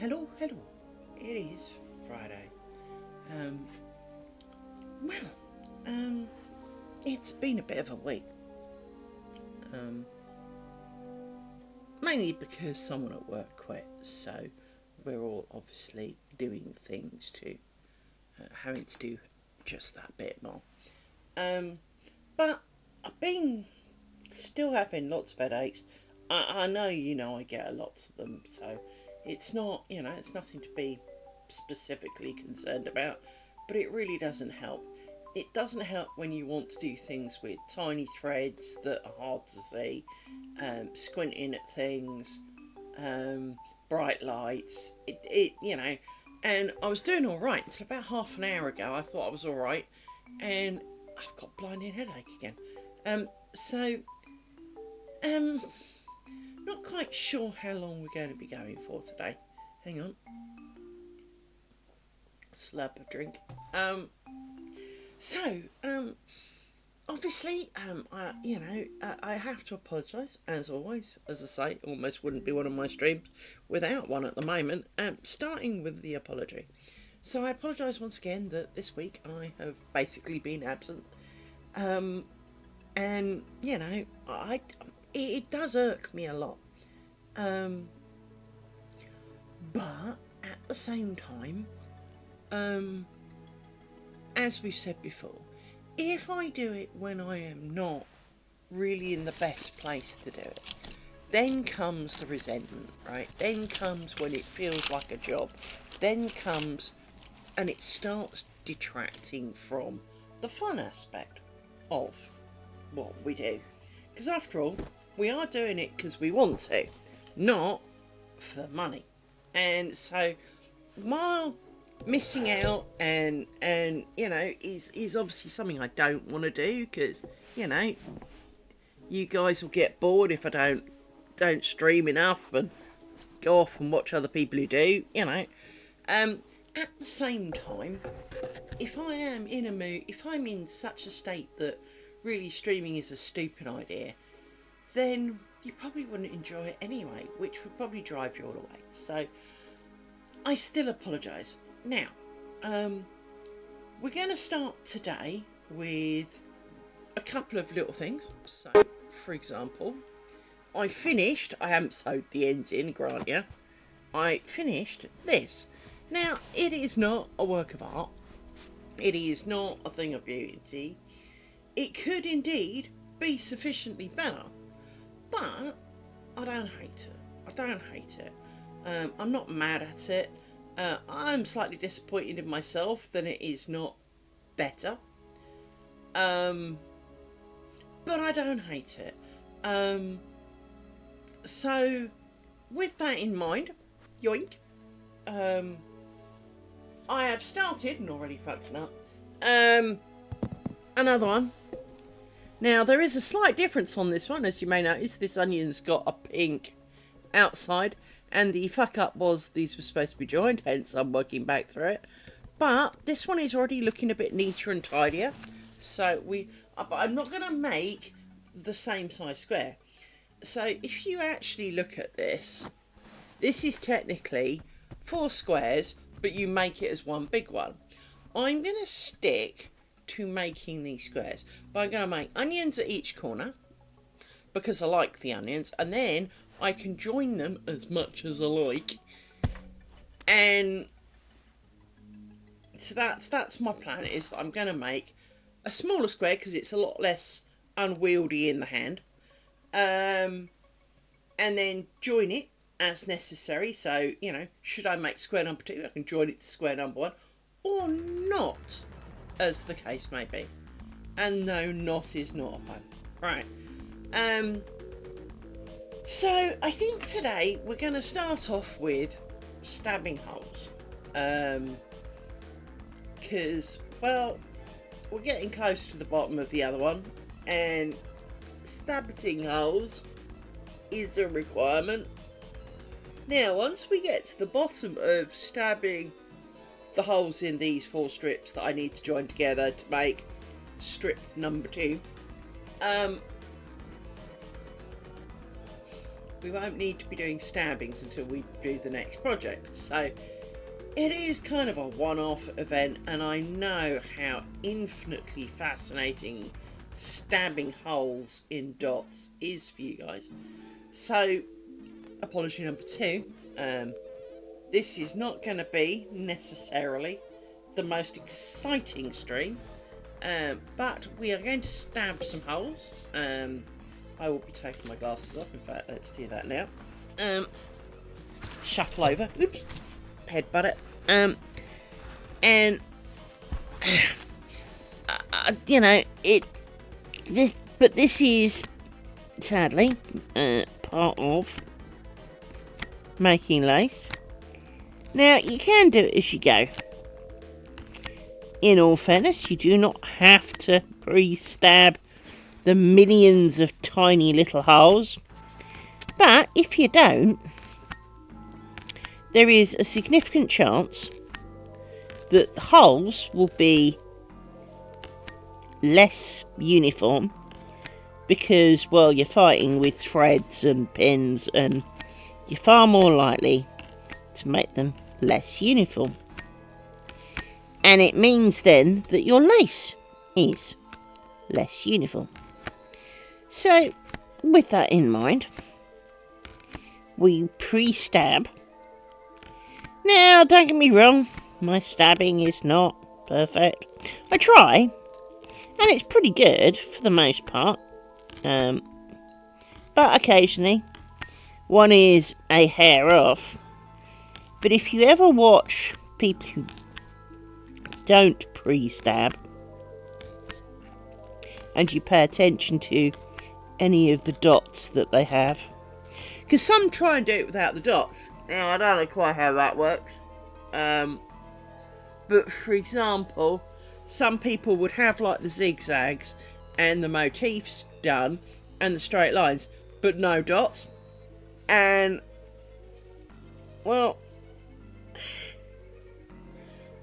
Hello. It is Friday. Um, well, it's been a bit of a week. Mainly because someone at work quit, so we're all obviously doing things to, having to do just that bit more. But I've been still having lots of headaches. I know I get lots of them, so it's not, it's nothing to be specifically concerned about, but it really doesn't help. It doesn't help when you want to do things with tiny threads that are hard to see, squinting at things, bright lights. And I was doing all right until about half an hour ago. I thought I was all right, and I've got blinding headache again. So not quite sure how long we're going to be going for today. Hang on. Slurp of drink. So, obviously, I have to apologise, as always. As I say, almost wouldn't be one of my streams without one at the moment. Starting with the apology. So I apologise once again that this week I have basically been absent. And, it does irk me a lot. But at the same time, as we've said before, if I do it when I am not really in the best place to do it, then comes the resentment, right? Then comes when it feels like a job. Then comes and it starts detracting from the fun aspect of what we do. Because after all, we are doing it because we want to, not for money. And so, while missing out and is obviously something I don't want to do, because you guys will get bored if I don't stream enough and go off and watch other people who do. At the same time, if I am in a mood, if I'm in such a state that really streaming is a stupid idea, then you probably wouldn't enjoy it anyway, which would probably drive you all away. So I still apologise. Now, we're going to start today with a couple of little things. So, for example, I haven't sewed the ends in, grant you. I finished this. Now, it is not a work of art. It is not a thing of beauty. It could indeed be sufficiently better, but I don't hate it. I'm not mad at it. I'm slightly disappointed in myself that it is not better. But I don't hate it. So, with that in mind, yoink, I have started, and already fucked it up, another one. Now, there is a slight difference on this one, as you may notice. This onion's got a pink outside, and the fuck up was these were supposed to be joined, hence I'm working back through it. But this one is already looking a bit neater and tidier. So but I'm not going to make the same size square. So if you actually look at this is technically 4 squares, but you make it as one big one. I'm going to stick to making these squares, but I'm going to make onions at each corner, because I like the onions, and then I can join them as much as I like. And so that's my plan, is that I'm going to make a smaller square because it's a lot less unwieldy in the hand, and then join it as necessary. So, should I make square number 2, I can join it to square number 1, or not, as the case may be. And no, not is not a pun. Right. So I think today we're going to start off with stabbing holes, because, well, we're getting close to the bottom of the other one, and stabbing holes is a requirement. Now, once we get to the bottom of stabbing the holes in these 4 strips that I need to join together to make strip number 2, we won't need to be doing stabbings until we do the next project. So it is kind of a one-off event, and I know how infinitely fascinating stabbing holes in dots is for you guys. So, apology number 2. This is not going to be necessarily the most exciting stream, but we are going to stab some holes. I will be taking my glasses off. In fact, let's do that now. Shuffle over. Oops. Headbutt it. And you know it. This is sadly part of making lace. Now you can do it as you go. In all fairness, you do not have to pre-stab the millions of tiny little holes. But if you don't, there is a significant chance that the holes will be less uniform because, well, you're fighting with threads and pins, and you're far more likely to make them less uniform. And it means then that your lace is less uniform. So, with that in mind, we pre-stab. Now, don't get me wrong, my stabbing is not perfect. I try, and it's pretty good for the most part. But occasionally, one is a hair off. But if you ever watch people who don't pre-stab, and you pay attention to any of the dots that they have, because some try and do it without the dots. Now, I don't know quite how that works. But for example, some people would have like the zigzags and the motifs done and the straight lines, but no dots. And, well,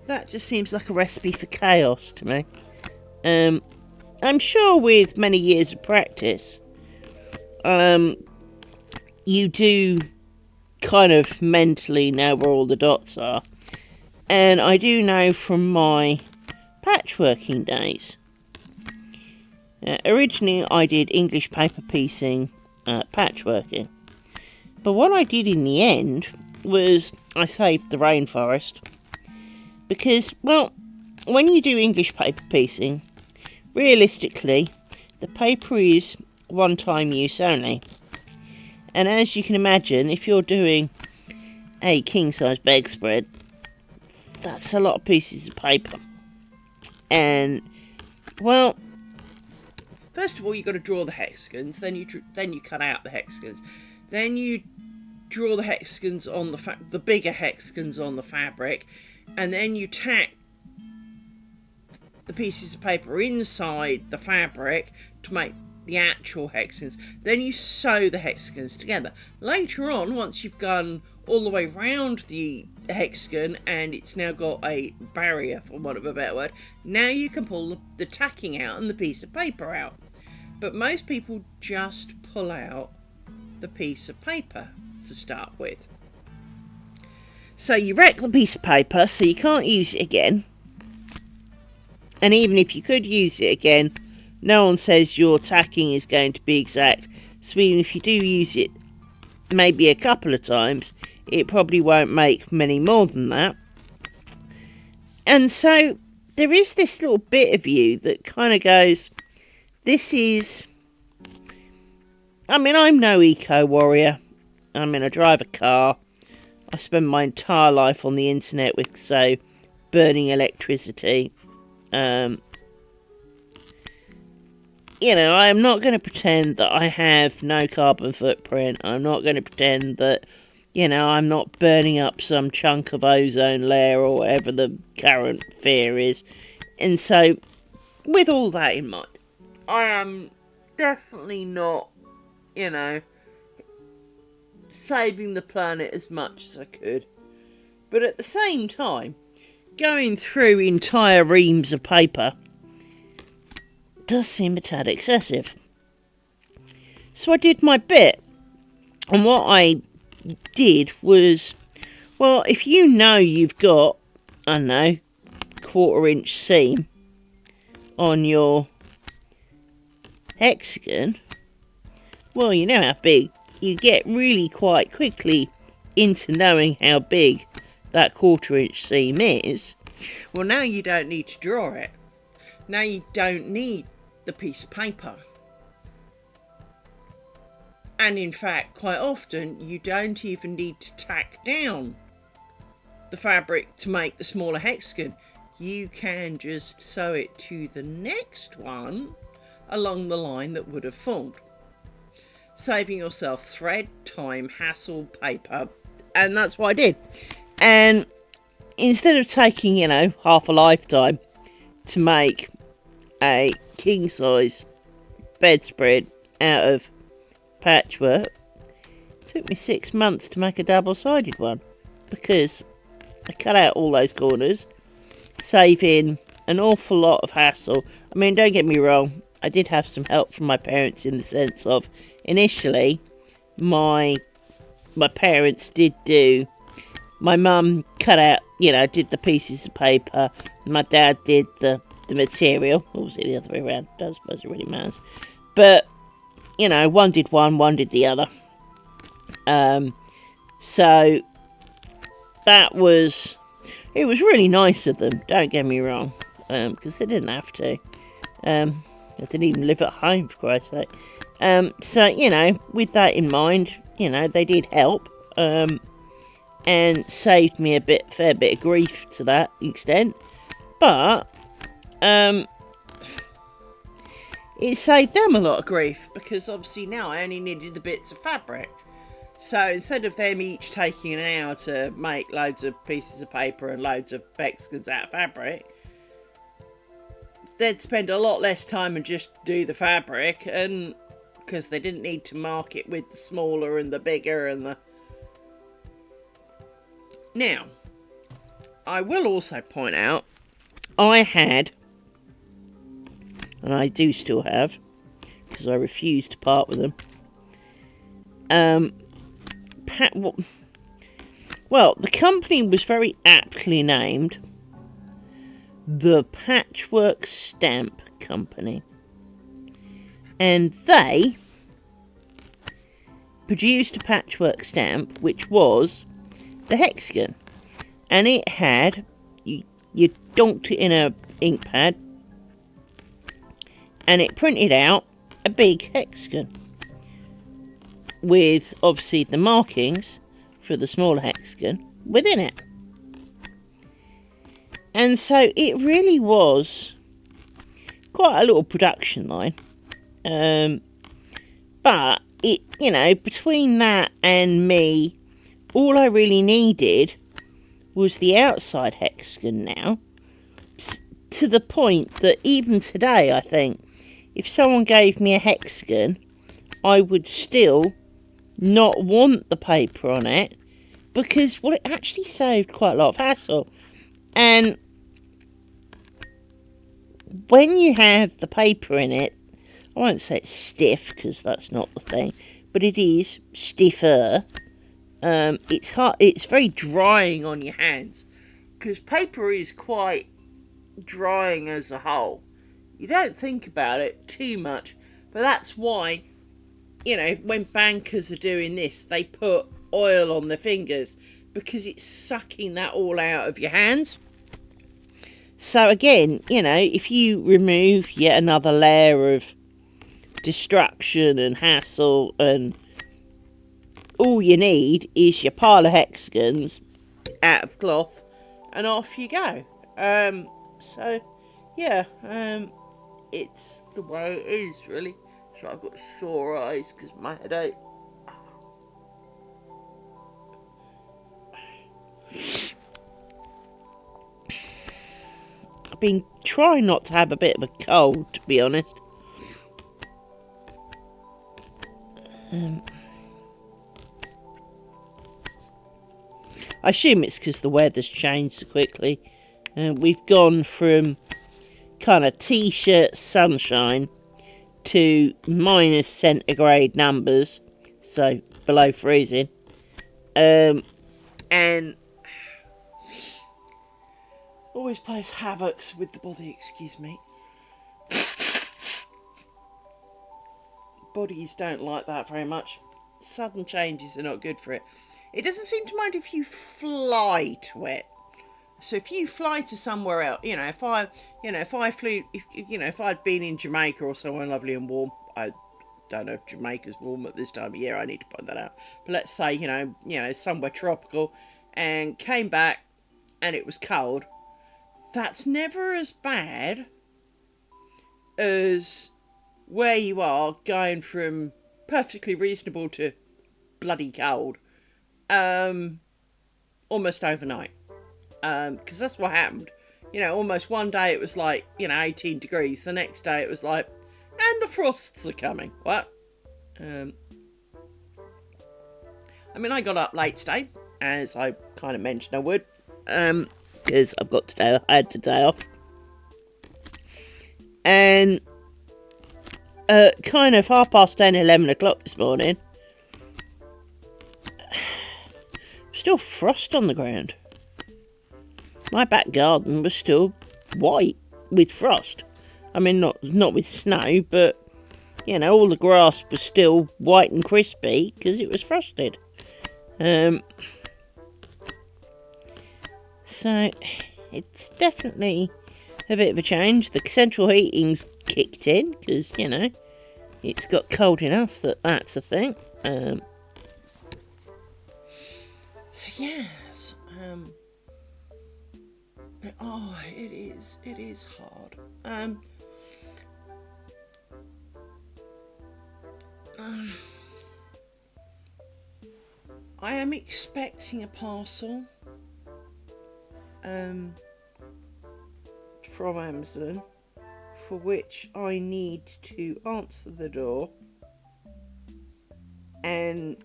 that just seems like a recipe for chaos to me. I'm sure with many years of practice, you do kind of mentally know where all the dots are. And I do know from my patchworking days. Originally I did English paper piecing patchworking. But what I did in the end was I saved the rainforest. Because, well, when you do English paper piecing, realistically, the paper is one-time use only. And as you can imagine, if you're doing a king-size bedspread, that's a lot of pieces of paper. And, well, first of all, you've got to draw the hexagons, then you cut out the hexagons. Then you draw the hexagons on the bigger hexagons on the fabric, and then you tack the pieces of paper inside the fabric to make the actual hexagons. Then you sew the hexagons together. Later on, once you've gone all the way round the hexagon and it's now got a barrier, for want of a better word, now you can pull the tacking out and the piece of paper out. But most people just pull out the piece of paper to start with. So you wreck the piece of paper, so you can't use it again. And even if you could use it again, no one says your tacking is going to be exact. So even if you do use it maybe a couple of times, it probably won't make many more than that. And so there is this little bit of you that kind of goes, this is... I mean, I'm no eco-warrior. I mean, I drive a car. I spend my entire life on the internet with, so, burning electricity. You know, I am not going to pretend that I have no carbon footprint. I'm not going to pretend that, you know, I'm not burning up some chunk of ozone layer or whatever the current fear is. And so, with all that in mind, I am definitely not, you know, saving the planet as much as I could. But at the same time, going through entire reams of paper does seem a tad excessive. So I did my bit. And what I did was, well, if you know you've got, I don't know, 1/4 inch seam on your hexagon, well, you know how big. You get really quite quickly into knowing how big that 1/4 inch seam is. Well, now you don't need to draw it. Now you don't need the piece of paper. And in fact, quite often, you don't even need to tack down the fabric to make the smaller hexagon. You can just sew it to the next one along the line that would have formed, saving yourself thread, time, hassle, paper. And that's what I did. And instead of taking, you know, half a lifetime to make a king size bedspread out of patchwork, it took me 6 months to make a double-sided one, because I cut out all those corners, saving an awful lot of hassle. I mean, don't get me wrong, I did have some help from my parents, in the sense of, initially, my parents did do, my mum cut out, you know, did the pieces of paper, my dad did the material. Obviously the other way around, don't suppose it really matters, but you know, one did the other. So that was, it was really nice of them, don't get me wrong, because they didn't have to. They didn't even live at home, for Christ's sake. So, you know, with that in mind, you know, they did help, and saved me a fair bit of grief to that extent. But it saved them a lot of grief, because obviously now I only needed the bits of fabric. So instead of them each taking an hour to make loads of pieces of paper and loads of hexagons out of fabric, they'd spend a lot less time and just do the fabric, and because they didn't need to mark it with the smaller and the bigger and the... Now, I will also point out, I had, and I do still have, because I refuse to part with them, well, the company was very aptly named the Patchwork Stamp Company, and they produced a patchwork stamp which was the hexagon, and it had, you dunked it in a ink pad and it printed out a big hexagon with obviously the markings for the smaller hexagon within it. And so it really was quite a little production line, but it, you know, between that and me, all I really needed was the outside hexagon now, to the point that even today, I think, if someone gave me a hexagon, I would still not want the paper on it, because, well, it actually saved quite a lot of hassle. And when you have the paper in it, I won't say it's stiff, because that's not the thing, but it is stiffer. It's hard, it's very drying on your hands, because paper is quite drying as a whole. You don't think about it too much, but that's why, you know, when bankers are doing this, they put oil on their fingers, because it's sucking that all out of your hands. So again, you know, if you remove yet another layer of destruction and hassle, and all you need is your pile of hexagons out of cloth, and off you go. So yeah, it's the way it is, really. So I've got sore eyes because my headache. I've been trying not to have a bit of a cold, to be honest. I assume it's because the weather's changed so quickly. We've gone from kind of t-shirt sunshine to minus centigrade numbers, so below freezing. And always plays havocs with the body, excuse me. Bodies don't like that very much. Sudden changes are not good for it. It doesn't seem to mind if you fly to it. So if you fly to somewhere else, if I'd been in Jamaica or somewhere lovely and warm, I don't know if Jamaica's warm at this time of year, I need to find that out. But let's say, somewhere tropical, and came back and it was cold, that's never as bad as where you are going from perfectly reasonable to bloody cold, almost overnight. Because that's what happened. Almost one day it was like, 18 degrees. The next day it was like, and the frosts are coming. What? I got up late today, as I kind of mentioned I would, because I had today off. And kind of 10:30, 11 o'clock this morning, still frost on the ground. My back garden was still white with frost. Not with snow, but, all the grass was still white and crispy because it was frosted. So, it's definitely a bit of a change. The central heating's kicked in because, it's got cold enough that's a thing. So, yes, it is hard. I am expecting a parcel from Amazon, for which I need to answer the door and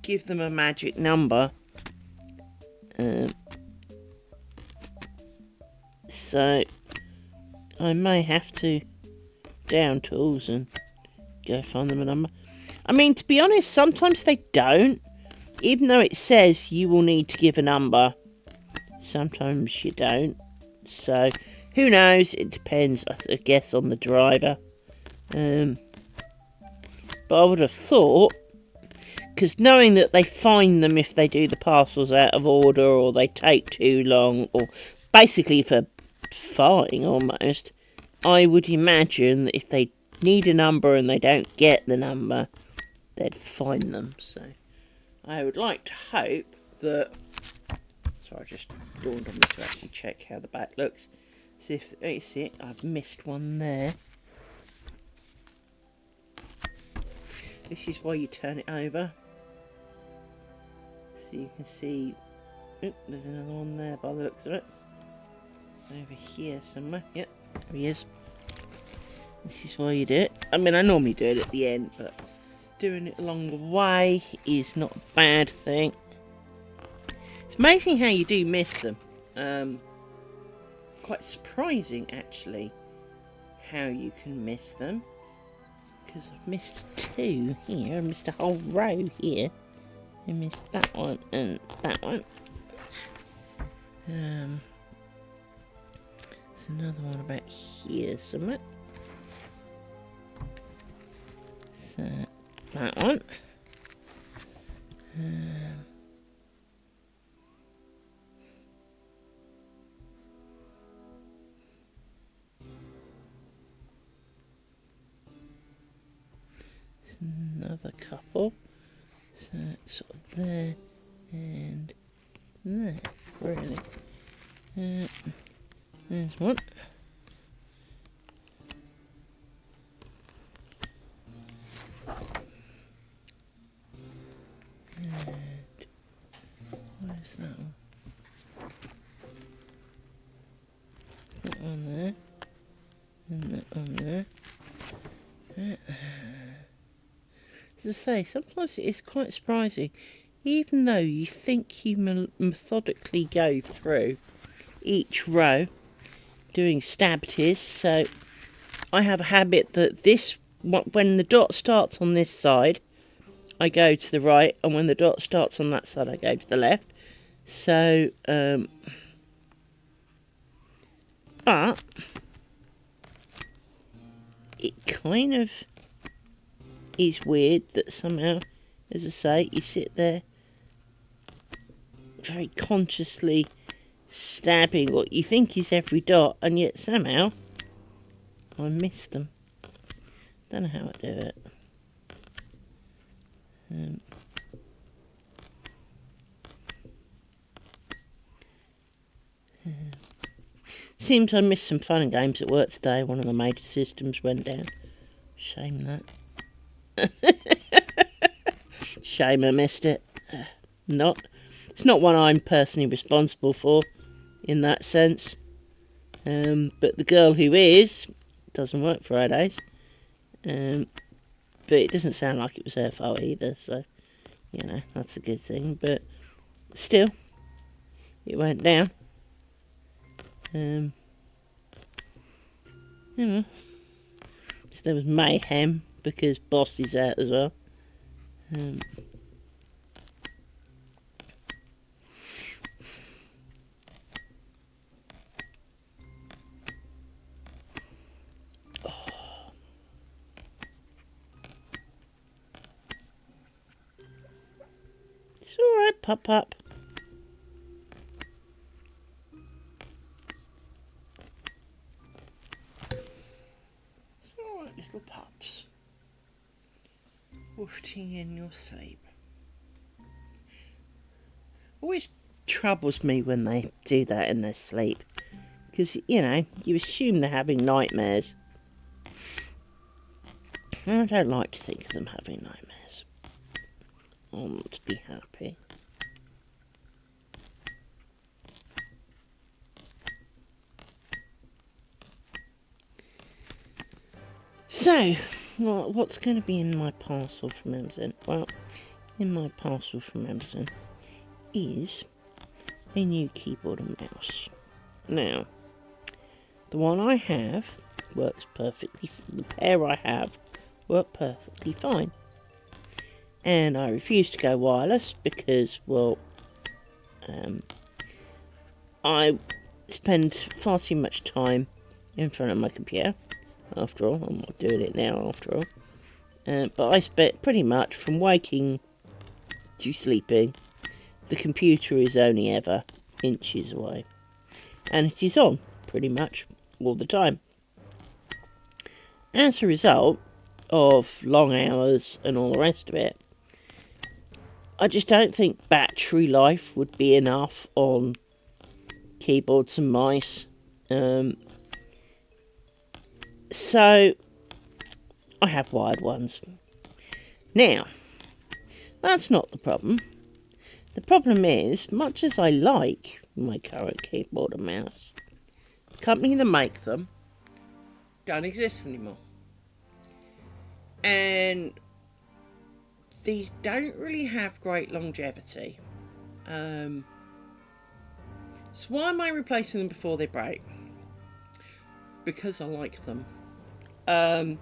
give them a magic number. So I may have to down tools and go find them a number. To be honest, sometimes they don't. Even though it says you will need to give a number, sometimes you don't. So, who knows? It depends, I guess, on the driver. But I would have thought, because knowing that they fine them if they do the parcels out of order or they take too long, or basically for farting almost, I would imagine that if they need a number and they don't get the number, they'd fine them. So I would like to hope that... Sorry, I just dawned on me to actually check how the back looks. See if you see it. I've missed one there. This is why you turn it over, so you can see. Oop, there's another one there by the looks of it. Over here somewhere. Yep, there he is. This is why you do it. I normally do it at the end, but doing it along the way is not a bad thing. It's amazing how you do miss them. Quite surprising, actually, how you can miss them. Because I've missed two here. I missed a whole row here. I missed that one and that one. There's another one about here somewhere. So, that one. Another couple. So, sort of there and there, really. There's one. And where's that one? That one there. And that one there. As I say, sometimes it is quite surprising. Even though you think you methodically go through each row doing stab tears, so I have a habit that when the dot starts on this side, I go to the right, and when the dot starts on that side, I go to the left. So, but it kind of is weird that somehow, as I say, you sit there very consciously stabbing what you think is every dot, and yet somehow I miss them. Don't know how I do it. Seems I missed some fun and games at work today. One of the major systems went down. Shame that. Shame I missed it. It's not one I'm personally responsible for in that sense. But the girl who is doesn't work Fridays. But it doesn't sound like it was her fault either, so you know, that's a good thing. But still, it went down. You know, so there was mayhem because boss is out as well. It's alright, pup. It's alright, little pups. Woofing in your sleep. Always troubles me when they do that in their sleep. Because, you know, you assume they're having nightmares. And I don't like to think of them having nightmares. I want to be happy. So, what's going to be in my parcel from Amazon? Well, in my parcel from Amazon is a new keyboard and mouse. Now, the one I have works perfectly. The pair I have work perfectly fine. And I refuse to go wireless because, well, I spend far too much time in front of my computer. After all, I'm not doing it now after all. But I spent pretty much from waking to sleeping, the computer is only ever inches away. And it is on pretty much all the time. As a result of long hours and all the rest of it, I just don't think battery life would be enough on keyboards and mice. So I have wired ones. Now, that's not the problem. The problem is, much as I like my current keyboard and mouse, the company that make them Don't exist anymore. And these don't really have great longevity. So why am I replacing them before they break? Because I like them. And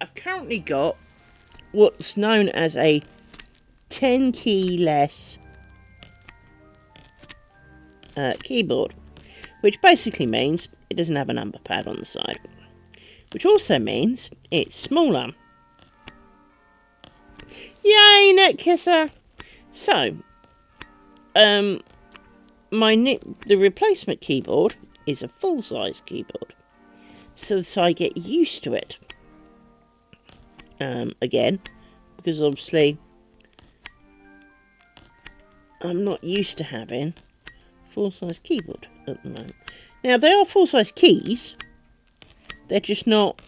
I've currently got what's known as a 10 key less keyboard, which basically means it doesn't have a number pad on the side, which also means it's smaller. Yay, neck kisser! So, the replacement keyboard is a full-size keyboard, so that I get used to it. Again, because obviously I'm not used to having full-size keyboard at the moment. Now, they are full-size keys, they're just not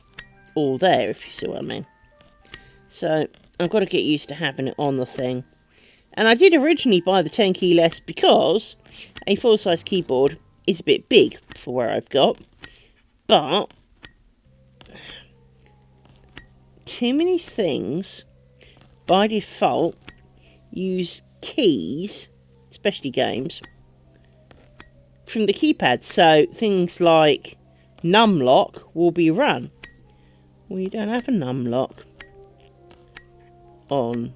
all there, if you see what I mean. So I've got to get used to having it on the thing. And I did originally buy the 10 key less because a full-size keyboard is a bit big for where I've got, but too many things by default use keys, especially games, from the keypad. So things like numlock will be run We don't have a num lock on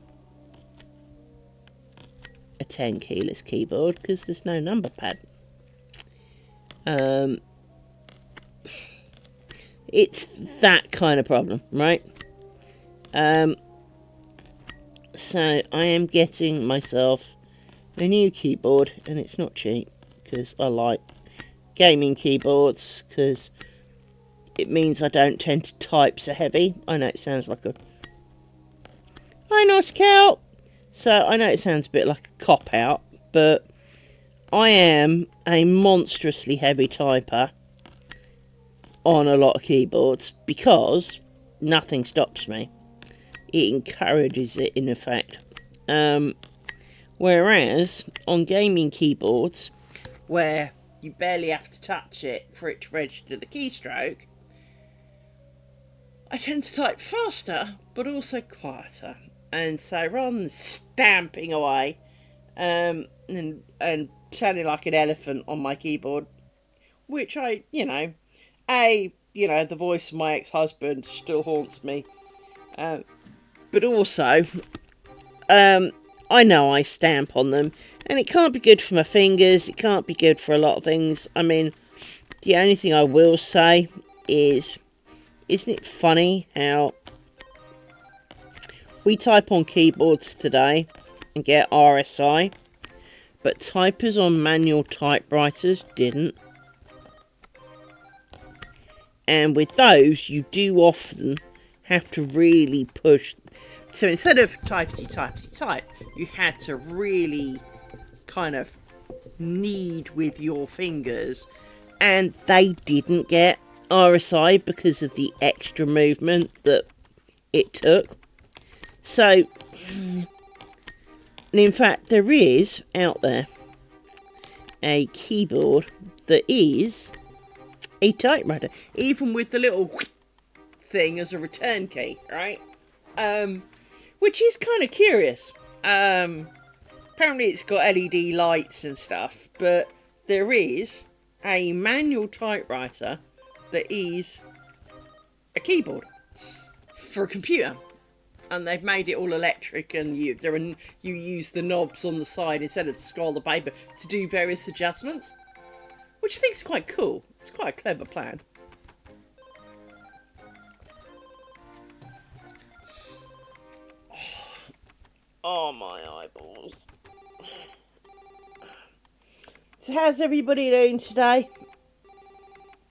a 10 keyless keyboard because there's no number pad. It's that kind of problem, right? So I am getting myself a new keyboard, and it's not cheap because I like gaming keyboards because it means I don't tend to type so heavy. I know it sounds like a... Hi, Nautical! So I know it sounds a bit like a cop-out, but I am a monstrously heavy typer on a lot of keyboards because nothing stops me. It encourages it, in effect. Whereas on gaming keyboards, where you barely have to touch it for it to register the keystroke, I tend to type faster, but also quieter. And so rather than stamping away and sounding like an elephant on my keyboard, which I, the voice of my ex-husband still haunts me. But also, I know I stamp on them, and it can't be good for my fingers, it can't be good for a lot of things. I mean, the only thing I will say is, isn't it funny how we type on keyboards today and get RSI, but typers on manual typewriters didn't? And with those, you do often have to really push. So instead of type, you had to really kind of knead with your fingers. And they didn't get RSI because of the extra movement that it took. So, and in fact, there is out there a keyboard that is a typewriter, even with the little thing as a return key, right? Which is kind of curious. Apparently it's got LED lights and stuff, but there is a manual typewriter that is a keyboard for a computer. And they've made it all electric, and you use the knobs on the side instead of to scroll the paper to do various adjustments, which I think is quite cool. It's quite a clever plan. Oh, my eyeballs. So how's everybody doing today?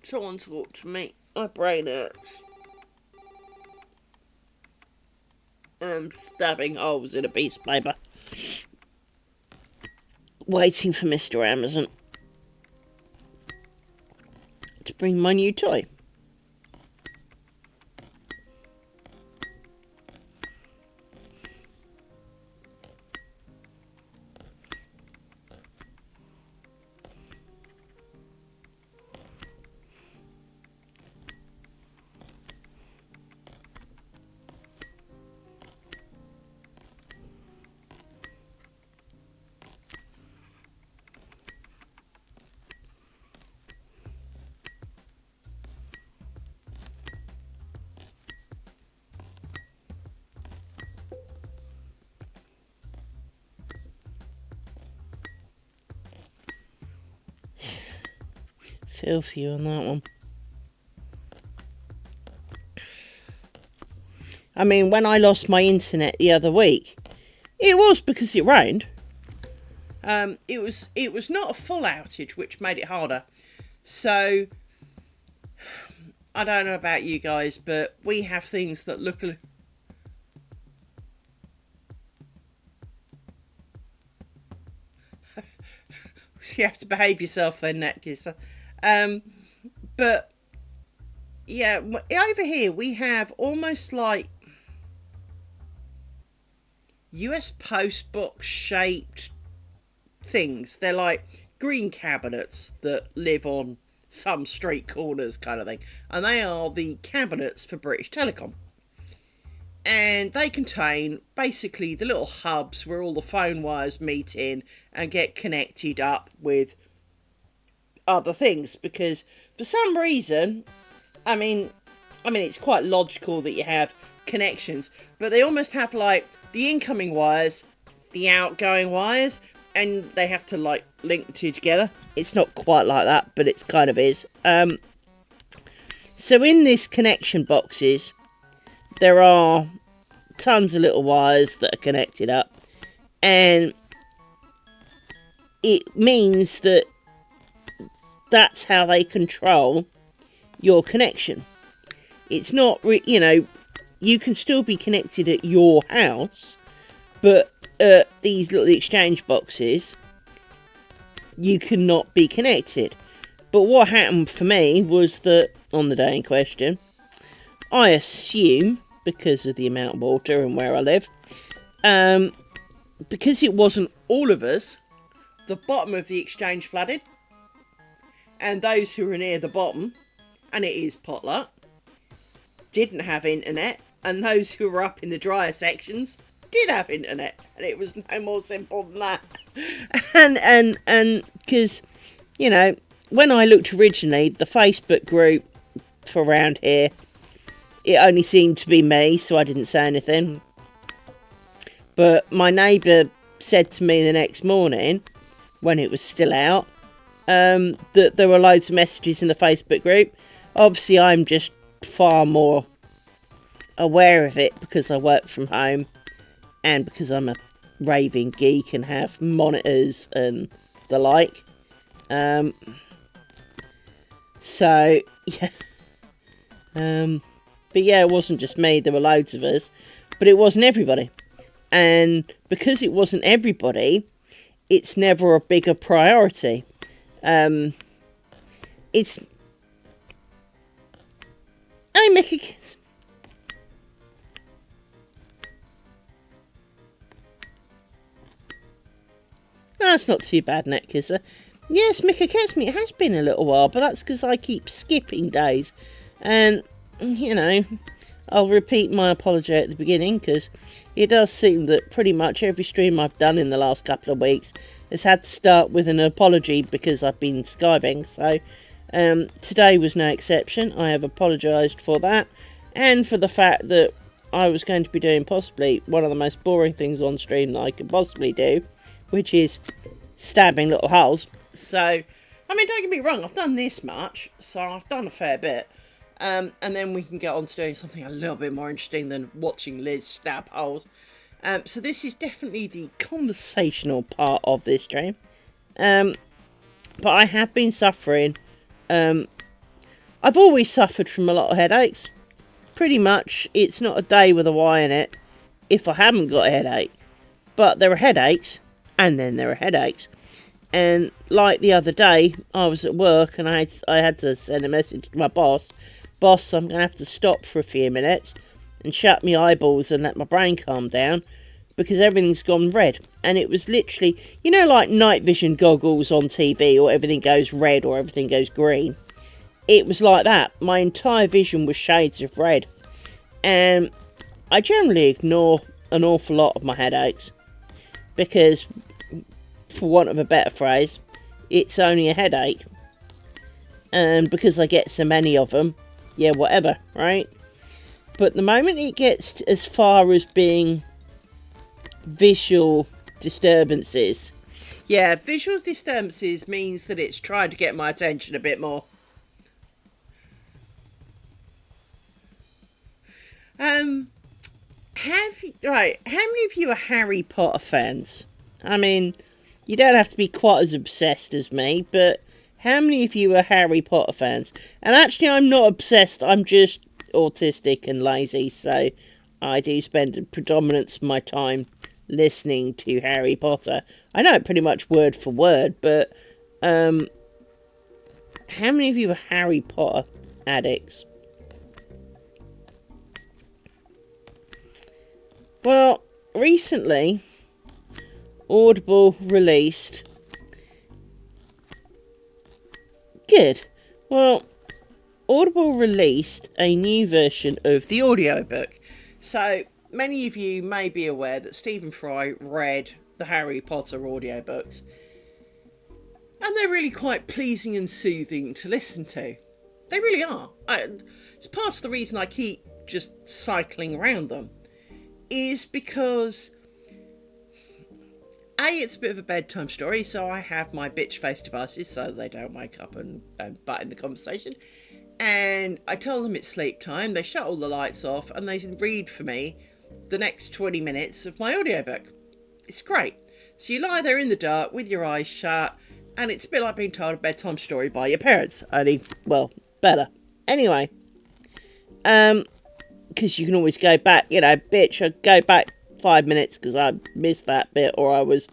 Someone talk to me. My brain hurts. And I'm stabbing holes in a piece of paper. Waiting for Mr. Amazon to bring my new toy. Feel for you on that one. I mean, when I lost my internet the other week, it was because it rained. It was not a full outage, which made it harder. So, I don't know about you guys, but we have things that look a... You have to behave yourself then, Netkisser. But yeah, over here we have almost like US post box shaped things. They're like green cabinets that live on some street corners kind of thing, and they are the cabinets for British Telecom. And they contain basically the little hubs where all the phone wires meet in and get connected up with other things. Because for some reason, I mean, I mean, it's quite logical that you have connections, but they almost have like the incoming wires, the outgoing wires, and they have to like link the two together. It's not quite like that, but it kind of is. So in this connection boxes, there are tons of little wires that are connected up, and it means that that's how they control your connection. It's not, you know, you can still be connected at your house, but these little exchange boxes, you cannot be connected. But what happened for me was that on the day in question, I assume, because of the amount of water and where I live, because it wasn't all of us, the bottom of the exchange flooded, and those who were near the bottom, and it is potluck, didn't have internet, and those who were up in the drier sections did have internet, and it was no more simple than that. and because, you know, when I looked originally, the Facebook group for around here, it only seemed to be me, so I didn't say anything. But my neighbour said to me the next morning, when it was still out, that there were loads of messages in the Facebook group. Obviously, I'm just far more aware of it because I work from home and because I'm a raving geek and have monitors and the like. So, yeah. But yeah, it wasn't just me, there were loads of us, but it wasn't everybody. And because it wasn't everybody, it's never a bigger priority. It's... Hey, Mickey. That's not too bad, Netkisser. Yes, Mickey Kesme, it has been a little while, but that's because I keep skipping days. And, you know, I'll repeat my apology at the beginning, because it does seem that pretty much every stream I've done in the last couple of weeks has had to start with an apology because I've been skiving. So, today was no exception. I have apologised for that, and for the fact that I was going to be doing possibly one of the most boring things on stream that I could possibly do, which is stabbing little holes. So, I mean, don't get me wrong, I've done this much, so I've done a fair bit. And then we can get on to doing something a little bit more interesting than watching Liz stab holes. So this is definitely the conversational part of this stream. But I have been suffering. I've always suffered from a lot of headaches. Pretty much, it's not a day with a Y in it if I haven't got a headache. But there are headaches, and then there are headaches. And like the other day, I was at work and I had to send a message to my boss. Boss, I'm going to have to stop for a few minutes and shut my eyeballs and let my brain calm down because everything's gone red. And it was literally, you know, like night vision goggles on TV, or everything goes red or everything goes green. It was like that. My entire vision was shades of red. And I generally ignore an awful lot of my headaches because, for want of a better phrase, it's only a headache. And because I get so many of them, yeah, whatever, right? But the moment it gets as far as being visual disturbances, yeah, visual disturbances means that it's trying to get my attention a bit more. How many of you are Harry Potter fans? I mean, you don't have to be quite as obsessed as me, but how many of you are Harry Potter fans? And actually, I'm not obsessed, I'm just autistic and lazy, so I do spend a predominance of my time listening to Harry Potter. I know it pretty much word for word, but how many of you are Harry Potter addicts? Well, recently, Audible released... Good. Well, Audible released a new version of the audiobook. So, many of you may be aware that Stephen Fry read the Harry Potter audiobooks. And they're really quite pleasing and soothing to listen to. They really are. It's part of the reason I keep just cycling around them, is because it's a bit of a bedtime story, so I have my bitch face devices so they don't wake up and butt in the conversation. And I tell them it's sleep time, they shut all the lights off, and they read for me the next 20 minutes of my audiobook. It's great. So you lie there in the dark with your eyes shut, and it's a bit like being told a bedtime story by your parents. Only, well, better. Anyway, because you can always go back, bitch, I go back 5 minutes because I missed that bit, or I was,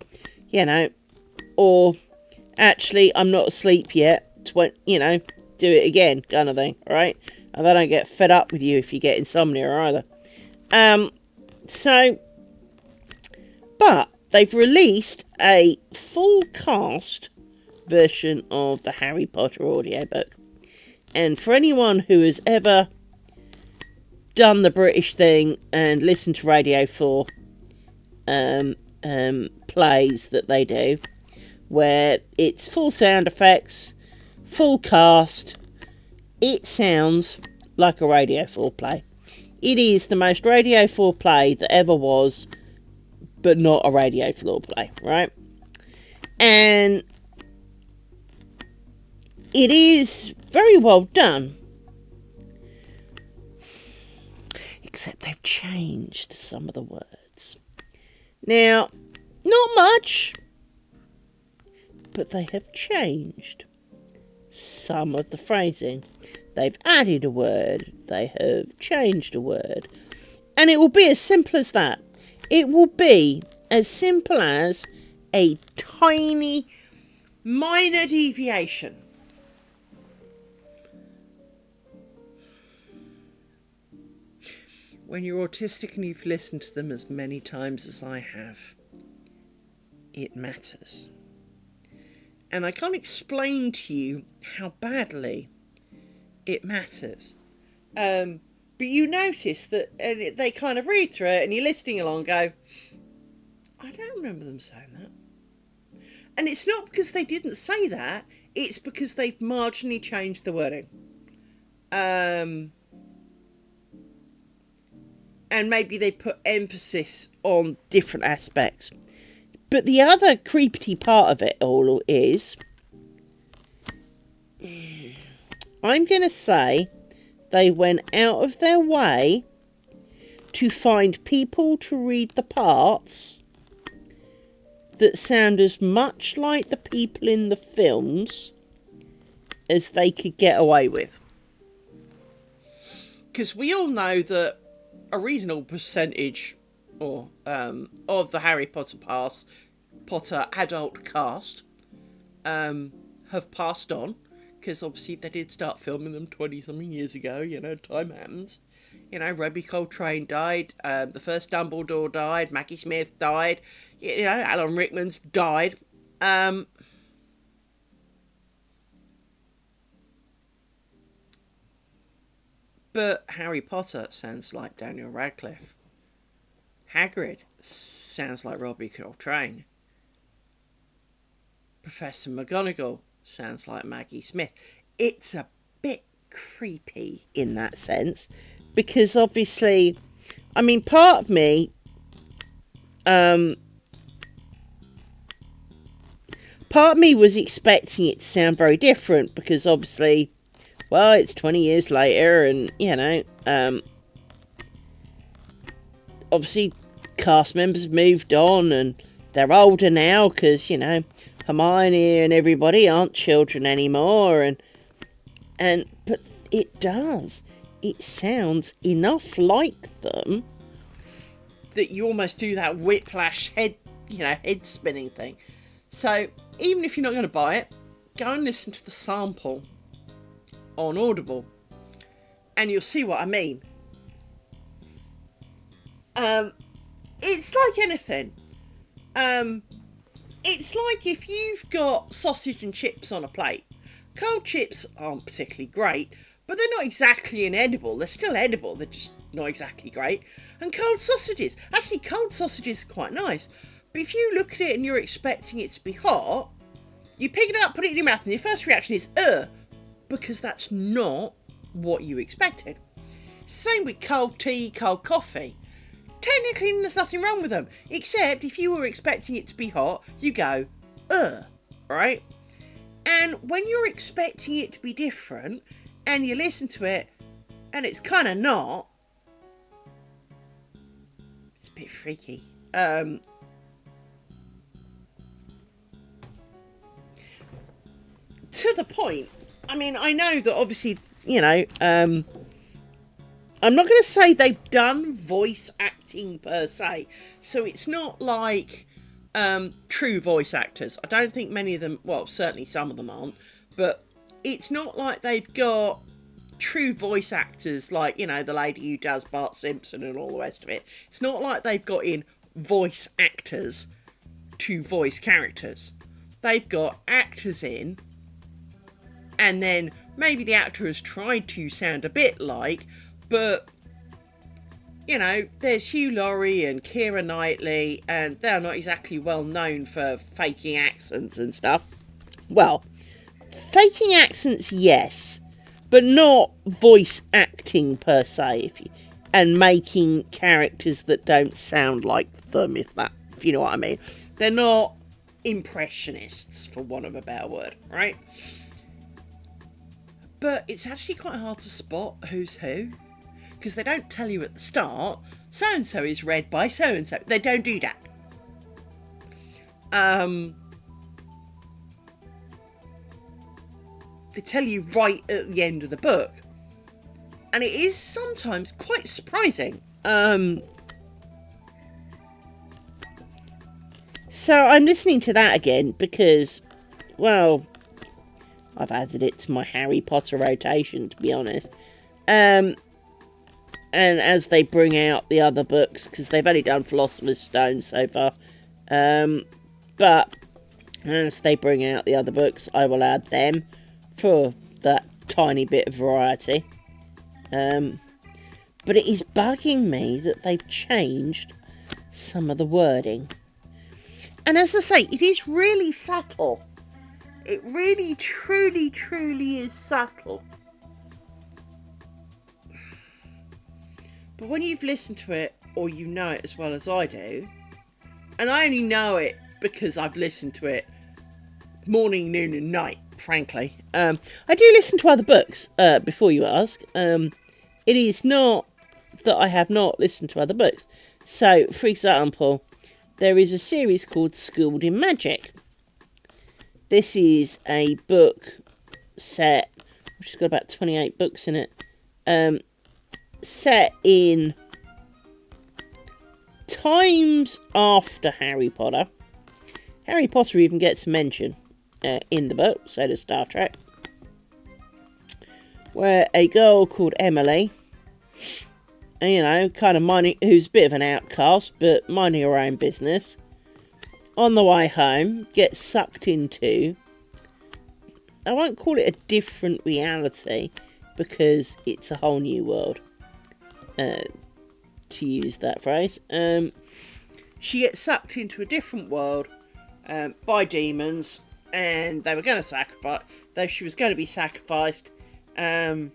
or actually I'm not asleep yet, do it again, kind of thing, right? And they don't get fed up with you if you get insomnia either. But they've released a full cast version of the Harry Potter audiobook. And for anyone who has ever done the British thing and listened to Radio 4 plays that they do, where it's full sound effects, full cast, it sounds like a Radio 4 play. It is the most Radio 4 play that ever was, but not a Radio 4 play, right? And it is very well done. Except they've changed some of the words. Now, not much, but they have changed some of the phrasing. They've added a word, they have changed a word, and it will be as simple as that. It will be as simple as a tiny, minor deviation. When you're autistic and you've listened to them as many times as I have, it matters. And I can't explain to you how badly it matters. But you notice that they kind of read through it and you're listening along and go, I don't remember them saying that. And it's not because they didn't say that, it's because they've marginally changed the wording. And maybe they put emphasis on different aspects. But the other creepy part of it all is, I'm going to say they went out of their way to find people to read the parts that sound as much like the people in the films as they could get away with. Because we all know that a reasonable percentage of the Harry Potter adult cast have passed on, because obviously they did start filming them 20-something years ago, time happens. Robbie Coltrane died, the first Dumbledore died, Maggie Smith died, Alan Rickman's died. But Harry Potter sounds like Daniel Radcliffe. Hagrid sounds like Robbie Coltrane. Professor McGonagall sounds like Maggie Smith. It's a bit creepy in that sense, because obviously, part of me, was expecting it to sound very different, because obviously, well, it's 20 years later, and, obviously, cast members have moved on, and they're older now, because, Hermione and everybody aren't children anymore, but it does. It sounds enough like them that you almost do that whiplash head spinning thing. So, even if you're not going to buy it, go and listen to the sample on Audible, and you'll see what I mean. It's like anything. It's like if you've got sausage and chips on a plate. Cold chips aren't particularly great, but they're not exactly inedible. They're still edible, they're just not exactly great. And cold sausages. Actually, cold sausages are quite nice. But if you look at it and you're expecting it to be hot, you pick it up, put it in your mouth, and your first reaction is, ugh. because that's not what you expected. Same with cold tea, cold coffee. Technically, there's nothing wrong with them, except if you were expecting it to be hot, you go, ugh, right? And when you're expecting it to be different, and you listen to it, and it's kind of not, it's a bit freaky. To the point, I mean, I know that obviously, you know, I'm not going to say they've done voice acting per se, so it's not like true voice actors. I don't think many of them, well, certainly some of them aren't, but it's not like they've got true voice actors like, you know, the lady who does Bart Simpson and all the rest of it. It's not like they've got in voice actors to voice characters. They've got actors in, and then maybe the actor has tried to sound a bit like, but, you know, there's Hugh Laurie and Keira Knightley, and they're not exactly well known for faking accents and stuff. Well, faking accents, yes, but not voice acting per se, and making characters that don't sound like them, if you know what I mean. They're not impressionists, for want of a better word, right? But it's actually quite hard to spot who's who, because they don't tell you at the start, so-and-so is read by so-and-so. They don't do that. They tell you right at the end of the book. And it is sometimes quite surprising. So I'm listening to that again because, well, I've added it to my Harry Potter rotation, to be honest. And as they bring out the other books, because they've only done Philosopher's Stone so far, but as they bring out the other books, I will add them for that tiny bit of variety. But it is bugging me that they've changed some of the wording. And as I say, it is really subtle. It really, truly, truly is subtle. But when you've listened to it, or you know it as well as I do, and I only know it because I've listened to it morning, noon and night, frankly. I do listen to other books, before you ask. It is not that I have not listened to other books. So, for example, there is a series called Schooled in Magic. This is a book set, which has got about 28 books in it, set in times after Harry Potter. Harry Potter even gets a mention in the book, so does Star Trek, where a girl called Emily, you know, kind of minding, who's a bit of an outcast, but minding her own business, on the way home, gets sucked into, I won't call it a different reality, because it's a whole new world, to use that phrase. She gets sucked into a different world by demons, and they were going to sacrifice, though she was going to be sacrificed, and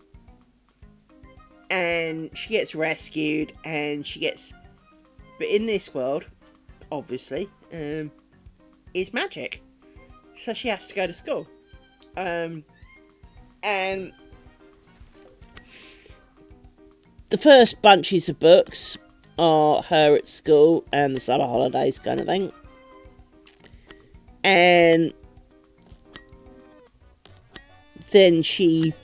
she gets rescued, and she gets, but in this world, obviously, is magic, so she has to go to school, and the first bunches of books are her at school and the summer holidays kind of thing, and then she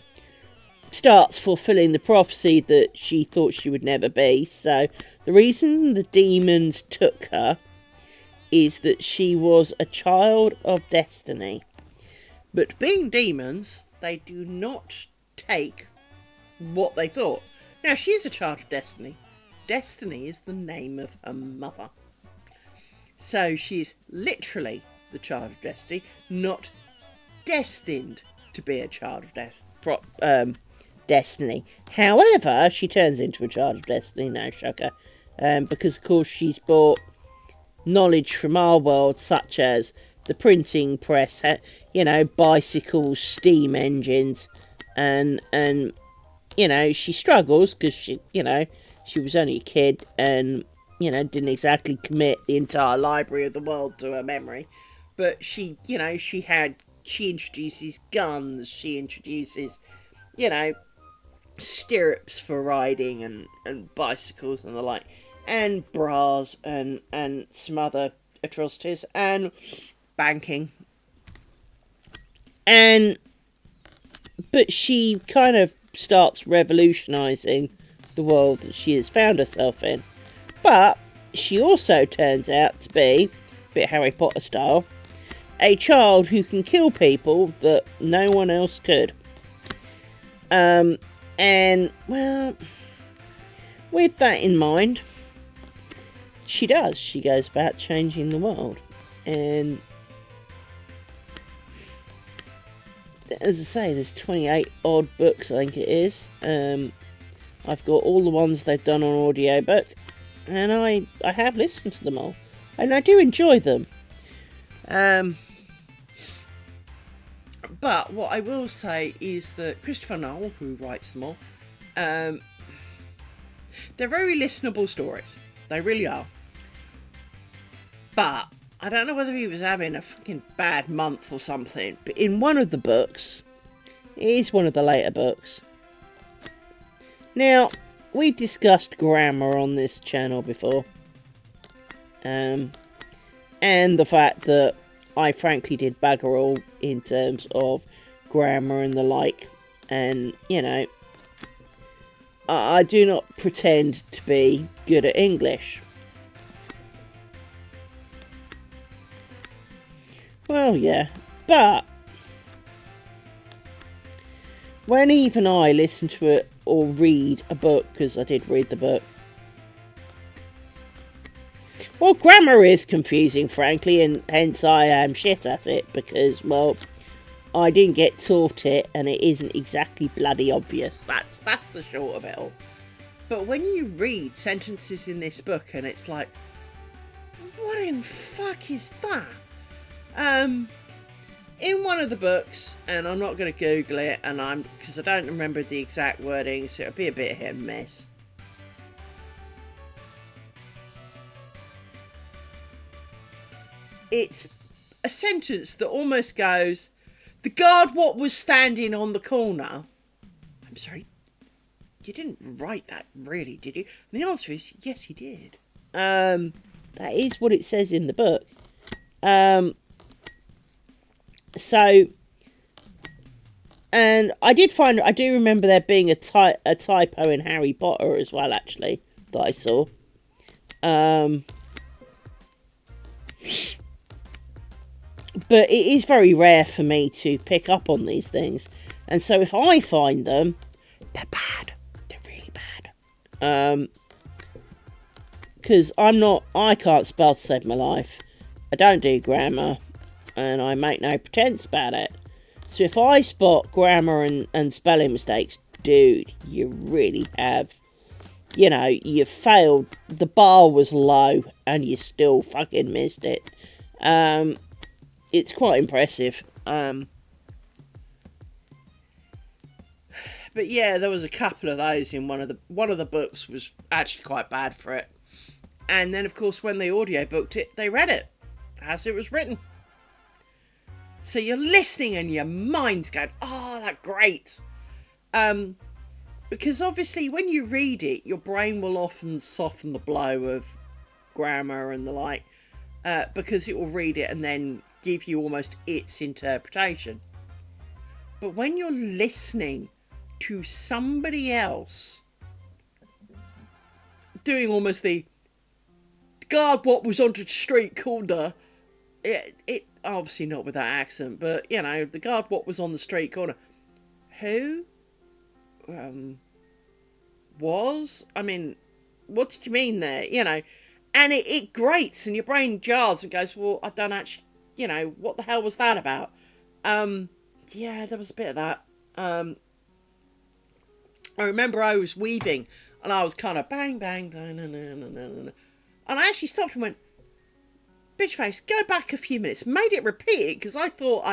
starts fulfilling the prophecy that she thought she would never be. So the reason the demons took her is that she was a child of destiny. But being demons, they do not take what they thought. Now, she is a child of destiny. Destiny is the name of her mother. So she's literally the child of destiny, not destined to be a child of destiny. However, she turns into a child of destiny, no shocker, because of course she's brought knowledge from our world, such as the printing press, you know, bicycles, steam engines, and you know, she struggles because she was only a kid and didn't exactly commit the entire library of the world to her memory. But she introduces guns, she introduces you know stirrups for riding and bicycles and the like, and bras and some other atrocities and banking. And but she kind of starts revolutionizing the world that she has found herself in. But she also turns out to be, a bit Harry Potter style, a child who can kill people that no one else could. And, well, with that in mind, she does. She goes about changing the world. And as I say, there's 28 odd books, I think it is. I've got all the ones they've done on audiobook, and I have listened to them all, and I do enjoy them. But what I will say is that Christopher Noel, who writes them all, they're very listenable stories. They really are. But I don't know whether he was having a fucking bad month or something. But in one of the books, it is one of the later books. Now, we've discussed grammar on this channel before. And the fact that I frankly did bugger all in terms of grammar and the like. And, I do not pretend to be good at English. Well, yeah, but when even I listen to it or read a book, because I did read the book, well, grammar is confusing, frankly, and hence I am shit at it, because, well, I didn't get taught it, and it isn't exactly bloody obvious. That's the short of it all. But when you read sentences in this book, and it's like, what in fuck is that? In one of the books, and I'm not going to Google it, because I don't remember the exact wording, so it'll be a bit hit and miss. It's a sentence that almost goes, the guard what was standing on the corner. I'm sorry, you didn't write that, really, did you? And the answer is, yes, he did. That is what it says in the book. So, and I do remember there being a typo in Harry Potter as well, actually, that I saw. But it is very rare for me to pick up on these things. And so if I find them, they're bad. They're really bad. Because I can't spell to save my life. I don't do grammar. And I make no pretense about it. So if I spot grammar and spelling mistakes, dude, you really have, you failed. The bar was low and you still fucking missed it. It's quite impressive. But yeah, there was a couple of those in one of the books was actually quite bad for it. And then of course when they audiobooked it, they read it as it was written. So you're listening and your mind's going, oh, that's great. Because obviously when you read it, your brain will often soften the blow of grammar and the like, because it will read it and then give you almost its interpretation. But when you're listening to somebody else doing almost the guard what was on the street corner, it obviously not with that accent, but the guard what was on the street corner, who was, I mean, what did you mean there? And it grates and your brain jars and goes, well, I don't actually, what the hell was that about? Yeah, there was a bit of that. I remember I was weaving and I was kind of bang bang bang, and I actually stopped and went, bitch face, go back a few minutes. Made it repeat it because I thought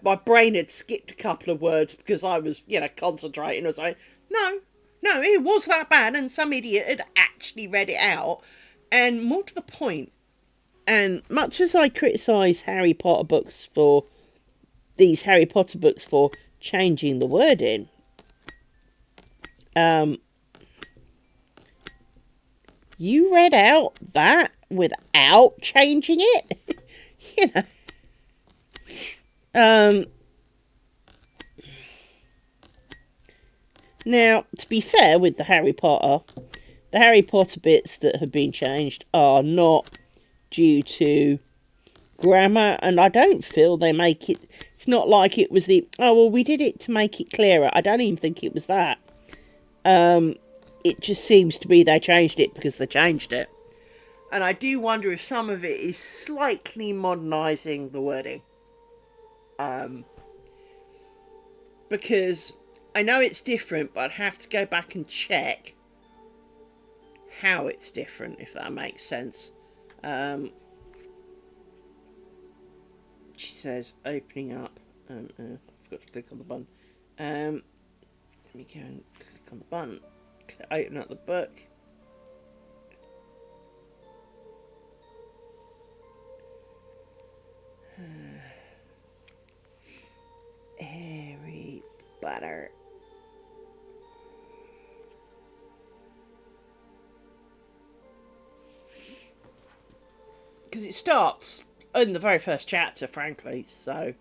my brain had skipped a couple of words because I was, concentrating. I was like, no, it was that bad, and some idiot had actually read it out. And more to the point, and much as I criticise Harry Potter books for these Harry Potter books for changing the wording, you read out that without changing it. Now, to be fair with the Harry Potter bits that have been changed are not due to grammar, and I don't feel they make it. It's not like it was we did it to make it clearer. I don't even think it was that. It just seems to be they changed it because they changed it. And I do wonder if some of it is slightly modernising the wording. Because I know it's different, but I'd have to go back and check how it's different, if that makes sense. She says, opening up. I forgot to click on the button. Let me go and click on the button. Open up the book. Harry Potter. Because it starts in the very first chapter, frankly, so...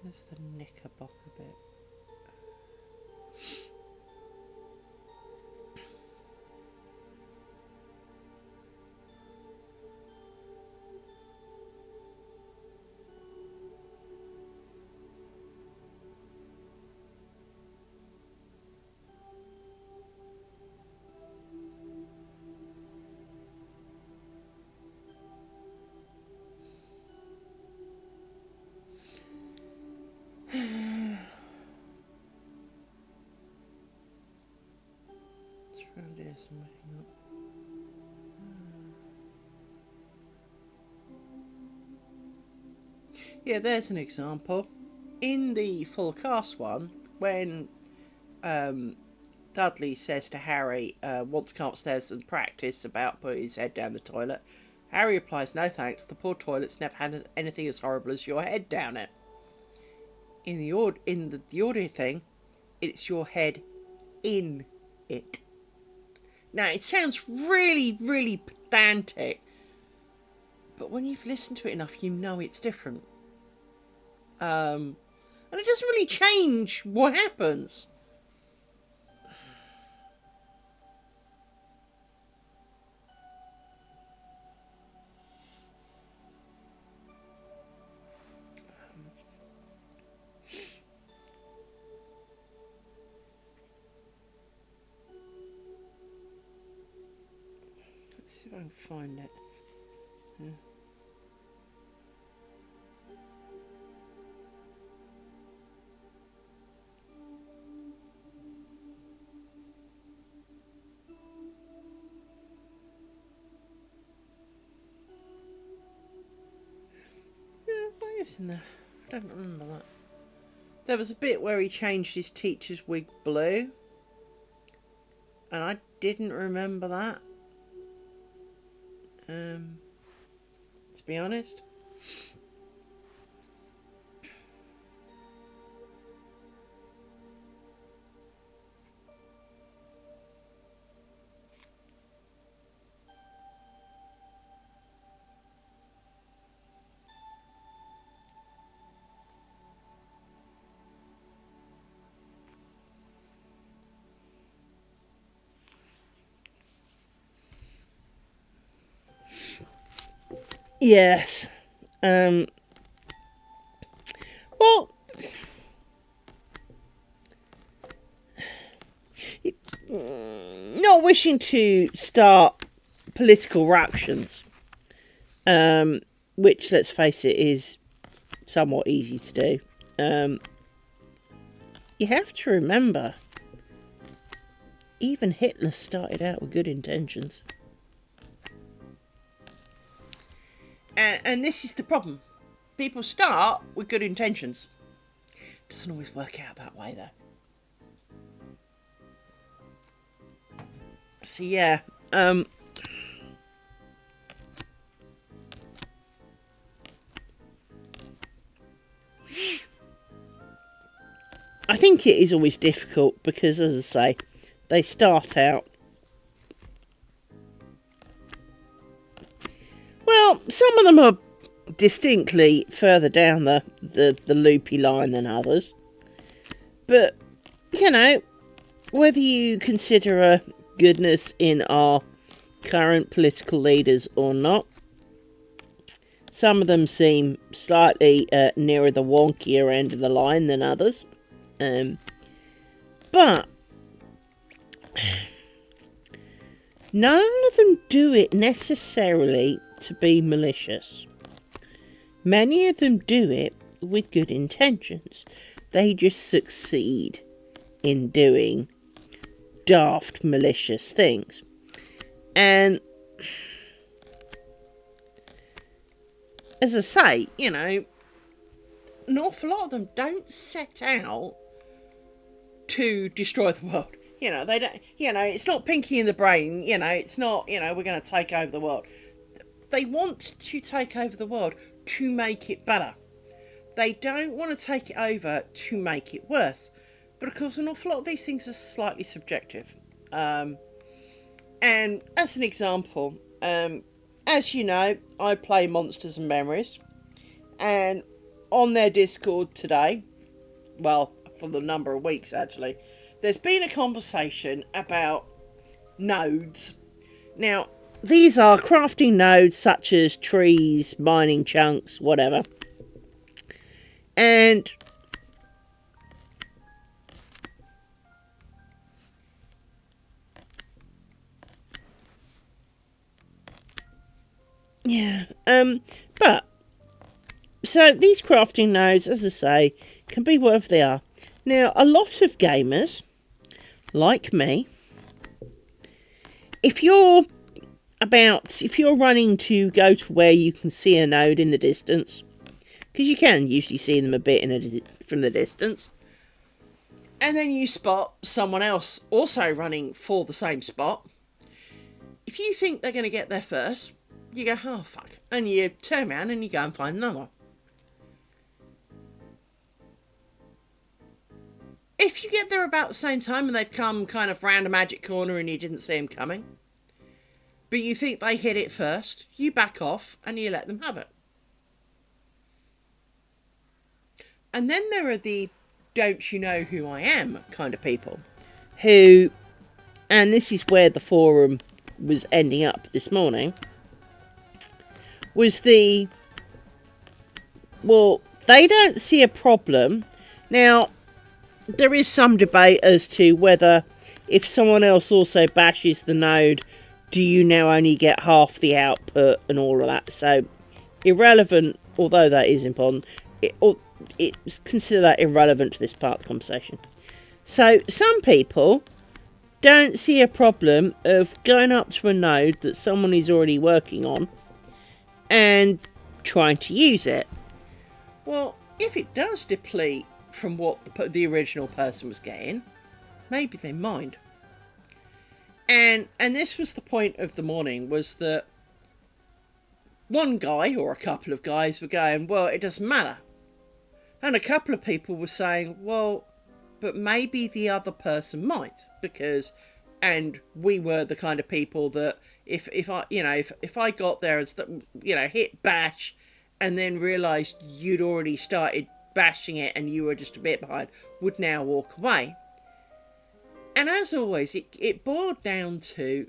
Where's the knickerbocker bit? Yeah, there's an example. In the full cast one, when Dudley says to Harry, want to come upstairs and practice about putting his head down the toilet, Harry replies, no thanks, the poor toilet's never had anything as horrible as your head down it. In the audio thing, it's your head in it. Now, it sounds really, really pedantic, but when you've listened to it enough, you know it's different. And it doesn't really change what happens. Let's see if I can find it. Yeah. What is in there? I don't remember that. There was a bit where he changed his teacher's wig blue, and I didn't remember that. To be honest. Yes. Well, not wishing to start political ructions, which, let's face it, is somewhat easy to do. You have to remember, even Hitler started out with good intentions. And this is the problem. People start with good intentions. Doesn't always work out that way, though. So yeah, I think it is always difficult because, as I say, they start out. Well, some of them are distinctly further down the loopy line than others. But, you know, whether you consider a goodness in our current political leaders or not, some of them seem slightly nearer the wonkier end of the line than others. But none of them do it necessarily to be malicious. Many of them do it with good intentions. They just succeed in doing daft, malicious things. And as I say, you know, an awful lot of them don't set out to destroy the world. You know, they don't, you know, it's not Pinky in the Brain, you know, it's not, you know, we're going to take over the world. They want to take over the world to make it better. They don't want to take it over to make it worse. But of course, an awful lot of these things are slightly subjective. And as an example, as you know, I play Monsters and Memories. And on their Discord today, well, for the number of weeks actually, there's been a conversation about nodes. Now, these are crafting nodes such as trees, mining chunks, whatever. And yeah, but so these crafting nodes, as I say, can be whatever they are. Now, a lot of gamers, like me, if you're running to go to where you can see a node in the distance, because you can usually see them a bit from the distance, and then you spot someone else also running for the same spot, if you think they're going to get there first, you go, oh fuck, and you turn around and you go and find another one. If you get there about the same time and they've come kind of round a magic corner and you didn't see them coming, but you think they hit it first, you back off and you let them have it. And then there are the don't you know who I am kind of people who, and this is where the forum was ending up this morning, was the, well, they don't see a problem. Now, there is some debate as to whether if someone else also bashes the node, do you now only get half the output and all of that. So, irrelevant, although that is important, it's consider that irrelevant to this part of the conversation. So, some people don't see a problem of going up to a node that someone is already working on and trying to use it. Well, if it does deplete from what the original person was getting, maybe they mind. And this was the point of the morning, was that one guy or a couple of guys were going, well, it doesn't matter. And a couple of people were saying, well, but maybe the other person might, because, and we were the kind of people that if I got there and hit bash and then realised you'd already started bashing it and you were just a bit behind, would now walk away. And as always, it boiled down to,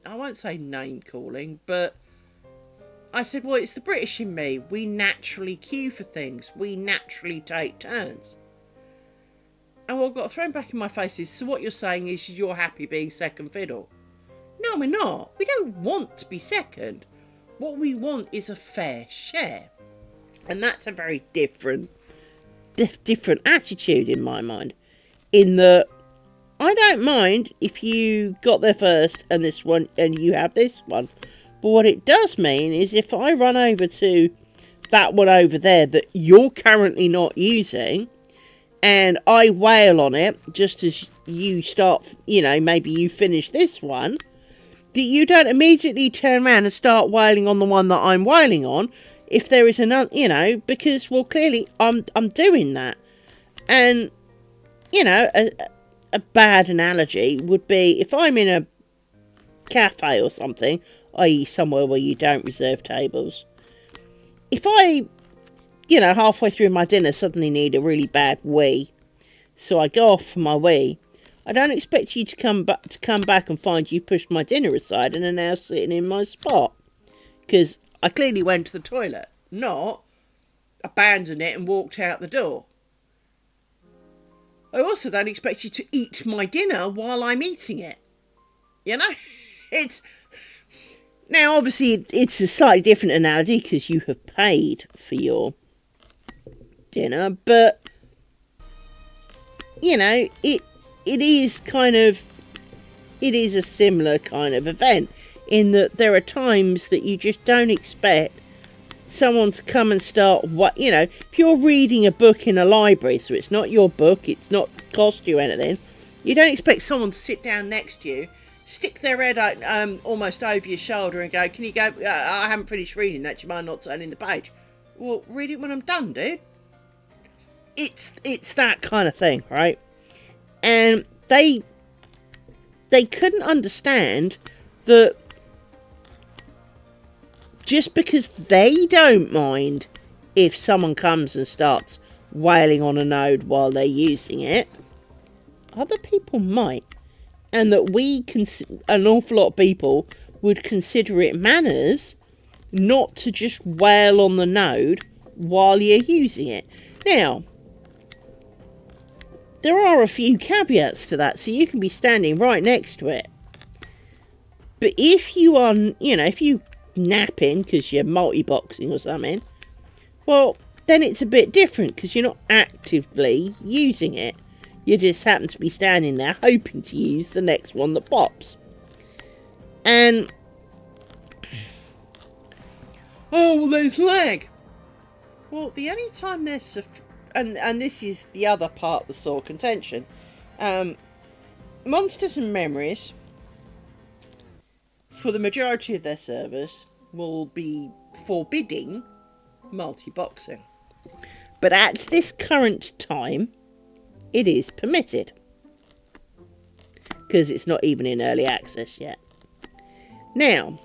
I won't say name calling, but I said, well, it's the British in me. We naturally queue for things. We naturally take turns. And what got thrown back in my face is, so what you're saying is you're happy being second fiddle? No, we're not. We don't want to be second. What we want is a fair share. And that's a very different attitude in my mind. In that, I don't mind if you got there first and this one and you have this one. But what it does mean is if I run over to that one over there that you're currently not using, and I wail on it just as you start, maybe you finish this one, that you don't immediately turn around and start wailing on the one that I'm wailing on. If there is another, because, well, clearly I'm doing that. And, a bad analogy would be if I'm in a cafe or something, i.e. somewhere where you don't reserve tables. If I, halfway through my dinner suddenly need a really bad wee, so I go off for my wee, I don't expect you to come back and find you pushed my dinner aside and are now sitting in my spot. Because I clearly went to the toilet, not abandoned it and walked out the door. I also don't expect you to eat my dinner while I'm eating it. It's... Now, obviously, it's a slightly different analogy because you have paid for your dinner, but, it is a similar kind of event in that there are times that you just don't expect someone to come and start, if you're reading a book in a library, so it's not your book, it's not cost you anything, you don't expect someone to sit down next to you, stick their head out, almost over your shoulder and go, can you go, I haven't finished reading that, you mind not turning the page? Well, read it when I'm done, dude. It's that kind of thing, right? And they couldn't understand that just because they don't mind if someone comes and starts wailing on a node while they're using it, other people might. And that an awful lot of people would consider it manners not to just wail on the node while you're using it. Now, there are a few caveats to that, so you can be standing right next to it. But if you are, if you napping because you're multi-boxing or something, well, then it's a bit different because you're not actively using it. You just happen to be standing there hoping to use the next one that pops. And... oh, well, there's lag. Well, the only time there's... and this is the other part of the sore contention. Monsters and Memories, for the majority of their servers, will be forbidding multi-boxing. But at this current time, it is permitted. Because it's not even in early access yet. Now,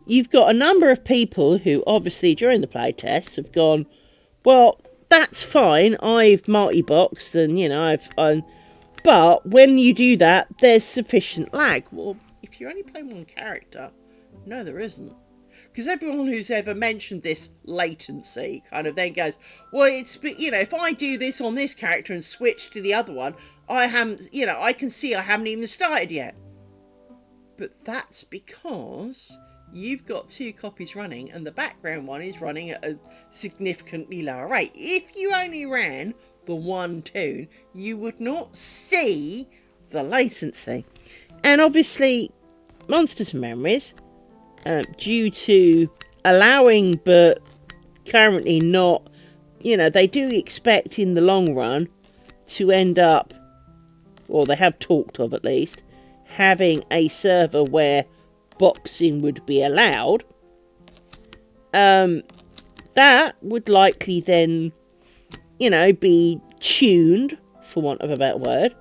you've got a number of people who obviously during the playtests have gone, well, that's fine, I've multi-boxed and, but when you do that, there's sufficient lag. Well, if you're only playing one character, no, there isn't. Because everyone who's ever mentioned this latency kind of then goes, well, it's, if I do this on this character and switch to the other one, I can see I haven't even started yet. But that's because you've got two copies running and the background one is running at a significantly lower rate. If you only ran the one tune, you would not see the latency. And obviously, Monsters and Memories, due to allowing but currently not, they do expect in the long run to end up, or they have talked of at least, having a server where boxing would be allowed. That would likely then, be tuned, for want of a better word,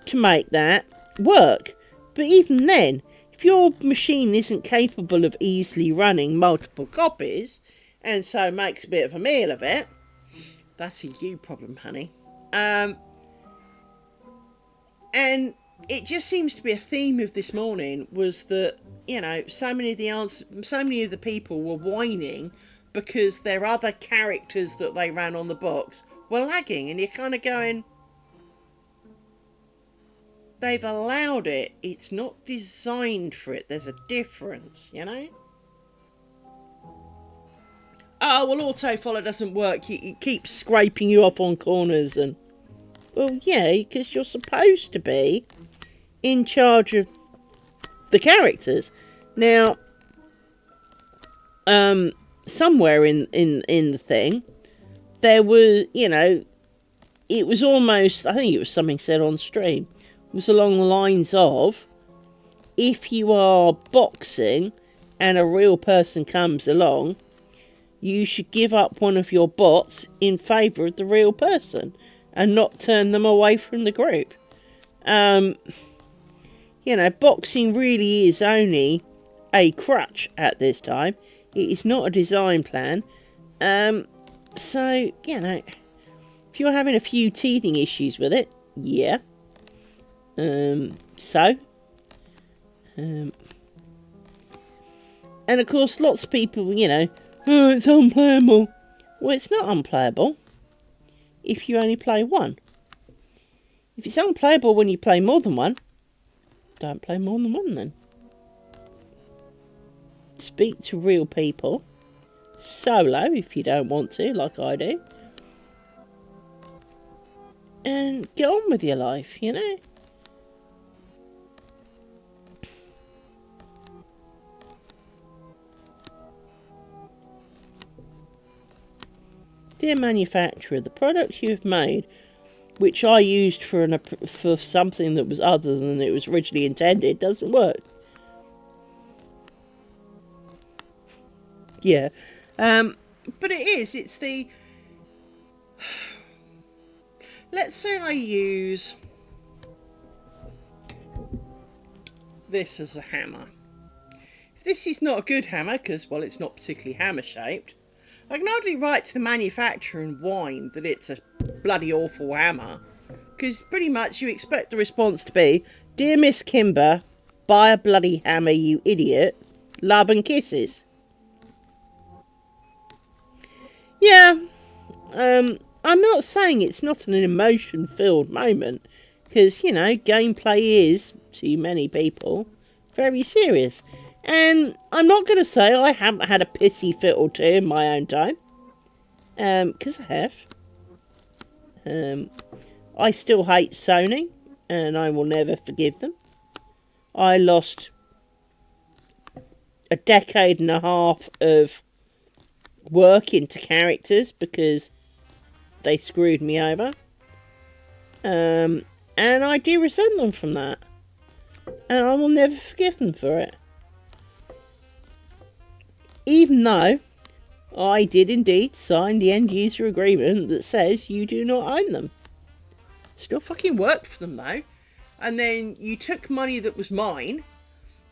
to make that work. But even then, if your machine isn't capable of easily running multiple copies, and so makes a bit of a meal of it, that's a you problem, honey. And it just seems to be a theme of this morning was that, so many of the people were whining because their other characters that they ran on the box were lagging, and you're kind of going, they've allowed it. It's not designed for it. There's a difference, you know? Oh, well, autofollow doesn't work. It keeps scraping you off on corners and... Well, yeah, because you're supposed to be in charge of the characters. Now, somewhere in the thing, there was, you know, it was almost, I think it was something said on stream, it was along the lines of, if you are boxing and a real person comes along, you should give up one of your bots in favour of the real person and not turn them away from the group. You know, boxing really is only a crutch at this time. It is not a design plan. So, you know, if you're having a few teething issues with it, yeah. And of course, lots of people, you know, oh, it's unplayable. Well, it's not unplayable if you only play one. If it's unplayable when you play more than one, don't play more than one then. Speak to real people. Solo, if you don't want to, like I do. And get on with your life, you know. Dear manufacturer, the product you've made, which I used for something that was other than it was originally intended, doesn't work. Yeah. But it is. It's the... Let's say I use this as a hammer. If this is not a good hammer, because, well, it's not particularly hammer-shaped, I can hardly write to the manufacturer and whine that it's a bloody awful hammer, because pretty much you expect the response to be, Dear Miss Kimber, buy a bloody hammer, you idiot. Love and kisses. Yeah, I'm not saying it's not an emotion-filled moment, because, you know, gameplay is, to many people, very serious. And I'm not going to say I haven't had a pissy fit or two in my own time, because I have. I still hate Sony, and I will never forgive them. I lost a decade and a half of work into characters because they screwed me over. And I do resent them from that. And I will never forgive them for it. Even though I did indeed sign the end user agreement that says you do not own them. Still fucking worked for them though. And then you took money that was mine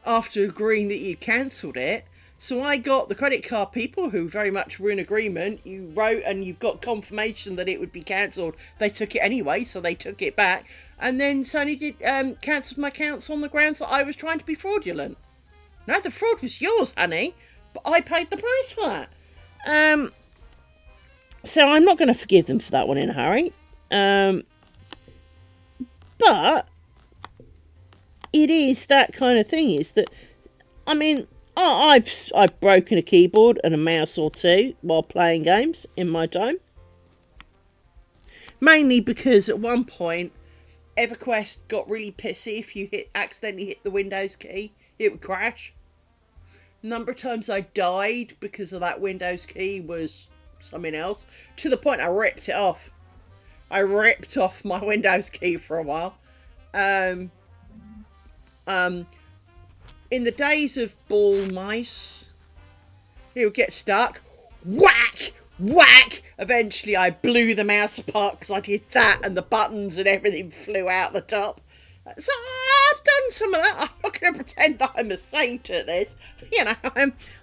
after agreeing that you cancelled it. So I got the credit card people who very much were in agreement. You wrote and you've got confirmation that it would be cancelled. They took it anyway, so they took it back. And then Sony did cancelled my accounts on the grounds that I was trying to be fraudulent. No, the fraud was yours, honey. But I paid the price for that. So I'm not going to forgive them for that one in a hurry. But it is that kind of thing. Is that, I mean, I've broken a keyboard and a mouse or two while playing games in my time. Mainly because at one point, EverQuest got really pissy if you accidentally hit the Windows key, it would crash. Number of times I died because of that Windows key was something else. To the point I ripped it off. I ripped off my Windows key for a while. In the days of ball mice, it would get stuck. Whack! Whack! Eventually I blew the mouse apart because I did that and the buttons and everything flew out the top. So I've done some of that. I'm not going to pretend that I'm a saint at this. You know,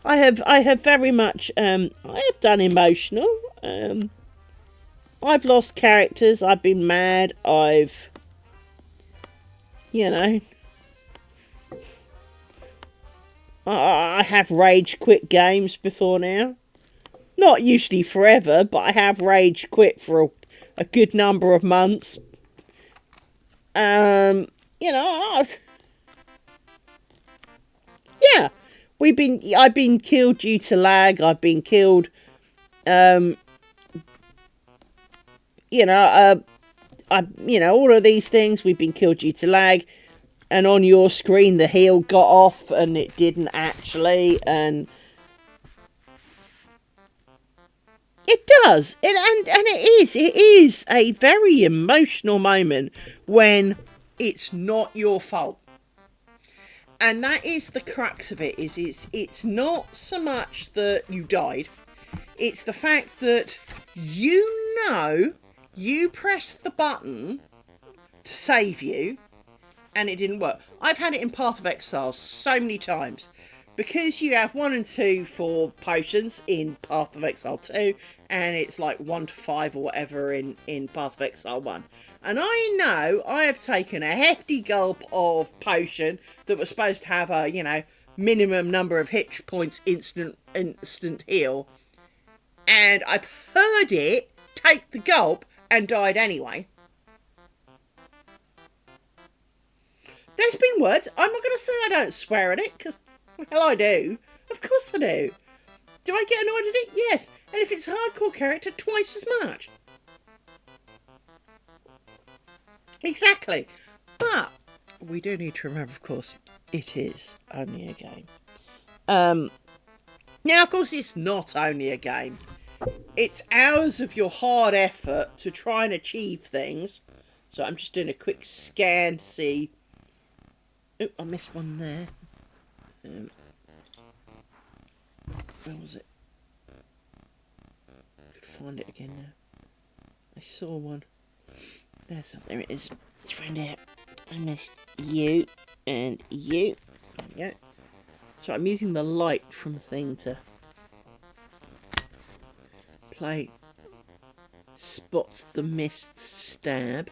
I have very much. I have done emotional. I've lost characters. I've been mad. You know, I have rage quit games before now. Not usually forever, but I have rage quit for a good number of months. you know, yeah, I've been killed due to lag. I've been killed, you know, all of these things. We've been killed due to lag, and on your screen the heel got off, and it didn't actually, and it does. It is a very emotional moment when it's not your fault. And that is the crux of it. It's not so much that you died. It's the fact that you pressed the button to save you and it didn't work. I've had it in Path of Exile so many times. Because you have 1 and 2 for potions in Path of Exile 2, and it's like 1 to 5 or whatever in Path of Exile 1. And I know I have taken a hefty gulp of potion that was supposed to have a, minimum number of hit points instant heal. And I've heard it take the gulp and died anyway. There's been words. I'm not going to say I don't swear at it, because hell, I do. Of course I do. Do I get annoyed at it? Yes. And if it's a hardcore character, twice as much. Exactly. But we do need to remember, of course, it is only a game. Now, of course, it's not only a game. It's hours of your hard effort to try and achieve things. So I'm just doing a quick scan to see. Oh, I missed one there. Where was it? I could find it again now. I saw one. There it is. Let's find it. I missed you and you. There we go. So I'm using the light from thing to play Spot the Mist Stab.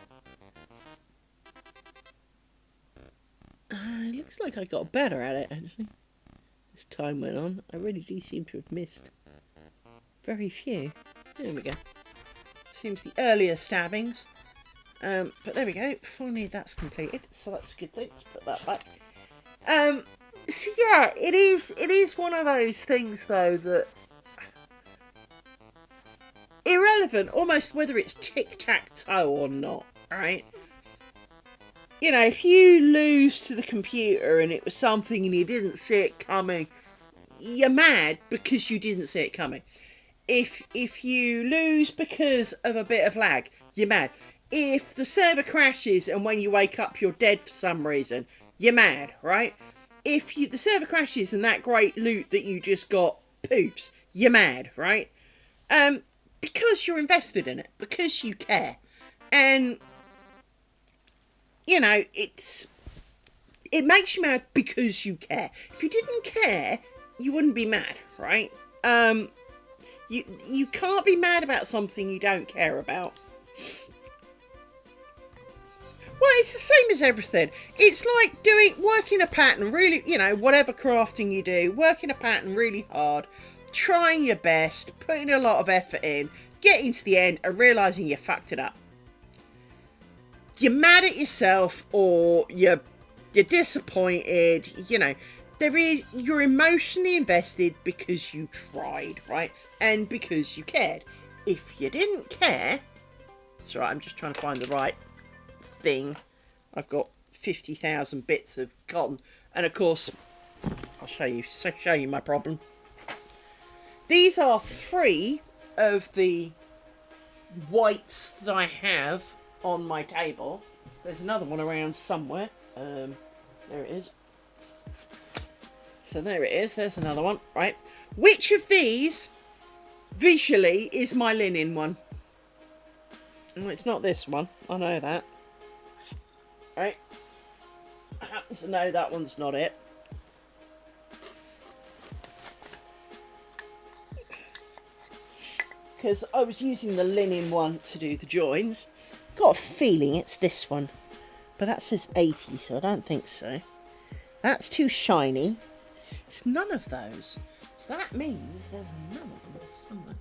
It looks like I got better at it, actually. As time went on, I really do seem to have missed very few. There we go. Seems the earlier stabbings. But there we go. Finally, that's completed. So that's a good thing. Let's put that back. So yeah, it is one of those things, though, that irrelevant, almost whether it's tic-tac-toe or not, right? If you lose to the computer and it was something and you didn't see it coming, you're mad because you didn't see it coming. If you lose because of a bit of lag, you're mad. If the server crashes and when you wake up you're dead for some reason, you're mad, right? If the server crashes and that great loot that you just got poofs, you're mad, right? Because you're invested in it, because you care. And it makes you mad because you care. If you didn't care, you wouldn't be mad, right? You can't be mad about something you don't care about. Well, it's the same as everything. It's like working a pattern really, whatever crafting you do, working a pattern really hard, trying your best, putting a lot of effort in, getting to the end and realising you fucked it up. You're mad at yourself or you're disappointed, you're emotionally invested because you tried, right? And because you cared. If you didn't care, it's all right, I'm just trying to find the right thing. I've got 50,000 bits of cotton, and of course, I'll show you my problem. These are 3 of the whites that I have on my table. There's another one around somewhere. There it is. So there it is. There's another one. Right. Which of these visually is my linen one? Well, it's not this one. I know that. Right. I happen to know that one's not it. Because I was using the linen one to do the joins. Got a feeling it's this one. But that says 80, so I don't think so. That's too shiny. It's none of those. So that means there's another one somewhere.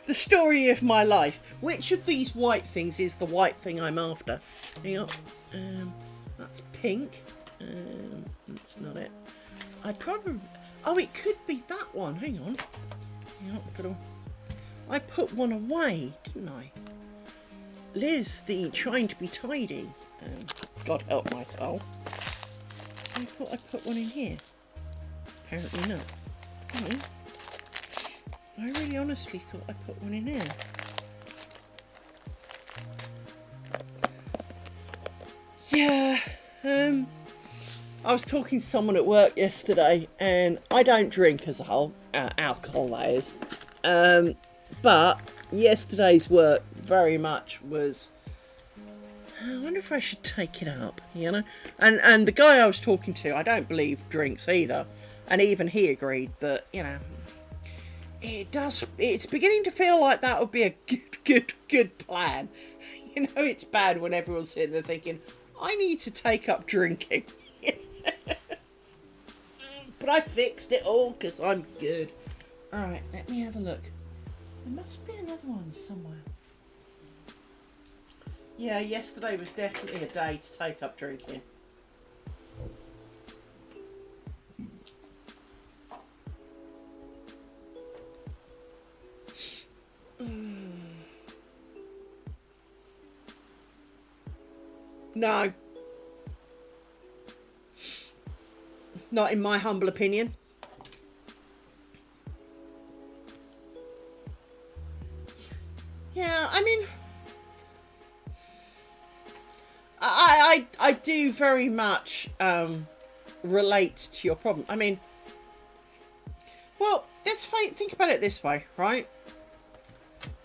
The story of my life. Which of these white things is the white thing I'm after? Hang on. That's pink. That's not it. I probably... Oh, it could be that one. Hang on. I put one away, didn't I? Liz, the trying to be tidy. God help my soul. I thought I put one in here. Apparently not. I really honestly thought I put one in there. Yeah, I was talking to someone at work yesterday, and I don't drink as a whole, alcohol that is. But yesterday's work very much was, I wonder if I should take it up, you know? And the guy I was talking to, I don't believe drinks either. And even he agreed that, you know, it's beginning to feel like that would be a good plan. You know, it's bad when everyone's sitting there thinking, I need to take up drinking. But I fixed it all because I'm good. Alright, let me have a look. There must be another one somewhere. Yeah, yesterday was definitely a day to take up drinking. No. Not in my humble opinion. Yeah, I mean, I do very much relate to your problem. I mean, well, let's think about it this way, right?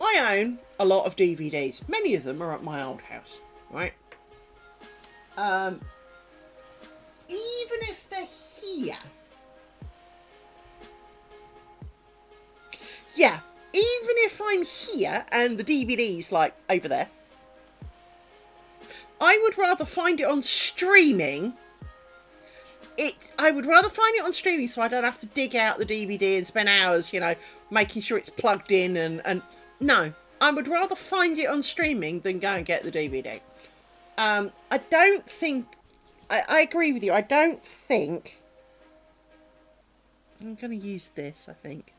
I own a lot of DVDs. Many of them are at my old house, right? Even if they're here. Yeah, even if I'm here and the DVD's like over there, I would rather find it on streaming. I would rather find it on streaming so I don't have to dig out the DVD and spend hours, you know, making sure it's plugged in and no, I would rather find it on streaming than go and get the DVD. I don't think... I agree with you. I don't think... I'm going to use this, I think.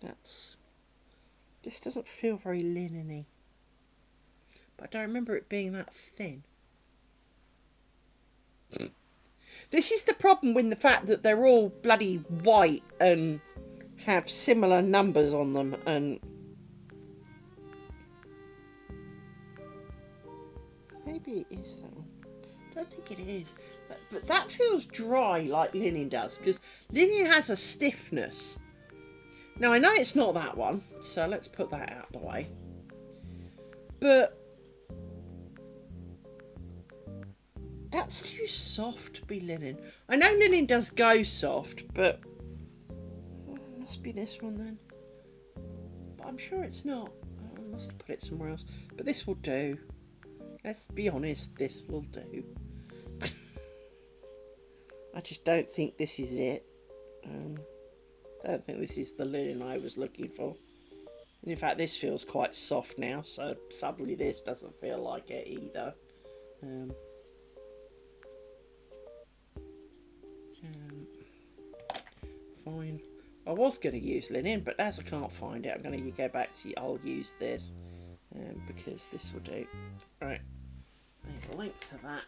That's... This doesn't feel very linen-y. But I don't remember it being that thin. This is the problem with the fact that they're all bloody white and have similar numbers on them and... Maybe it is that one. I don't think it is. But that feels dry like linen does, because linen has a stiffness. Now, I know it's not that one, so let's put that out of the way. But that's too soft to be linen. I know linen does go soft, but it must be this one then. But I'm sure it's not. I must have put it somewhere else. But this will do. Let's be honest, this will do. I just don't think this is it. I don't think this is the linen I was looking for. And in fact, this feels quite soft now, so suddenly this doesn't feel like it either. Fine. I was going to use linen, but as I can't find it, I'm going to go back to... I'll use this, because this will do. Right. I need a link for that.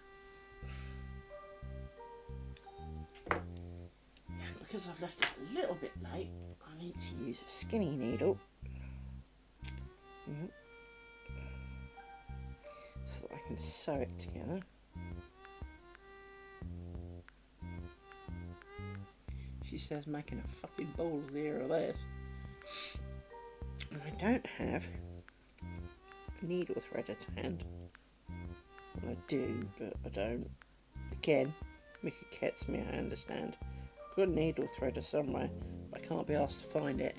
Because I've left it a little bit late, I need to use a skinny needle. So that I can sew it together. She says making a fucking ball of the ear of this. And I don't have a needle thread at hand. Well, I do, but I don't. Again, Mickey gets me, I understand. I've got a needle threader somewhere, but I can't be asked to find it.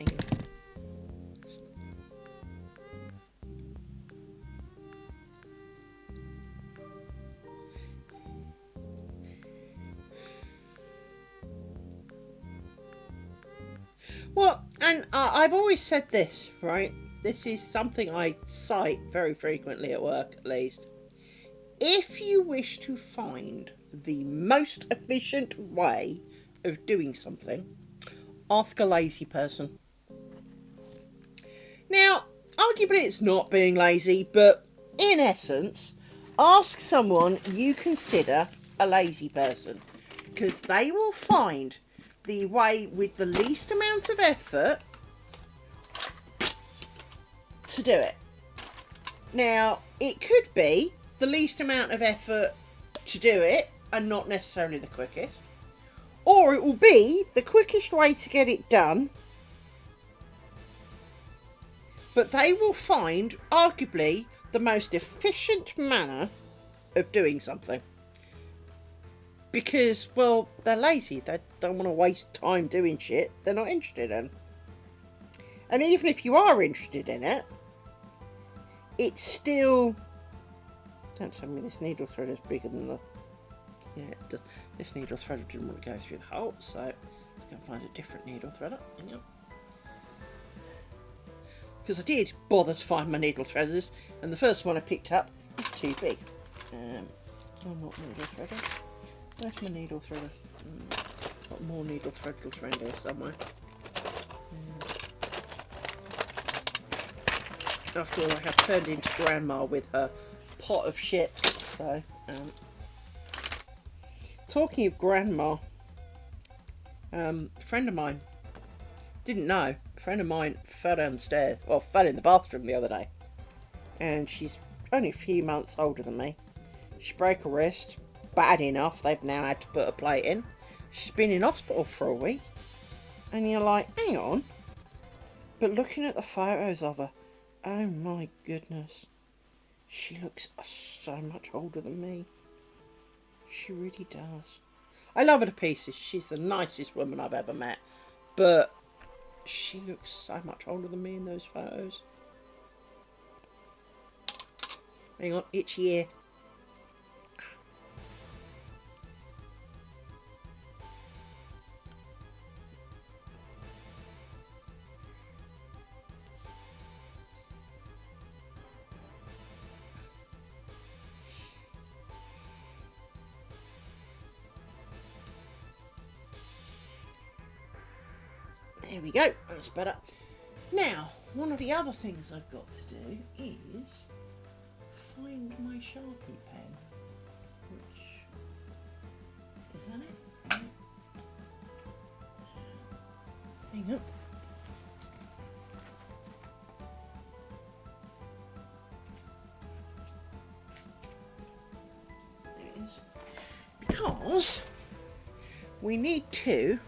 Well, and I've always said this, right? This is something I cite very frequently at work, at least. If you wish to find the most efficient way of doing something, ask a lazy person. Now, arguably it's not being lazy, but in essence, ask someone you consider a lazy person, because they will find the way with the least amount of effort to do it. Now, it could be the least amount of effort to do it and not necessarily the quickest, or it will be the quickest way to get it done, but they will find arguably the most efficient manner of doing something. Because, well, they're lazy. They don't want to waste time doing shit they're not interested in. And even if you are interested in it, it's still... Don't tell me this needle thread is bigger than the... Yeah, this needle thread didn't want to go through the hole, so let's go and find a different needle threader. Hang on. Because I did bother to find my needle threaders, and the first one I picked up was too big. Oh, not needle threader. Where's my needle threader? Got more needle threaders around here somewhere. After all, I have turned into Grandma with her pot of shit. So, talking of Grandma, a friend of mine didn't know. A friend of mine fell down the stairs, well, fell in the bathroom the other day, and she's only a few months older than me. She broke her wrist, bad enough. They've now had to put a plate in. She's been in hospital for a week, and you're like, hang on. But looking at the photos of her, oh my goodness, she looks so much older than me. She really does. I love her to pieces. She's the nicest woman I've ever met, but she looks so much older than me in those photos. Hang on, itchy ear. There we go, that's better. Now, one of the other things I've got to do is find my Sharpie pen. Which, is that it? Hang on. There it is. Because we need to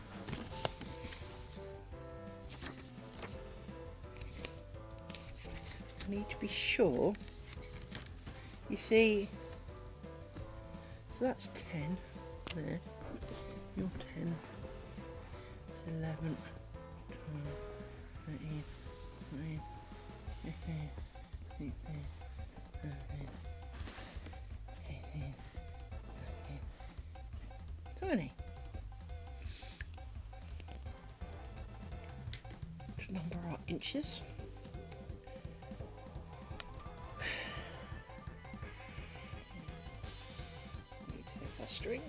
be sure. You see, so that's 10 there. You're 10. It's 11, 12, 13, 14, 15, 16, 17, 18, 19, 20. To number our inches. String.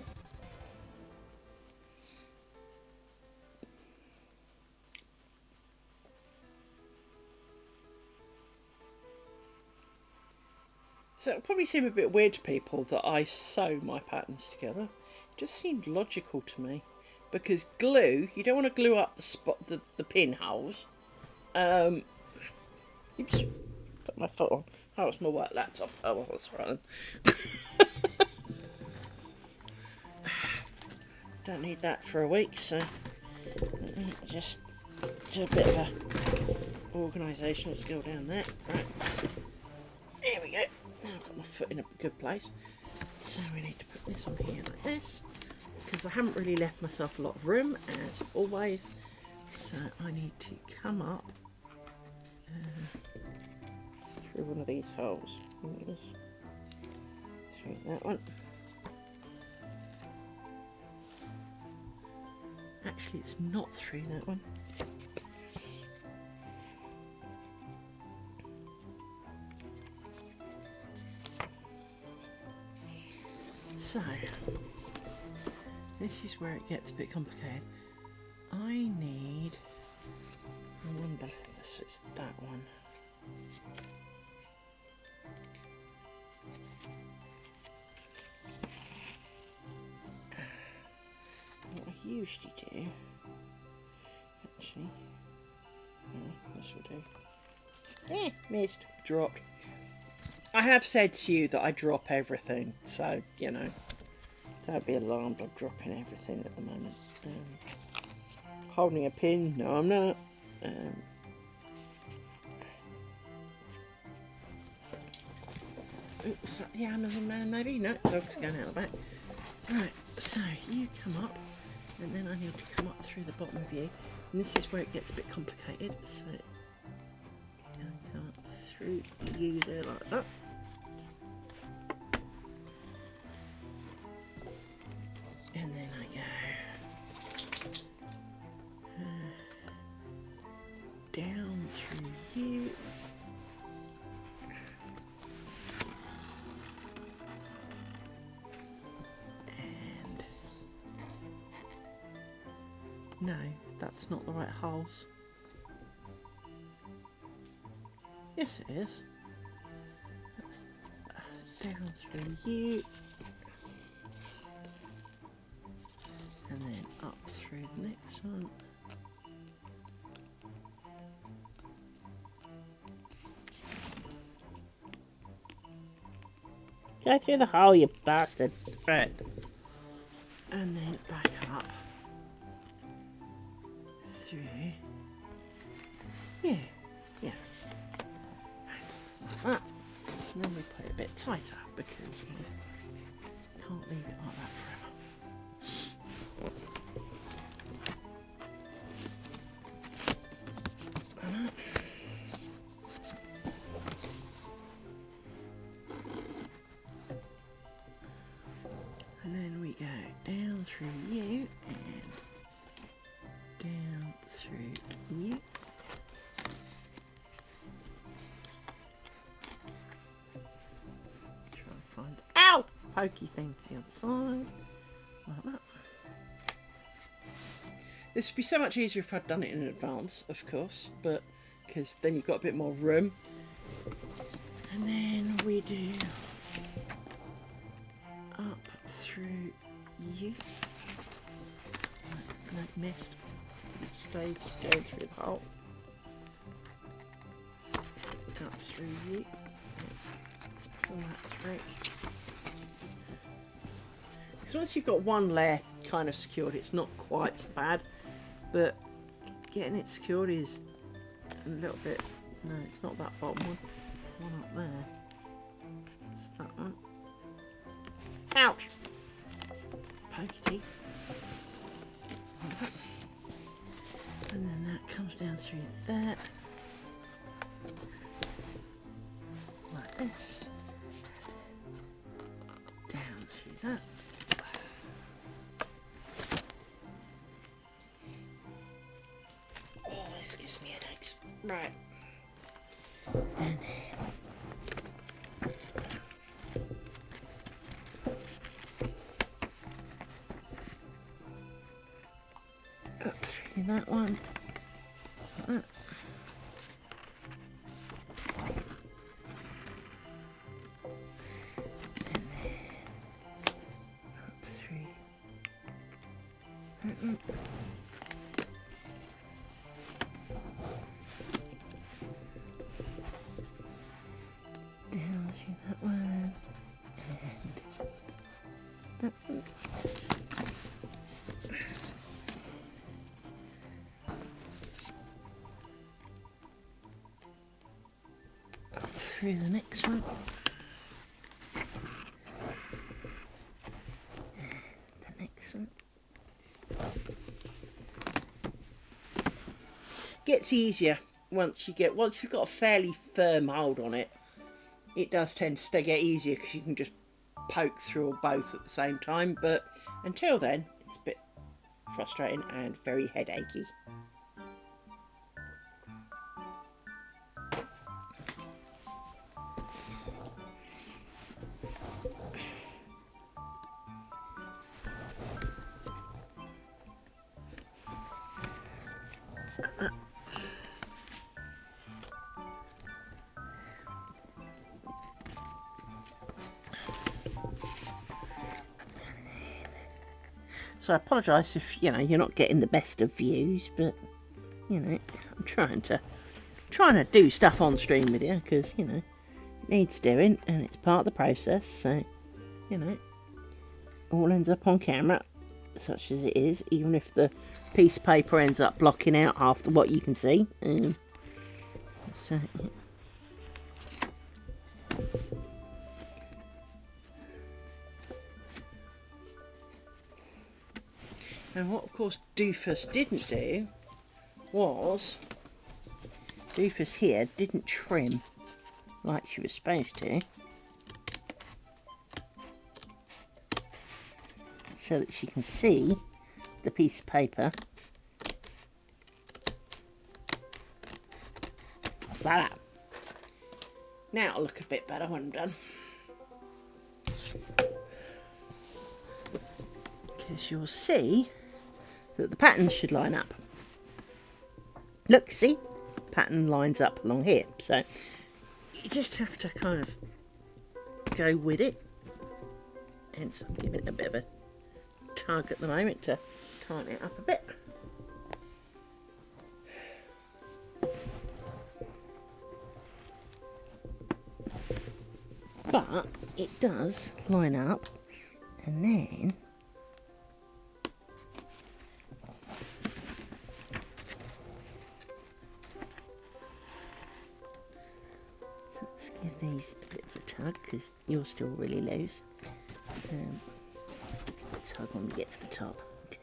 So it'll probably seem a bit weird to people that I sew my patterns together. It just seemed logical to me, because glue, you don't want to glue up the pinholes. Oops, put my foot on. Oh, it's my work laptop. Oh, well, that's right then. Don't need that for a week, so just do a bit of a organisational skill down there. Right, there we go. Now I've got my foot in a good place. So we need to put this on here like this, because I haven't really left myself a lot of room, as always. So I need to come up through one of these holes. Through that one. Actually, it's not through that one. So this is where it gets a bit complicated. I wonder if it's that one. What I usually do, actually, this will do. Missed. Dropped. I have said to you that I drop everything, so, you know, don't be alarmed, I'm dropping everything at the moment. Holding a pin, no I'm not. Oops, the Amazon man maybe? No, dog's going out the back. Right, so you come up, and then I need to come up through the bottom view, and this is where it gets a bit complicated, so I come up through you there like that. And then I go down through you. And no, that's not the right holes. Yes, it is. That's down through you. And then up through the next one. Go through the hole, you bastard. Right. And then back up through. Yeah. Like that. And then we put it a bit tighter because we can't leave it like that forever. And then we go down through you and down through you. Try and find ow pokey thing the other side. Like that. This would be so much easier if I'd done it in advance, of course, but because then you've got a bit more room. And then we do up through you. No, missed. It stays going through the hole. Up through you. Let's pull that through. Because once you've got one layer kind of secured, it's not quite so bad, but getting it secured is a little bit. No, it's not that bottom one. One up there. It's that one. Ouch! Pokey. And then that comes down through that. Like this. Down through that. Oh, this gives me headaches. Right. And up through that one. Like that. And then up through that one. Down through that one. And that one. Through the next one. And the next one. Gets easier once you've got a fairly firm hold on it. It does tend to get easier because you can just poke through both at the same time, but until then it's a bit frustrating and very headachy. So I apologise if, you know, you're not getting the best of views, but, you know, I'm trying to do stuff on stream with you, because, you know, it needs doing, and it's part of the process, so, you know, all ends up on camera, such as it is, even if the piece of paper ends up blocking out half what you can see. So, yeah. And what, of course, Doofus didn't do was, Doofus here didn't trim like she was supposed to, so that she can see the piece of paper. Like that. Now it'll look a bit better when I'm done. Because you'll see that the patterns should line up. Look, see? Pattern lines up along here. So you just have to kind of go with it. Hence I'm giving it a bit of a tug at the moment to tighten it up a bit. But it does line up, and then let's give these a bit of a tug, because you're still really loose. Tug when we get to the top. Okay.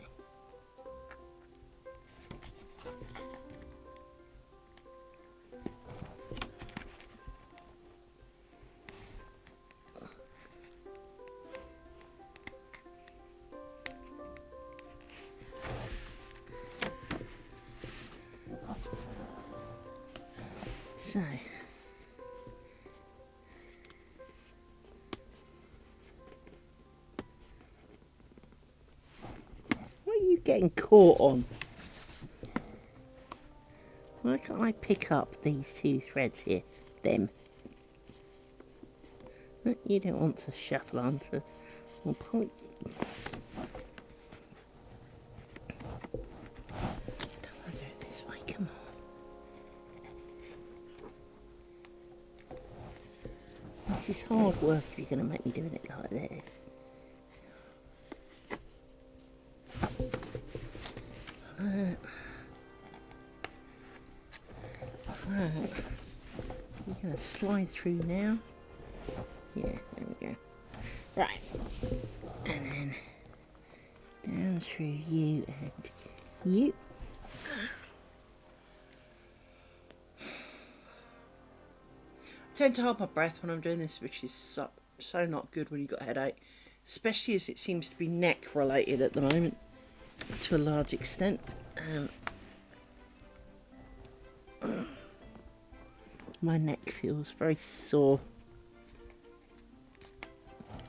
So, what are you getting caught on? Why can't I pick up these two threads here? Them. But you don't want to shuffle onto. Well, probably. I don't want to do it this way. Come on. This is hard work if you're going to make me doing it like this. You're going to slide through now. Yeah, there we go. Right. And then down through you and you. I tend to hold my breath when I'm doing this, which is so not good when you've got a headache. Especially as it seems to be neck related at the moment, to a large extent. My neck feels very sore,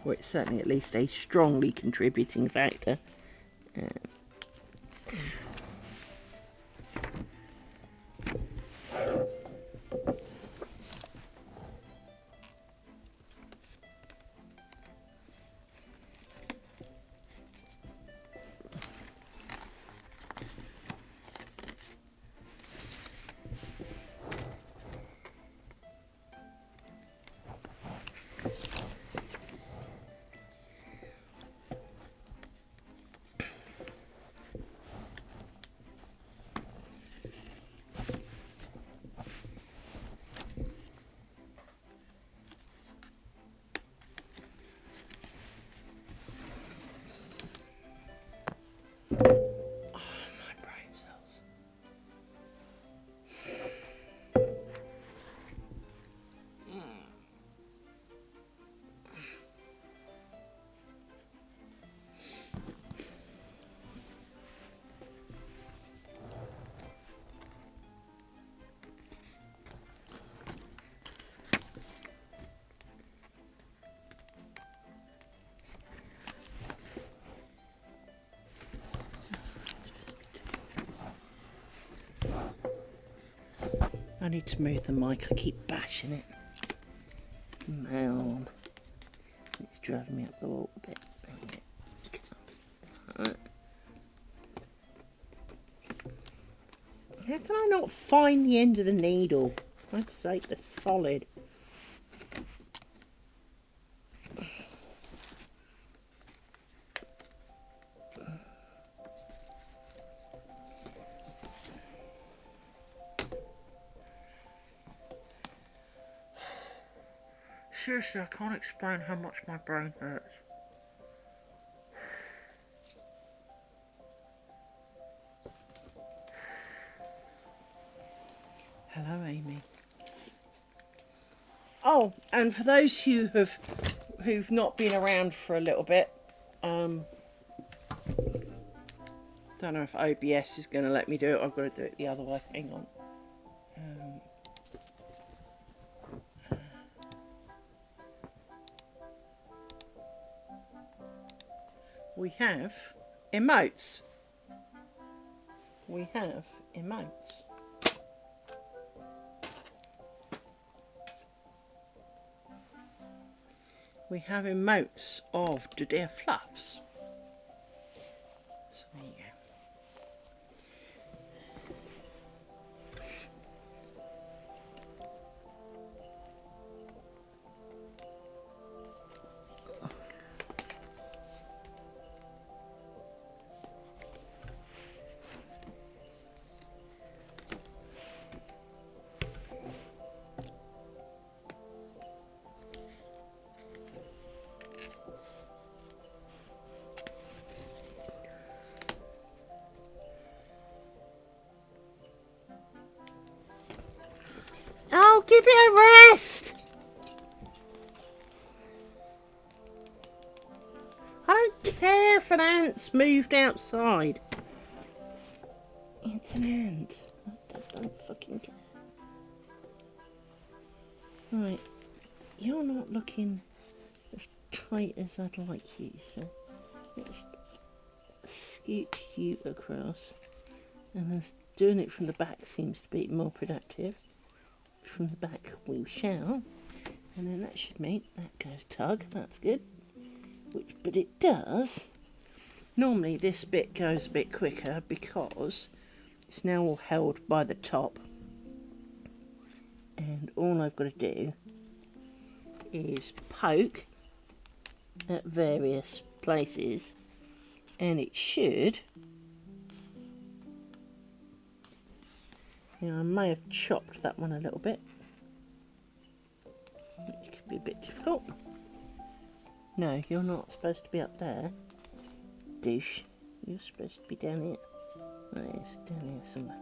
or it's certainly at least a strongly contributing factor. I need to move the mic, I keep bashing it. It's driving me up the wall a bit. Right. How can I not find the end of the needle? For God's sake, they're solid. Seriously, I can't explain how much my brain hurts. Hello, Amy. Oh, and for those who've not been around for a little bit, don't know if OBS is going to let me do it. I've got to do it the other way. Hang on. We have emotes. We have emotes. We have emotes of the dear fluffs. So there you go. Oh, give it a rest! I don't care if an ant's moved outside. It's an ant. I don't fucking care. Right, you're not looking as tight as I'd like you, so let's scoot you across. And as doing it from the back seems to be more productive. From the back we shall, and then that should mean that goes tug. That's good. But it does. Normally this bit goes a bit quicker because it's now all held by the top, and all I've got to do is poke at various places, and it should. Now, I may have chopped that one a little bit, which could be a bit difficult. No, you're not supposed to be up there, douche. You're supposed to be down here. Oh, yes, down here somewhere.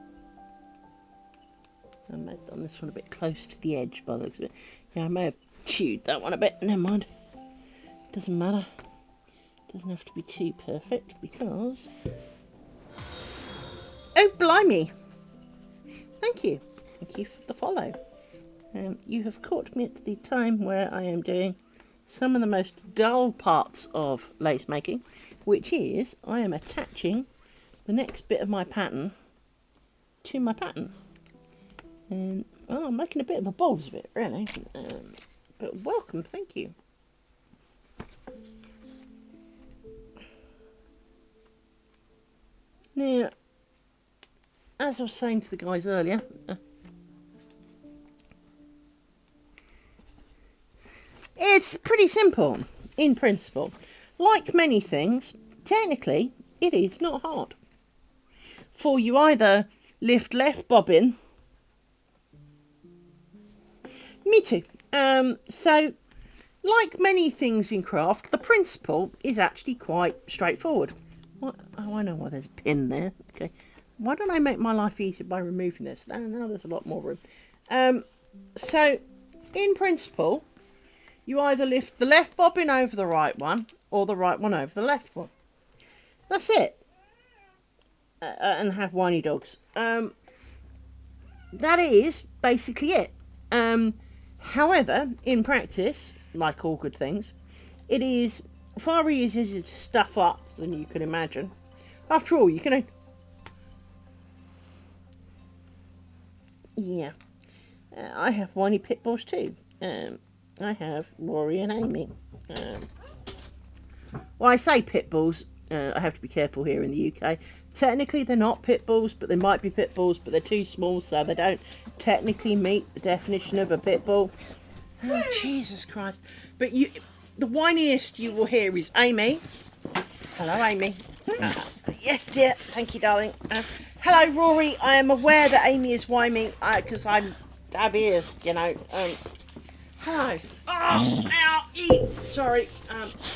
I may have done this one a bit close to the edge by the looks of it. Yeah, I may have chewed that one a bit. Never mind. Doesn't matter. Doesn't have to be too perfect because... Oh, blimey! Thank you. Thank you for the follow. You have caught me at the time where I am doing some of the most dull parts of lace making, which is I am attaching the next bit of my pattern to my pattern. And well, I'm making a bit of a balls of it, really. But welcome, thank you. Now, as I was saying to the guys earlier, it's pretty simple in principle. Like many things, technically, it is not hard. For you either lift left bobbin. Me too. So, like many things in craft, the principle is actually quite straightforward. What? Oh, I know why there's a pin there. Okay. Why don't I make my life easier by removing this? Now there's a lot more room. So, in principle, you either lift the left bobbin over the right one, or the right one over the left one. That's it. And have whiny dogs. That is basically it. However, in practice, like all good things, it is far easier to stuff up than you can imagine. After all, you can... Yeah. I have whiny pit bulls too. I have Rory and Amy. Well, I say pit bulls. I have to be careful here in the UK. technically they're not pit bulls, but they might be pit bulls, but they're too small, so they don't technically meet the definition of a pit bull. Oh, Jesus Christ. But the whiniest you will hear is Amy. Hello, Amy. Yes, dear. Thank you, darling. Hello, Rory. I am aware that Amy is whiny because I have ears, you know. Hello. Oh, ow, eat. Sorry.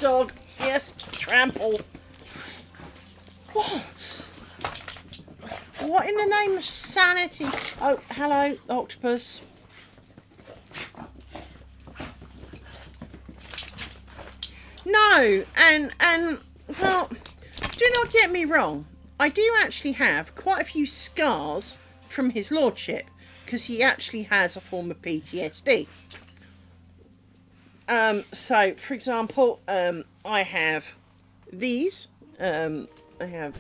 Dog. Yes, trample. What? What in the name of sanity? Oh, hello, octopus. No, and well, do not get me wrong. I do actually have quite a few scars from his lordship because he actually has a form of PTSD. So, for example, I have these. I have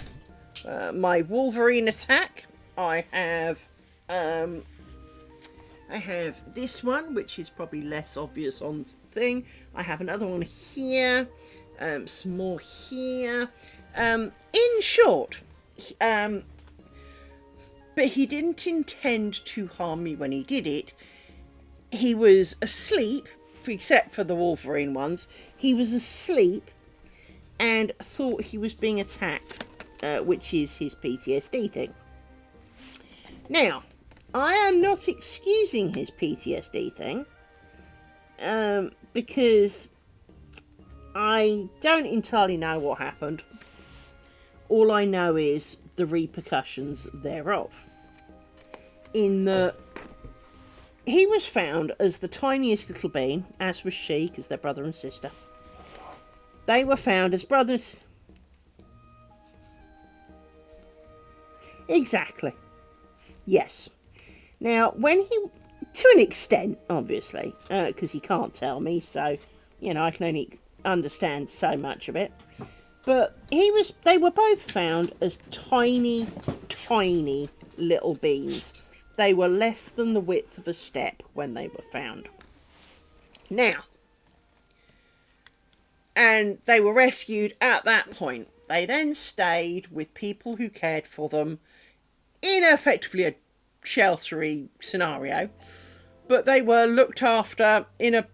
my Wolverine attack. I have this one, which is probably less obvious on the thing. I have another one here. Some more here. In short, but he didn't intend to harm me when he did it. He was asleep, except for the Wolverine ones. He was asleep and thought he was being attacked, which is his PTSD thing. Now, I am not excusing his PTSD thing, because I don't entirely know what happened. All I know is the repercussions thereof. In that he was found as the tiniest little being, as was she, because they're brother and sister. They were found as brothers. Exactly. Yes. Now, when he, to an extent, obviously, because he can't tell me, so, you know, I can only understand so much of it. But they were both found as tiny, tiny little beings. They were less than the width of a step when they were found. Now, and they were rescued at that point. They then stayed with people who cared for them in effectively a sheltery scenario, but they were looked after in a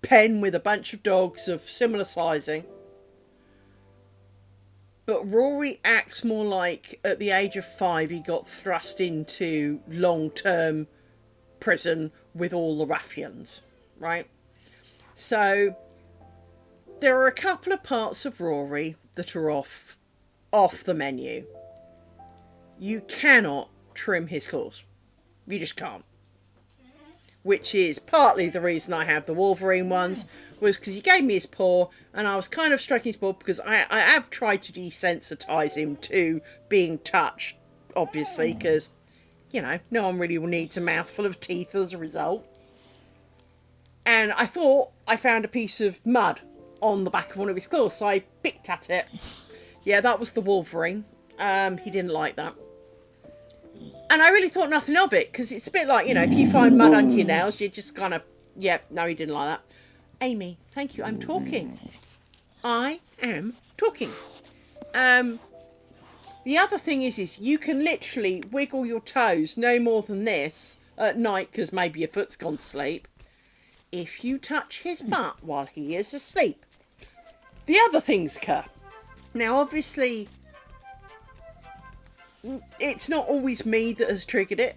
pen with a bunch of dogs of similar sizing. But Rory acts more like at the age of 5 he got thrust into long-term prison with all the ruffians, right? So there are a couple of parts of Rory that are off the menu. You cannot trim his claws. You just can't. Which is partly the reason I have the Wolverine ones, was because he gave me his paw, and I was kind of stroking his paw because I have tried to desensitize him to being touched, obviously, because, you know, no one really needs a mouthful of teeth as a result. And I thought I found a piece of mud on the back of one of his claws, so I picked at it. Yeah, that was the Wolverine. He didn't like that. And I really thought nothing of it, because it's a bit like, you know, if you find mud under your nails, you just kind of, yeah, no, he didn't like that. Amy, thank you, I'm talking. I am talking. The other thing is you can literally wiggle your toes no more than this at night, because maybe your foot's gone to sleep, if you touch his butt while he is asleep. The other things occur. Now, obviously, it's not always me that has triggered it.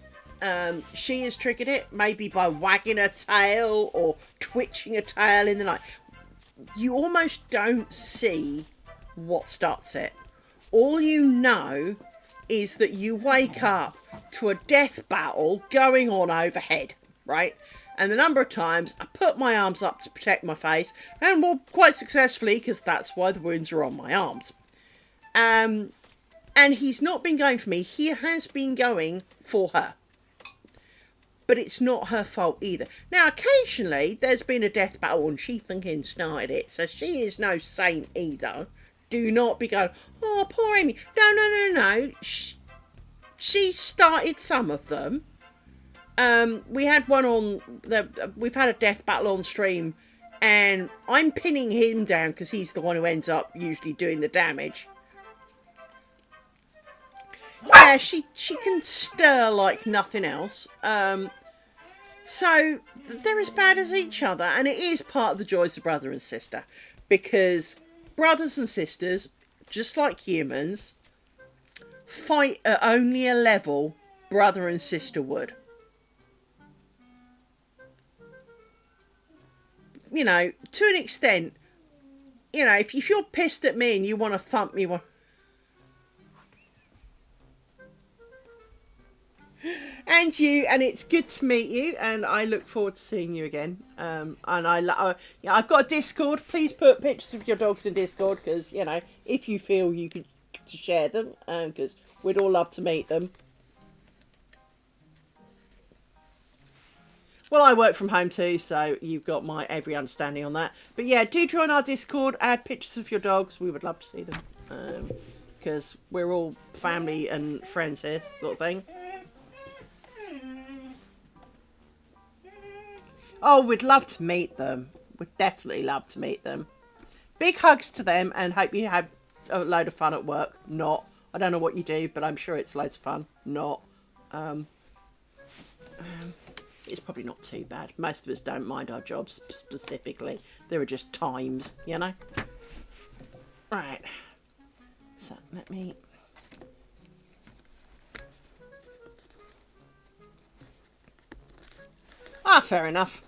She has triggered it, maybe by wagging her tail or twitching a tail in the night. You almost don't see what starts it. All you know is that you wake up to a death battle going on overhead, right? And the number of times I put my arms up to protect my face, and well, quite successfully, because that's why the wounds are on my arms. And he's not been going for me. He has been going for her. But it's not her fault either. Now, occasionally, there's been a death battle and she thinking started it. So she is no saint either. Do not be going, oh, poor Amy. No. She started some of them. We had one we've had a death battle on stream. And I'm pinning him down because he's the one who ends up usually doing the damage. Yeah, she can stir like nothing else. So they're as bad as each other, and it is part of the joys of brother and sister, because brothers and sisters, just like humans, fight at only a level brother and sister would. You know, to an extent, you know, if you're pissed at me and you want to thump me, and you, and it's good to meet you, and I look forward to seeing you again. And yeah, I've got a Discord. Please put pictures of your dogs in Discord, because you know, if you feel you could to share them, because we'd all love to meet them. Well, I work from home too, so you've got my every understanding on that. But yeah, do join our Discord. Add pictures of your dogs. We would love to see them, because we're all family and friends here, sort of thing. Oh, we'd love to meet them. We'd definitely love to meet them. Big hugs to them, and hope you have a load of fun at work. Not. I don't know what you do, but I'm sure it's loads of fun. Not. It's probably not too bad. Most of us don't mind our jobs specifically. There are just times, you know? Right. So, let me... Ah, fair enough.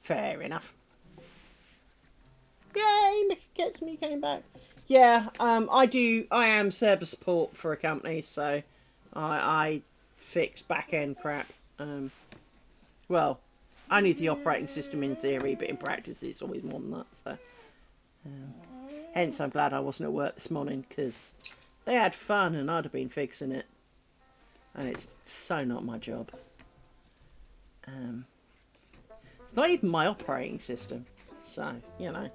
Fair enough. Yay, Mickey gets me came back. Yeah, I am server support for a company, so I fix back end crap. Well, only the operating system in theory, but in practice it's always more than that. So, hence I'm glad I wasn't at work this morning, because they had fun and I'd have been fixing it, and it's so not my job. It's not even my operating system, so you know.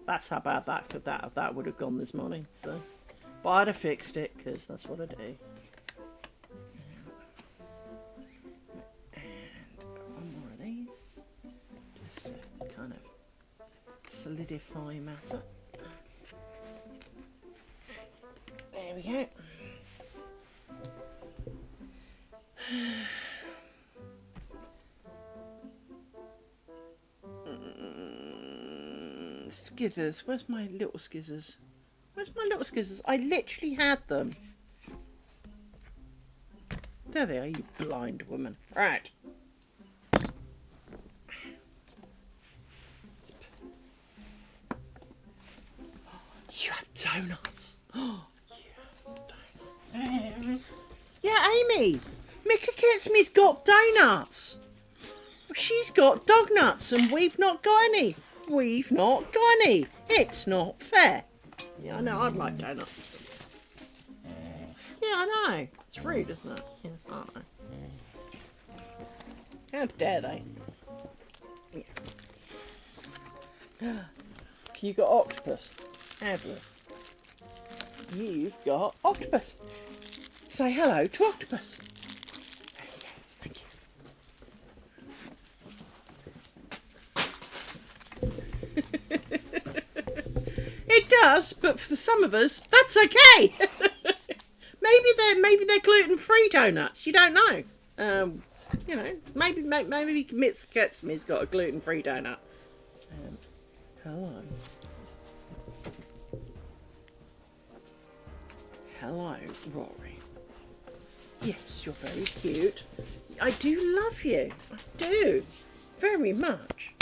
That's how bad that would have gone this morning. So, but I'd have fixed it, because that's what I do. And one more of these, just to kind of solidify matter. There we go. Skizzers. Where's my little skizzers? Where's my little skizzers? I literally had them. There they are, you blind woman. Right. You have donuts. Oh, you have donuts. Yeah, Amy. Mika Kitsme's got donuts. She's got dog nuts and we've not got any. We've not got any. It's not fair. Yeah, I know, I'd like donuts. Yeah, I know. It's rude, isn't it? Yeah, I know. How dare they? Yeah. You got octopus, have you? You've got octopus. Say hello to octopus. Thank you. It does, but for some of us, that's okay. maybe they're gluten-free donuts. You don't know. You know, maybe Mitz Ketsme's got a gluten-free donut. Hello. Hello, Rory. Yes, you're very cute. I do love you. I do. Very much.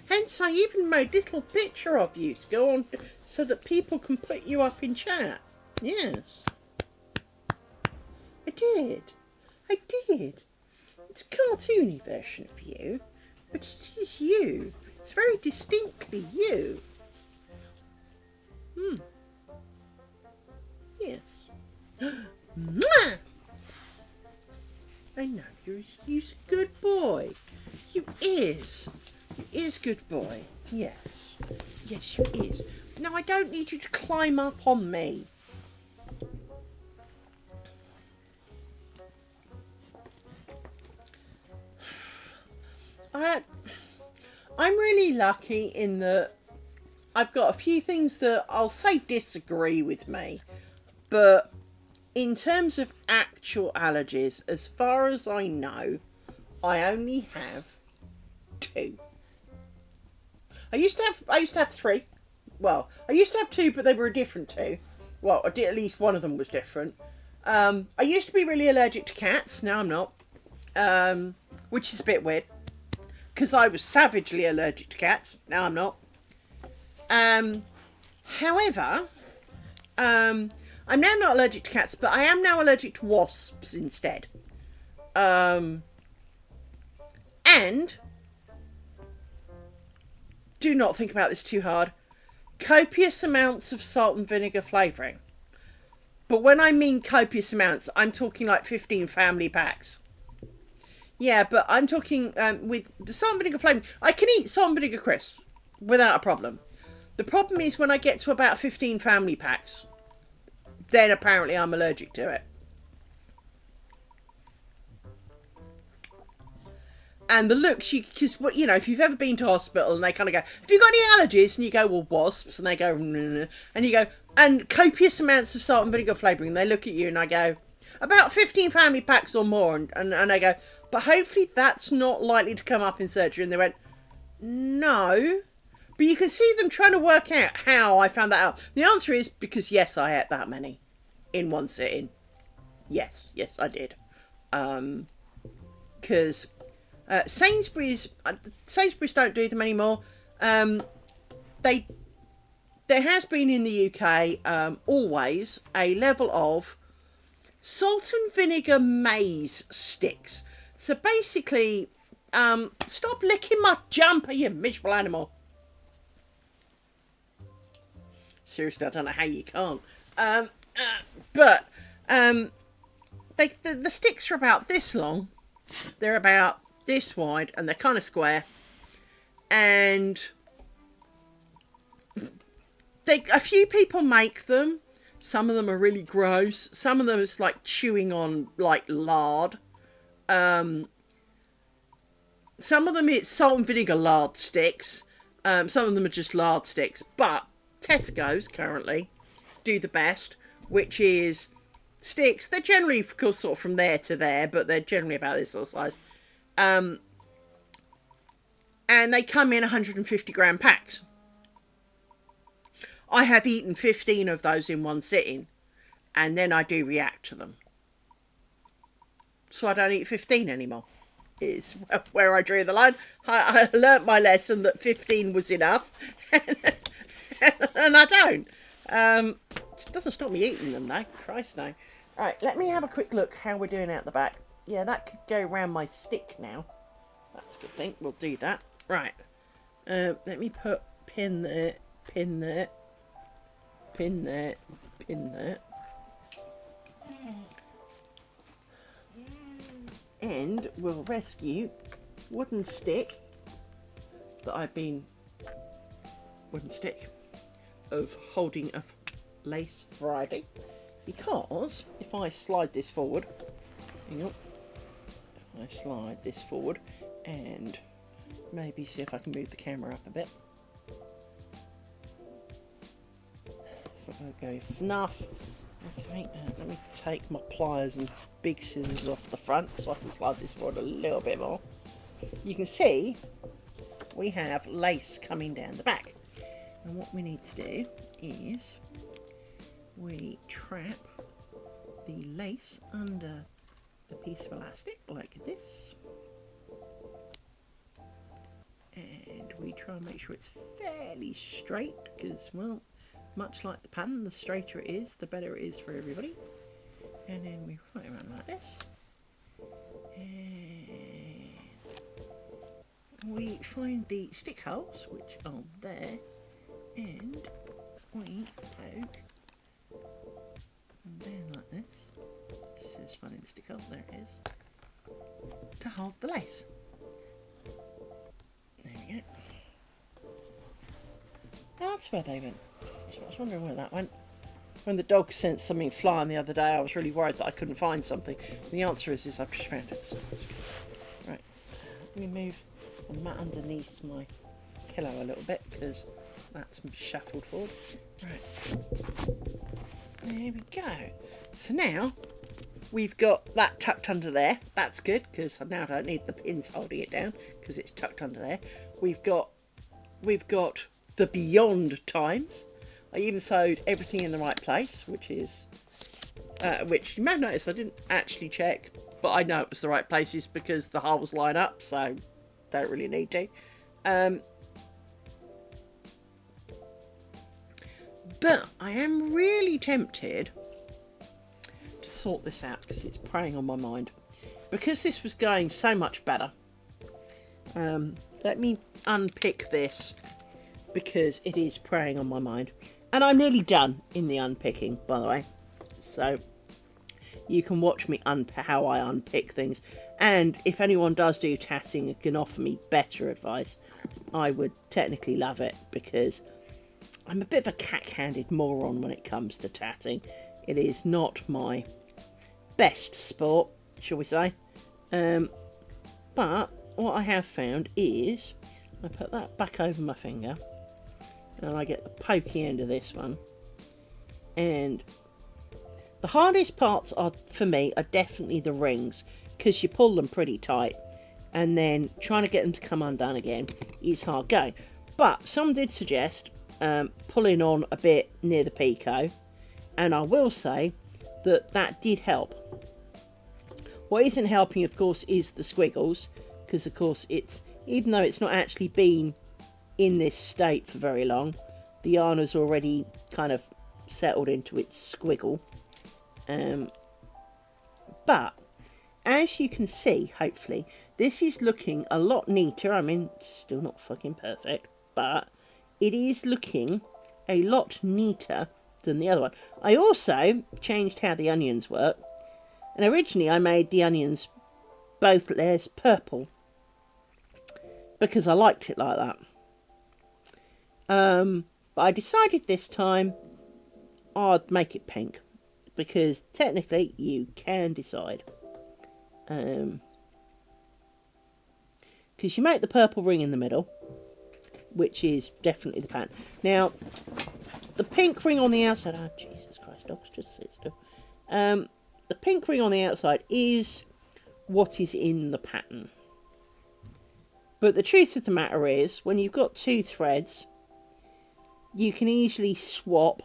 Hence, I even made a little picture of you to go on so that people can put you up in chat. Yes. I did. I did. It's a cartoony version of you, but it is you. It's very distinctly you. Yes. Mwah! I know, you're a good boy. You is. You is good boy. Yes. Yes, you is. Now, I don't need you to climb up on me. I'm really lucky in that I've got a few things that I'll say disagree with me, but in terms of actual allergies, as far as I know, I only have 2. I used to have 3. Well, I used to have 2, but they were a different 2. Well, at least one of them was different. I used to be really allergic to cats. Now I'm not, which is a bit weird because I was savagely allergic to cats. Now I'm not. However, I'm now not allergic to cats, but I am now allergic to wasps instead. And do not think about this too hard. Copious amounts of salt and vinegar flavouring. But when I mean copious amounts, I'm talking like 15 family packs. Yeah, but I'm talking with the salt and vinegar flavouring. I can eat salt and vinegar crisps without a problem. The problem is when I get to about 15 family packs, then apparently I'm allergic to it. And the looks, because you know, if you've ever been to hospital and they kind of go, have you got any allergies? And you go, well, wasps. And they go, nah. And you go, and copious amounts of salt and vinegar flavouring. And they look at you and I go, about 15 family packs or more. And I go, but hopefully that's not likely to come up in surgery. And they went, no. But you can see them trying to work out how I found that out. The answer is because, yes, I ate that many in one sitting. Yes, I did. Because Sainsbury's don't do them anymore. There has been in the UK always a level of salt and vinegar maize sticks. So basically, stop licking my jumper, you miserable animal. Seriously, I don't know how you can't. But the sticks are about this long. They're about this wide, and they're kind of square. And a few people make them. Some of them are really gross. Some of them is like chewing on like lard. Some of them it's salt and vinegar lard sticks. Some of them are just lard sticks. But Tesco's currently do the best, which is sticks. They're generally, of course, sort of from there to there, but they're generally about this sort of size. And they come in 150 gram packs. I have eaten 15 of those in one sitting, and then I do react to them. So I don't eat 15 anymore. Is where I drew the line. I learnt my lesson that 15 was enough, and I don't. It doesn't stop me eating them though. Christ no. Right, let me have a quick look how we're doing out the back. Yeah, that could go around my stick now. That's a good thing. We'll do that. Right. Let me put pin there, pin there, pin there, pin there. And we'll rescue wooden stick that I've been of holding a lace variety, because if I slide this forward, hang on, if I slide this forward and maybe see if I can move the camera up a bit. It's not going to go enough. Okay, let me take my pliers and big scissors off the front so I can slide this forward a little bit more. You can see we have lace coming down the back. And what we need to do is we trap the lace under the piece of elastic like this. And we try and make sure it's fairly straight because, well, much like the pan, the straighter it is, the better it is for everybody. And then we run it around like this. And we find the stick holes, which are there. And we poke down like this. This is finding the stick hole, there it is. To hold the lace. There we go. That's where they went. So I was wondering where that went. When the dog sensed something flying the other day, I was really worried that I couldn't find something. The answer is I've just found it, so that's good. Right, let me move the mat underneath my pillow a little bit, because That's shuffled forward. Right. There we go. So now we've got that tucked under there. That's good, because now I don't need the pins holding it down, because it's tucked under there. We've got the beyond times. I even sewed everything in the right place, which is which you may have noticed I didn't actually check, but I know it was the right places because the holes line up, so don't really need to. But I am really tempted to sort this out because it's preying on my mind. Because this was going so much better. Let me unpick this because it is preying on my mind. And I'm nearly done in the unpicking, by the way. So you can watch me how I unpick things. And if anyone does do tatting and can offer me better advice, I would technically love it, because I'm a bit of a cack-handed moron when it comes to tatting. It is not my best sport, shall we say. But what I have found is I put that back over my finger and I get the pokey end of this one, and the hardest parts are, for me, are definitely the rings, because you pull them pretty tight and then trying to get them to come undone again is hard going. But someone did suggest pulling on a bit near the picot, and I will say that did help. What isn't helping, of course, is the squiggles, because of course even though it's not actually been in this state for very long, the yarn has already kind of settled into its squiggle. But as you can see, hopefully, this is looking a lot neater. I mean, still not fucking perfect, but it is looking a lot neater than the other one. I also changed how the onions work, and originally I made the onions both layers purple because I liked it like that. But I decided this time I'd make it pink, because technically you can decide. Because you make the purple ring in the middle, which is definitely the pattern. Now, the pink ring on the outside, oh Jesus Christ, dogs, just sit still. The pink ring on the outside is what is in the pattern. But the truth of the matter is, when you've got two threads, you can easily swap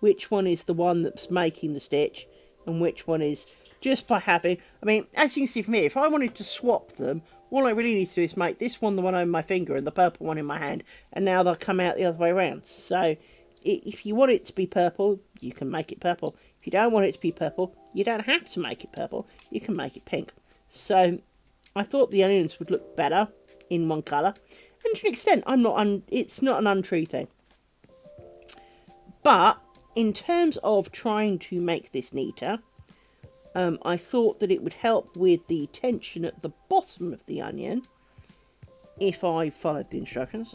which one is the one that's making the stitch and which one is, just by having, I mean, as you can see from here, if I wanted to swap them, all I really need to do is make this one the one on my finger and the purple one in my hand, and now they'll come out the other way around. So if you want it to be purple, you can make it purple. If you don't want it to be purple, you don't have to make it purple. You can make it pink. So I thought the onions would look better in one colour, and to an extent, it's not an untrue thing. But in terms of trying to make this neater, I thought that it would help with the tension at the bottom of the onion if I followed the instructions.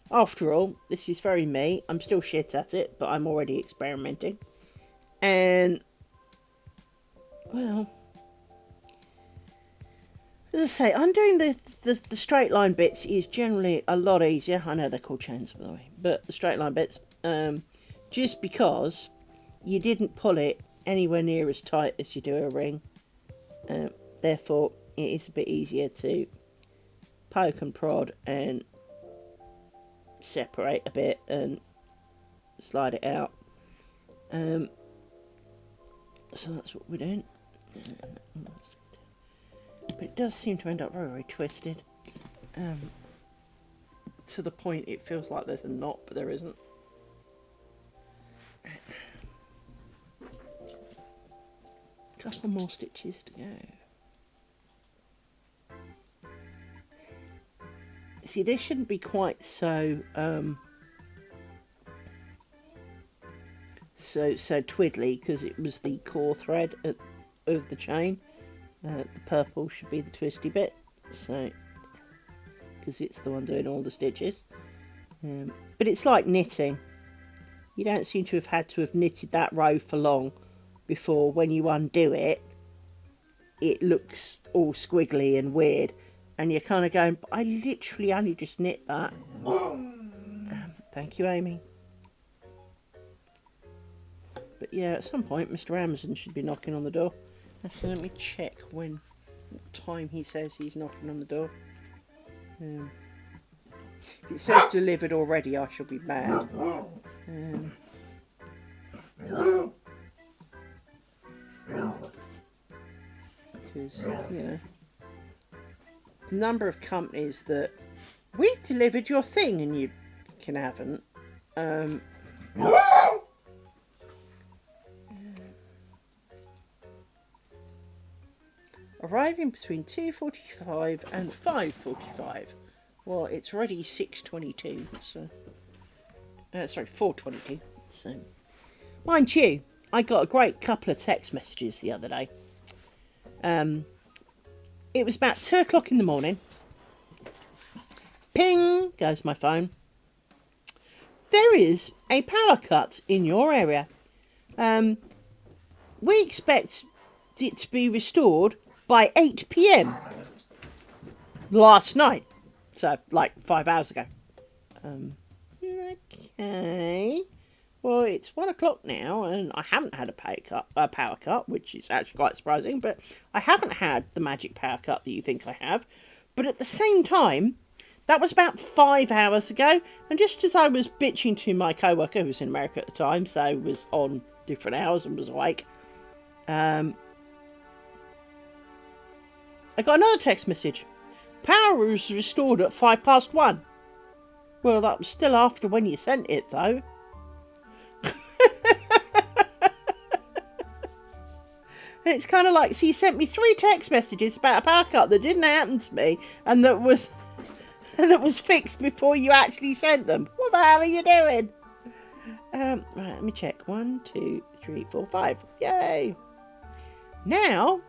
After all, this is very me. I'm still shit at it, but I'm already experimenting. And, well, as I say, undoing the straight line bits is generally a lot easier. I know they're called chains, by the way, but the straight line bits, just because you didn't pull it anywhere near as tight as you do a ring. Therefore, it is a bit easier to poke and prod and separate a bit and slide it out. So that's what we're doing. But it does seem to end up very, very twisted. To the point it feels like there's a knot, but there isn't. Couple more stitches to go. See, this shouldn't be quite so so twiddly, because it was the core thread of the chain. The purple should be the twisty bit, so because it's the one doing all the stitches. But it's like knitting. You don't seem to have knitted that row for long before, when you undo it, it looks all squiggly and weird. and you're kind of going, I literally only just knit that. Thank you, Amy. But yeah, at some point, Mr. Amazon should be knocking on the door. Actually, let me check what time he says he's knocking on the door. If it says delivered already, I shall be mad. Because, you know, the number of companies that we've delivered your thing and you haven't. Arriving between 2:45 and 5:45. Well, it's already 6:22, so... sorry, 4:22. So, mind you, I got a great couple of text messages the other day. It was about 2 o'clock in the morning. Ping goes my phone. There is a power cut in your area. We expect it to be restored by 8 p.m. last night. So, like 5 hours ago. Okay. Well, it's 1 o'clock now, and I haven't had a power cut, which is actually quite surprising, but I haven't had the magic power cut that you think I have. But at the same time, that was about 5 hours ago, and just as I was bitching to my co-worker, who was in America at the time, so was on different hours and was awake, I got another text message. Power was restored at 1:05. Well, that was still after when you sent it, though. And it's kind of like, so you sent me 3 text messages about a power cut that didn't happen to me, and that was fixed before you actually sent them. What the hell are you doing? Right, let me check. 1, 2, 3, 4, 5. Yay! Now,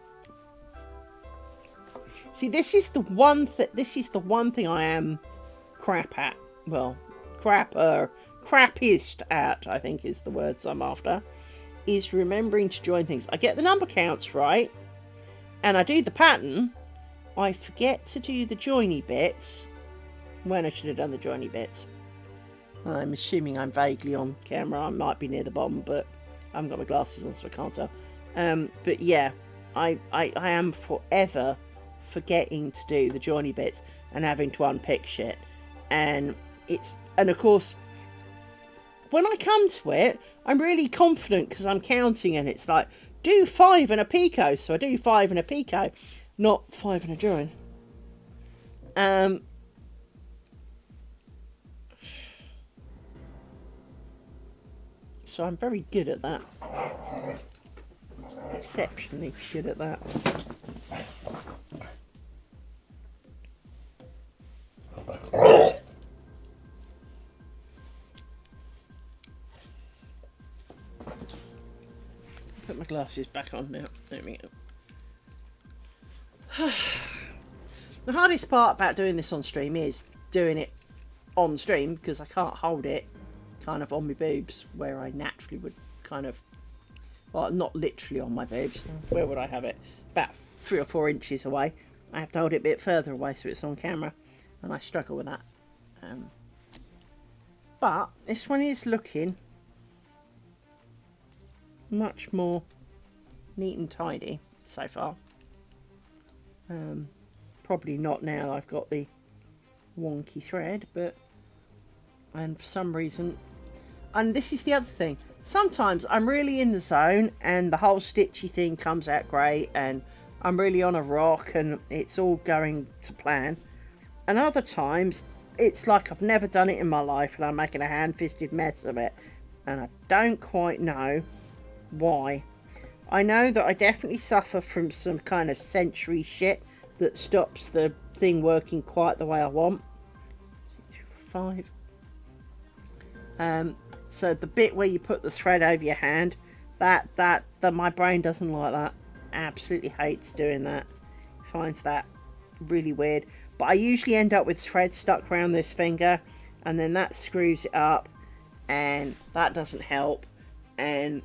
see, this is the one thing I am crap at. Well, crappiest at, I think is the words I'm after, is remembering to join things. I get the number counts right, and I do the pattern. I forget to do the joiny bits when I should have done the joiny bits. I'm assuming I'm vaguely on camera. I might be near the bottom, but I haven't got my glasses on, so I can't tell. But yeah, I am forever forgetting to do the joiny bits and having to unpick shit. And of course, when I come to it, I'm really confident because I'm counting, and it's like, do 5 and a picot. So I do 5 and a picot, not 5 and a join. So I'm very good at that. Exceptionally good at that. Put my glasses back on now. There we go. The hardest part about doing this on stream is doing it on stream, because I can't hold it kind of on my boobs where I naturally would kind of, well, not literally on my boobs. Where would I have it? About 3 or 4 inches away. I have to hold it a bit further away so it's on camera, and I struggle with that. But this one is looking much more neat and tidy so far. Probably not now I've got the wonky thread, and for some reason, and this is the other thing, sometimes I'm really in the zone and the whole stitchy thing comes out great and I'm really on a rock and it's all going to plan, and other times it's like I've never done it in my life and I'm making a hand-fisted mess of it, and I don't quite know why. I know that I definitely suffer from some kind of sensory shit that stops the thing working quite the way I want. 5. So the bit where you put the thread over your hand, that my brain doesn't like that. Absolutely hates doing that. Finds that really weird. But I usually end up with thread stuck around this finger, and then that screws it up, and that doesn't help. And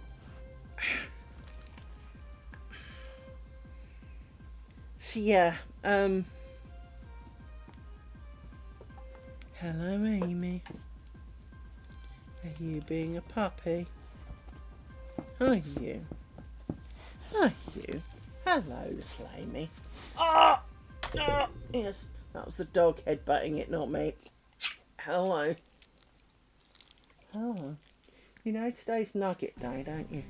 so yeah, Hello, Amy. Are you being a puppy? Are you? Are you? Hello, little Amy. Ah! Ah! Yes, that was the dog headbutting it, not me. Hello. Hello. You know today's Nugget Day, don't you?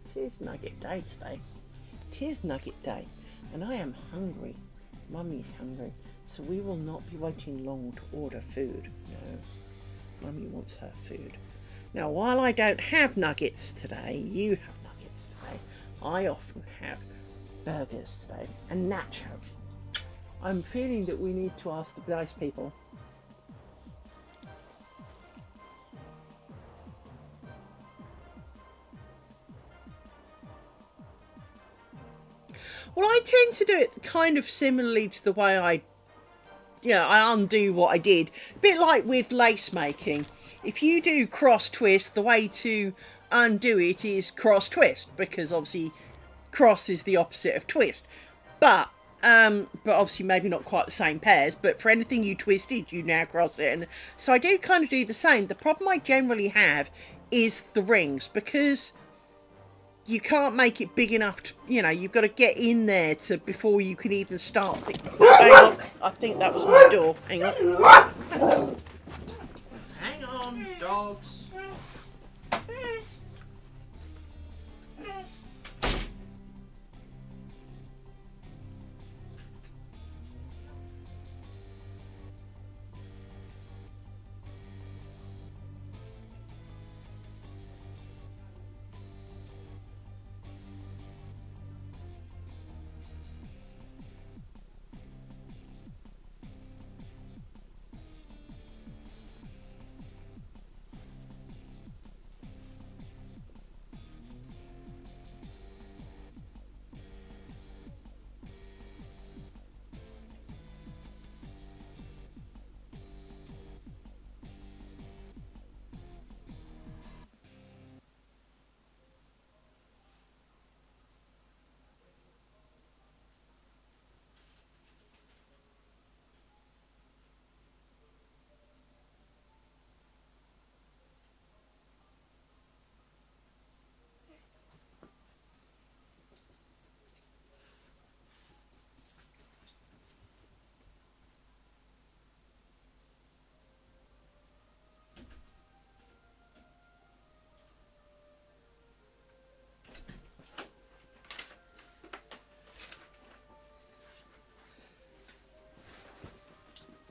It is Nugget Day today. It is Nugget Day. And I am hungry. Mummy's hungry. So we will not be waiting long to order food. No. Mummy wants her food. Now, while I don't have nuggets today, you have nuggets today. I often have burgers today and nachos. I'm feeling that we need to ask the nice people. Well, I tend to do it kind of similarly to the way I undo what I did. A bit like with lace making. If you do cross twist, the way to undo it is cross twist, because obviously cross is the opposite of twist. But obviously maybe not quite the same pairs, but for anything you twisted, you now cross it. And so I do kind of do the same. The problem I generally have is the rings, because you can't make it big enough to, you've got to get in there to before you can even start. Hang on, I think that was my door. Hang on. Hang on, dogs.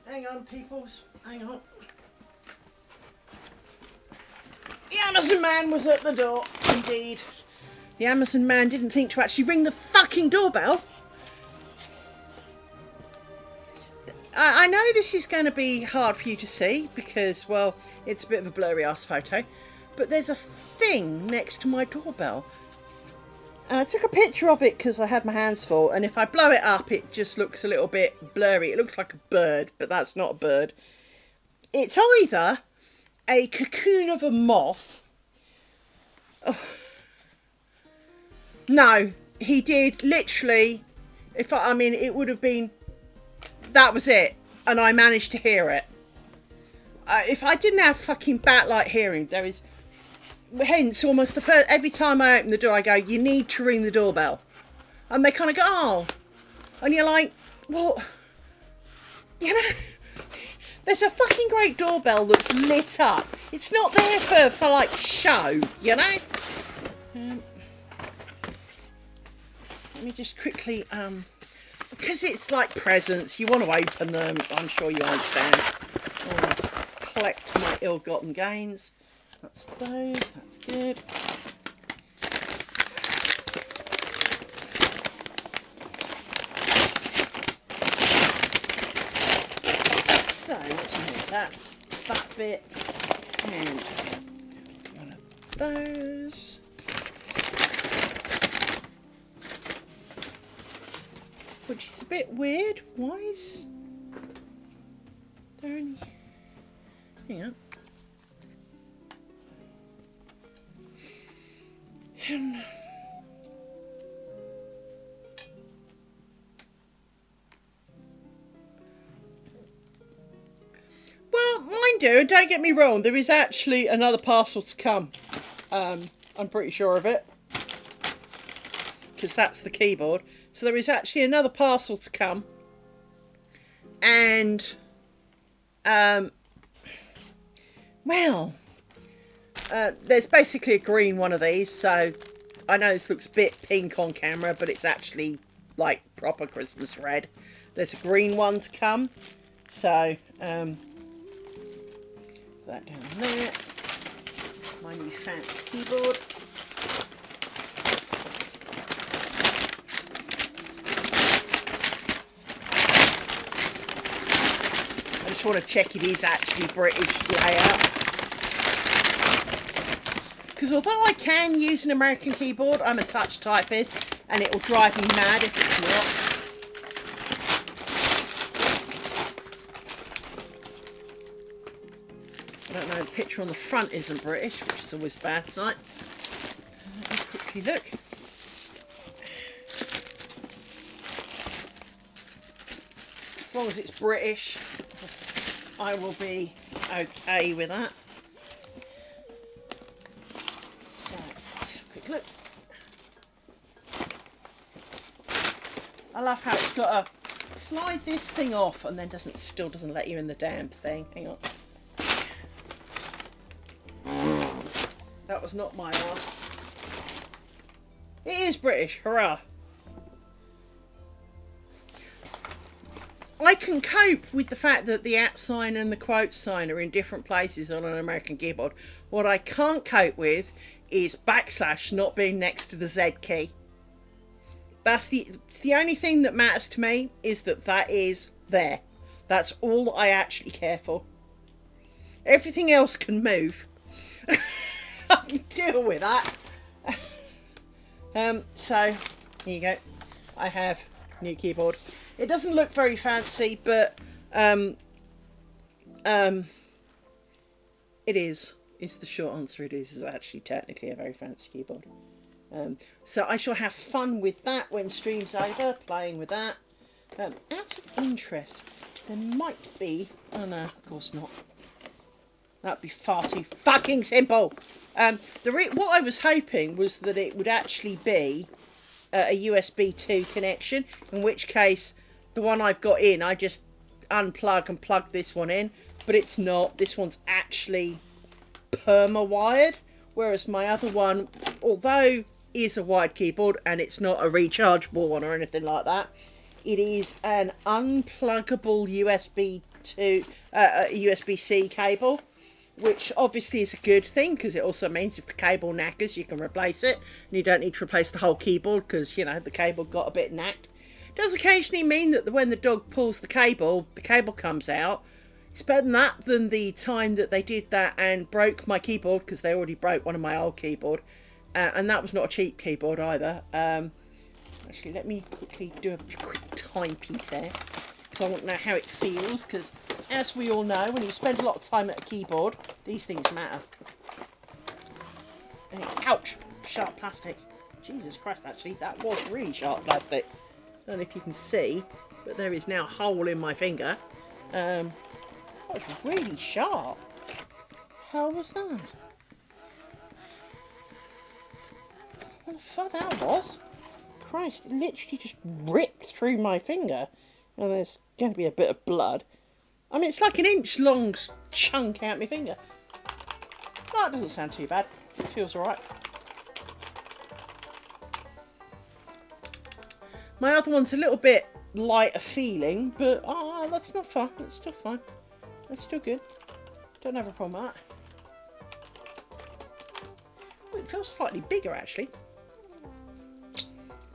Hang on, peoples. Hang on. The Amazon man was at the door, indeed. The Amazon man didn't think to actually ring the fucking doorbell. I know this is going to be hard for you to see because, well, it's a bit of a blurry ass photo, but there's a thing next to my doorbell. And I took a picture of it because I had my hands full, and if I blow it up, it just looks a little bit blurry. It looks like a bird, but that's not a bird. It's either a cocoon of a moth. Oh. No, he did literally. It would have been. That was it, and I managed to hear it. If I didn't have fucking bat-like hearing, there is. Hence, almost the first. Every time I open the door, I go, "You need to ring the doorbell," and they kind of go, "Oh," and you're like, "Well, there's a fucking great doorbell that's lit up. It's not there for like show, Let me just quickly, because it's like presents, you want to open them. I'm sure you understand. I want to collect my ill-gotten gains. That's those. That's good. So what's in here? That's that bit, and one of those. Which is a bit weird. Why is there any? Hang on. can do, and don't get me wrong, there is actually another parcel to come. I'm pretty sure of it. Because that's the keyboard. So there is actually another parcel to come. And, well, there's basically a green one of these. So I know this looks a bit pink on camera, but it's actually like proper Christmas red. There's a green one to come. So, put that down there. My new fancy keyboard. I just want to check it is actually British layout. Because although I can use an American keyboard, I'm a touch typist and it will drive me mad if it's not. I don't know, the picture on the front isn't British, which is always a bad sign. Let me quickly look. As long as it's British, I will be okay with that. So, let's have a quick look. I love how it's got to slide this thing off and then still doesn't let you in the damn thing. Hang on. That was not my ass. It is British, hurrah. I can cope with the fact that the @ sign and the quote sign are in different places on an American keyboard. What I can't cope with is / not being next to the Z key. It's the only thing that matters to me is that is there. That's all I actually care for. Everything else can move. I can deal with that. So here you go. I have new keyboard. It doesn't look very fancy, but it is. Is the short answer. It is actually technically a very fancy keyboard. So I shall have fun with that when stream's over, playing with that. Out of interest, there might be. Oh no, of course not. That'd be far too fucking simple. What I was hoping was that it would actually be a USB 2 connection, in which case the one I've got in, I just unplug and plug this one in, but it's not. This one's actually perma-wired, whereas my other one, although is a wired keyboard and it's not a rechargeable one or anything like that, it is an unpluggable USB-C cable, which obviously is a good thing because it also means if the cable knackers you can replace it and you don't need to replace the whole keyboard because, you know, the cable got a bit knacked. It does occasionally mean that when the dog pulls the cable comes out. It's better than that than the time that they did that and broke my keyboard, because they already broke one of my old keyboard, and that was not a cheap keyboard either. Actually, let me quickly do a quick timey test because I want to know how it feels, because as we all know, when you spend a lot of time at a keyboard, these things matter. Ouch! Sharp plastic. Jesus Christ, actually, that was really sharp plastic. I don't know if you can see, but there is now a hole in my finger. That was really sharp. How was that? What the fuck that was? Christ, it literally just ripped through my finger. And there's going to be a bit of blood. I mean, it's like an inch long chunk out my finger. That doesn't sound too bad. It feels alright. My other one's a little bit lighter feeling, but that's not fun. It's still fine. That's still good. Don't have a problem with that. Oh, it feels slightly bigger actually.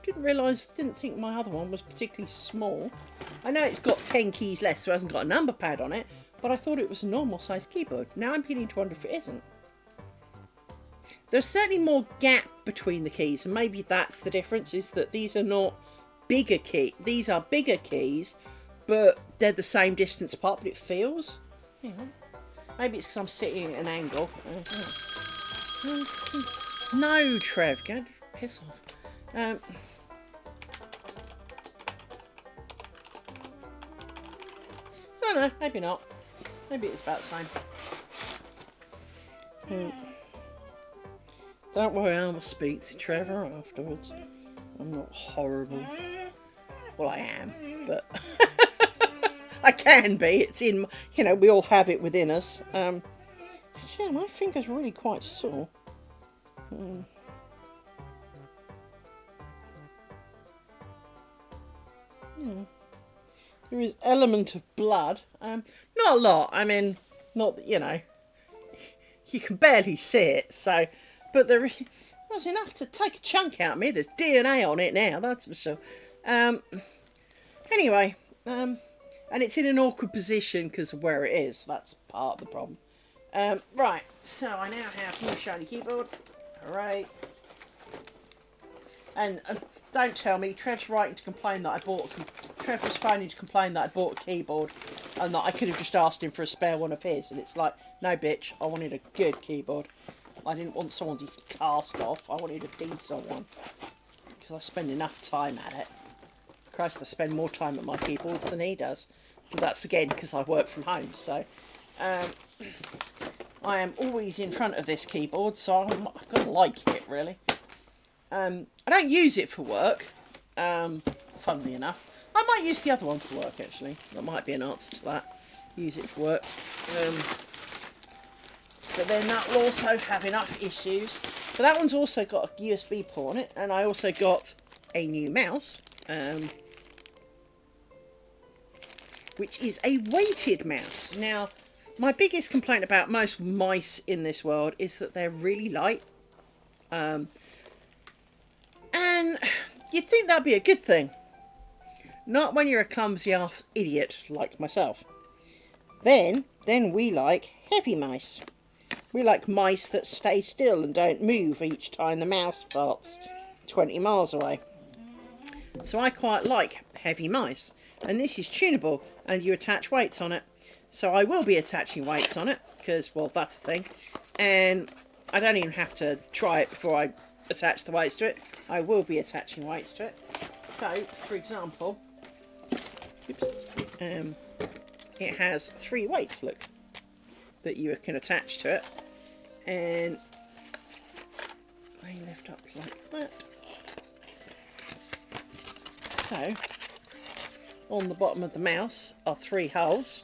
Didn't think my other one was particularly small. I know it's got 10 keys less, so it hasn't got a number pad on it, but I thought it was a normal size keyboard. Now I'm beginning to wonder if it isn't. There's certainly more gap between the keys, and maybe that's the difference, is that these are not bigger keys. These are bigger keys, but they're the same distance apart, but it feels. Hang on. Maybe it's because I'm sitting at an angle. No, Trev, go piss off. I don't know, maybe not. Maybe it's about the same. Don't worry, I will speak to Trevor afterwards. I'm not horrible. Well, I am, but I can be. It's in, you know, we all have it within us. Yeah, my finger's really quite sore. Yeah. There is element of blood. Not a lot. I mean, not that, you know, you can barely see it. So, but there was enough to take a chunk out of me. There's DNA on it now, that's for sure. Anyway, and it's in an awkward position because of where it is. That's part of the problem. Right, so I now have new shiny keyboard. Hooray. And don't tell me, Trev's writing to complain that I bought Trev was phoning to complain that I bought a keyboard and that I could have just asked him for a spare one of his. And it's like, no bitch, I wanted a good keyboard. I didn't want someone to cast off. I wanted a decent one. Because I spend enough time at it. Christ, I spend more time at my keyboards than he does. But that's again because I work from home. So I am always in front of this keyboard, so I'm going to like it, really. I don't use it for work, funnily enough. I might use the other one for work, actually. That might be an answer to that. Use it for work. But then that will also have enough issues. But that one's also got a USB port on it, and I also got a new mouse, which is a weighted mouse. Now, my biggest complaint about most mice in this world is that they're really light. And you'd think that'd be a good thing. Not when you're a clumsy ass idiot like myself. Then we like heavy mice. We like mice that stay still and don't move each time the mouse farts 20 miles away. So I quite like heavy mice. And this is tunable and you attach weights on it. So I will be attaching weights on it because, well, that's a thing. And I don't even have to try it before I attach the weights to it. I will be attaching weights to it. So, for example, it has 3 weights, look, that you can attach to it. And they lift up like that. So, on the bottom of the mouse are 3 holes.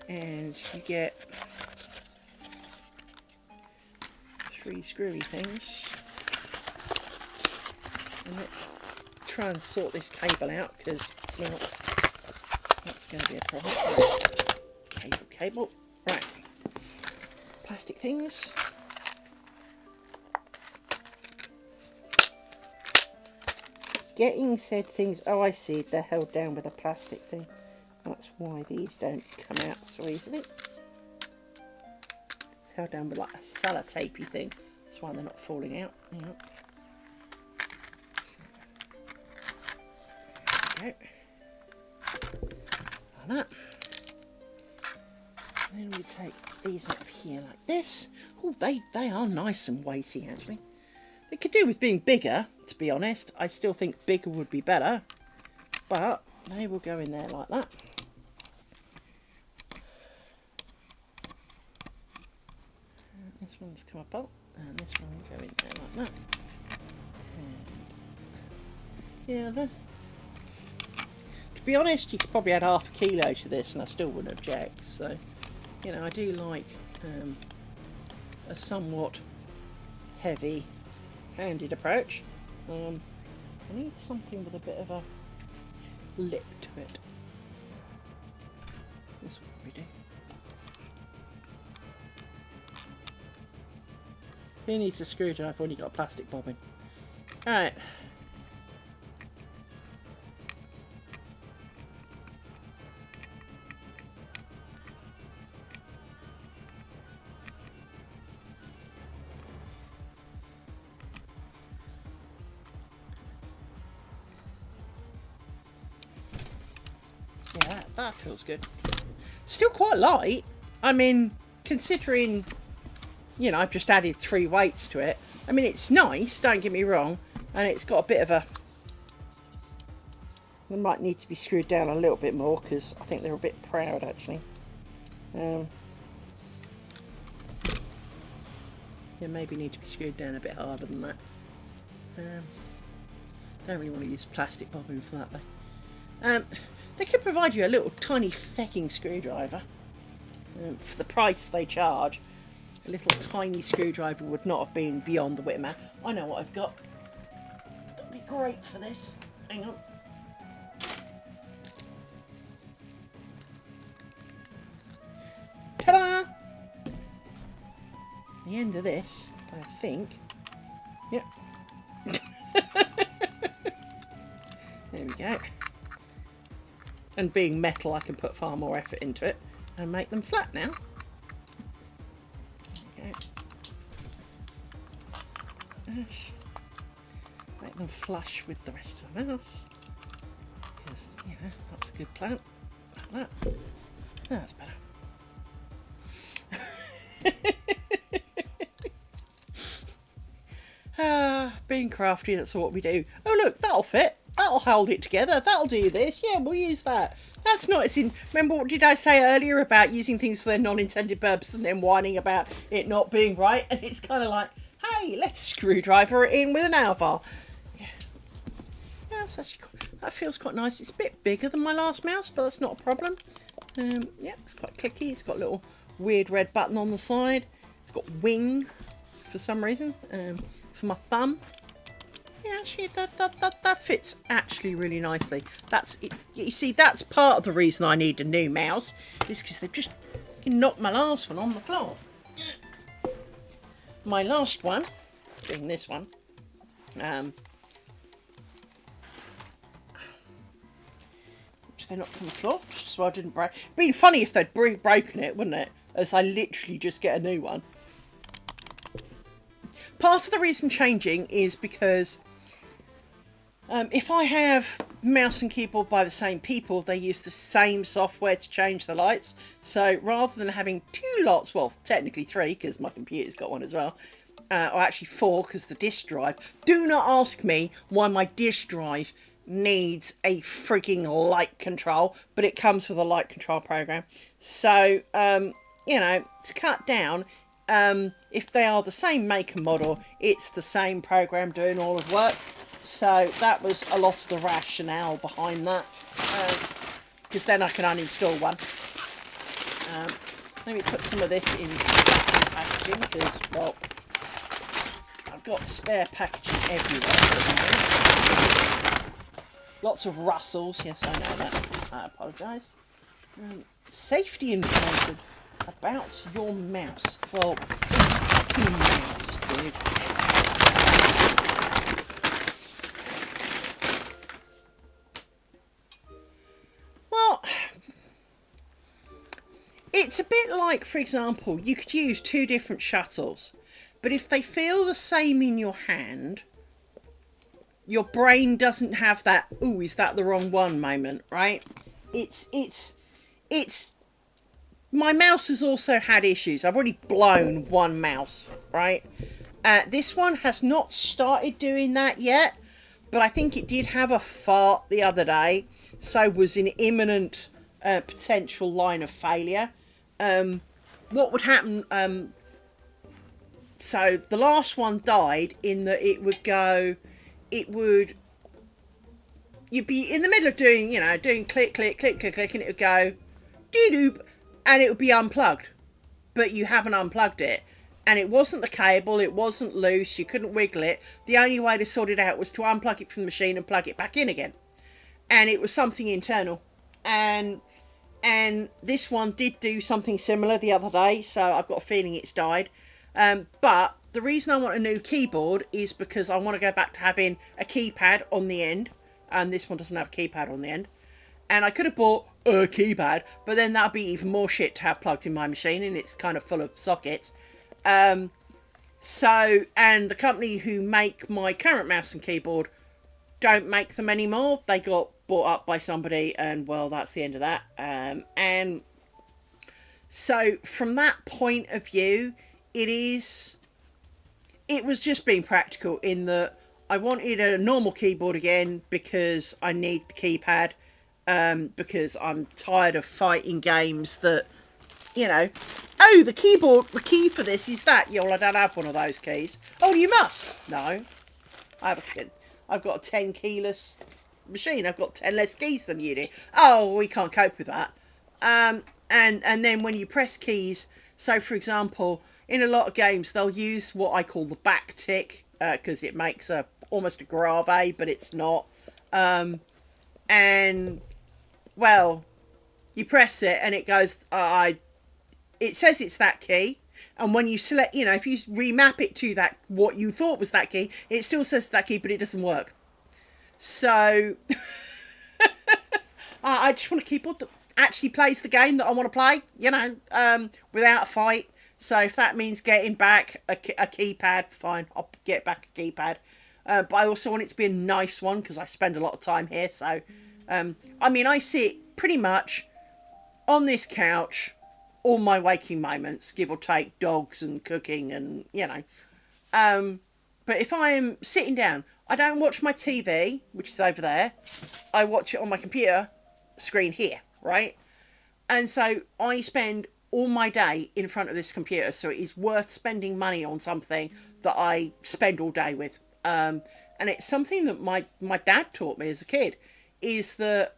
And you get 3 screwy things. And let's try and sort this cable out because, well, that's going to be a problem. Cable. Right. Plastic things. Getting said things. Oh, I see. They're held down with a plastic thing. That's why these don't come out so easily. It's held down with like a sellotapey thing. That's why they're not falling out. Hang on. There we go. Like that. And then we take these up here like this. Oh, they are nice and weighty actually. They could do with being bigger, to be honest. I still think bigger would be better. But they will go in there like that. This one's come up, and this one will go in there like that. And yeah, then. To be honest, you could probably add half a kilo to this, and I still wouldn't object. So, you know, I do like a somewhat heavy-handed approach. I need something with a bit of a lip to it. This will probably do. Who needs a screwdriver when you've got a plastic bobbin? Alright. Yeah, that feels good. Still quite light. I mean, considering, you know, I've just added 3 weights to it. I mean, it's nice, don't get me wrong. And it's got a bit of a... They might need to be screwed down a little bit more because I think they're a bit proud, actually. Yeah, maybe need to be screwed down a bit harder than that. Don't really want to use plastic bobbin for that though. They could provide you a little tiny fecking screwdriver. For the price they charge, a little tiny screwdriver would not have been beyond the wit of man. I know what I've got. That'd be great for this. Hang on. Ta-da! The end of this, I think. Yep. There we go. And being metal, I can put far more effort into it and make them flat now. There we go. Make them flush with the rest of the mouse. Because, you know, that's a good plan. Like that. That's better. Being crafty, that's what we do. Oh look, that'll fit. That'll hold it together. That'll do this. Yeah, we'll use that. That's not, it's in, remember what did I say earlier about using things for their non-intended purpose and then whining about it not being right? And it's kind of like, hey, let's screwdriver it in with a nail file. Yeah, that's actually cool. That feels quite nice. It's a bit bigger than my last mouse, but that's not a problem. Yeah, it's quite clicky. It's got a little weird red button on the side. It's got wing for some reason, for my thumb. Yeah, actually, that fits actually really nicely. That's it. You see, that's part of the reason I need a new mouse, is because they've just knocked my last one on the floor. My last one, being this one, which they knocked on the floor, so I didn't break. It'd been funny if they'd broken it, wouldn't it? As I literally just get a new one. Part of the reason changing is because if I have mouse and keyboard by the same people, they use the same software to change the lights. So rather than having 2 lots, well, technically 3, because my computer's got one as well, or actually 4, because the disk drive. Do not ask me why my disk drive needs a freaking light control, but it comes with a light control program. So, you know, to cut down, if they are the same make and model, it's the same program doing all of the work. So that was a lot of the rationale behind that, because then I can uninstall one. Let me put some of this in packaging, because, well, I've got spare packaging everywhere. Lots of rustles, yes I know that, I apologise. Safety information about your mouse. Well, it's a mouse, dude. Well, it's a bit like, for example, you could use 2 different shuttles, but if they feel the same in your hand, your brain doesn't have that, ooh, is that the wrong one moment, right? It's my mouse has also had issues. I've already blown one mouse, right? This one has not started doing that yet, but I think it did have a fart the other day, so was in imminent potential line of failure. What would happen, so the last one died in that it would go, you'd be in the middle of doing, you know, doing click, click, click, click, click, and it would go, dee-doop, and it would be unplugged, but you haven't unplugged it, and it wasn't the cable, it wasn't loose, you couldn't wiggle it. The only way to sort it out was to unplug it from the machine and plug it back in again, and it was something internal, and this one did do something similar the other day, so I've got a feeling it's died. But the reason I want a new keyboard is because I want to go back to having a keypad on the end, and this one doesn't have a keypad on the end. And I could have bought a keypad, but then that'd be even more shit to have plugged in my machine, and it's kind of full of sockets. So, and the company who make my current mouse and keyboard don't make them anymore. They got bought up by somebody, and well, that's the end of that. And so from that point of view, it was just being practical in that I wanted a normal keyboard again because I need the keypad, because I'm tired of fighting games that you know, oh, the key for this is that. Yeah, well, I don't have one of those keys. Oh, you must. No, I've got a 10 keyless machine. I've got 10 less keys than you do. Oh, we can't cope with that. And then when you press keys, so for example, in a lot of games they'll use what I call the back tick because it makes almost a grave, but it's not. And well, you press it and it goes. It says it's that key. And when you select, you know, if you remap it to that, what you thought was that key, it still says that key, but it doesn't work. So I just want a keyboard that actually plays the game that I want to play, you know, without a fight. So if that means getting back a keypad, fine, I'll get back a keypad. But I also want it to be a nice one because I spend a lot of time here. So, I mean, I sit pretty much on this couch all my waking moments, give or take dogs and cooking and, you know. But if I am sitting down, I don't watch my TV, which is over there. I watch it on my computer screen here, right? And so I spend all my day in front of this computer, so it is worth spending money on something that I spend all day with. And it's something that my dad taught me as a kid, is that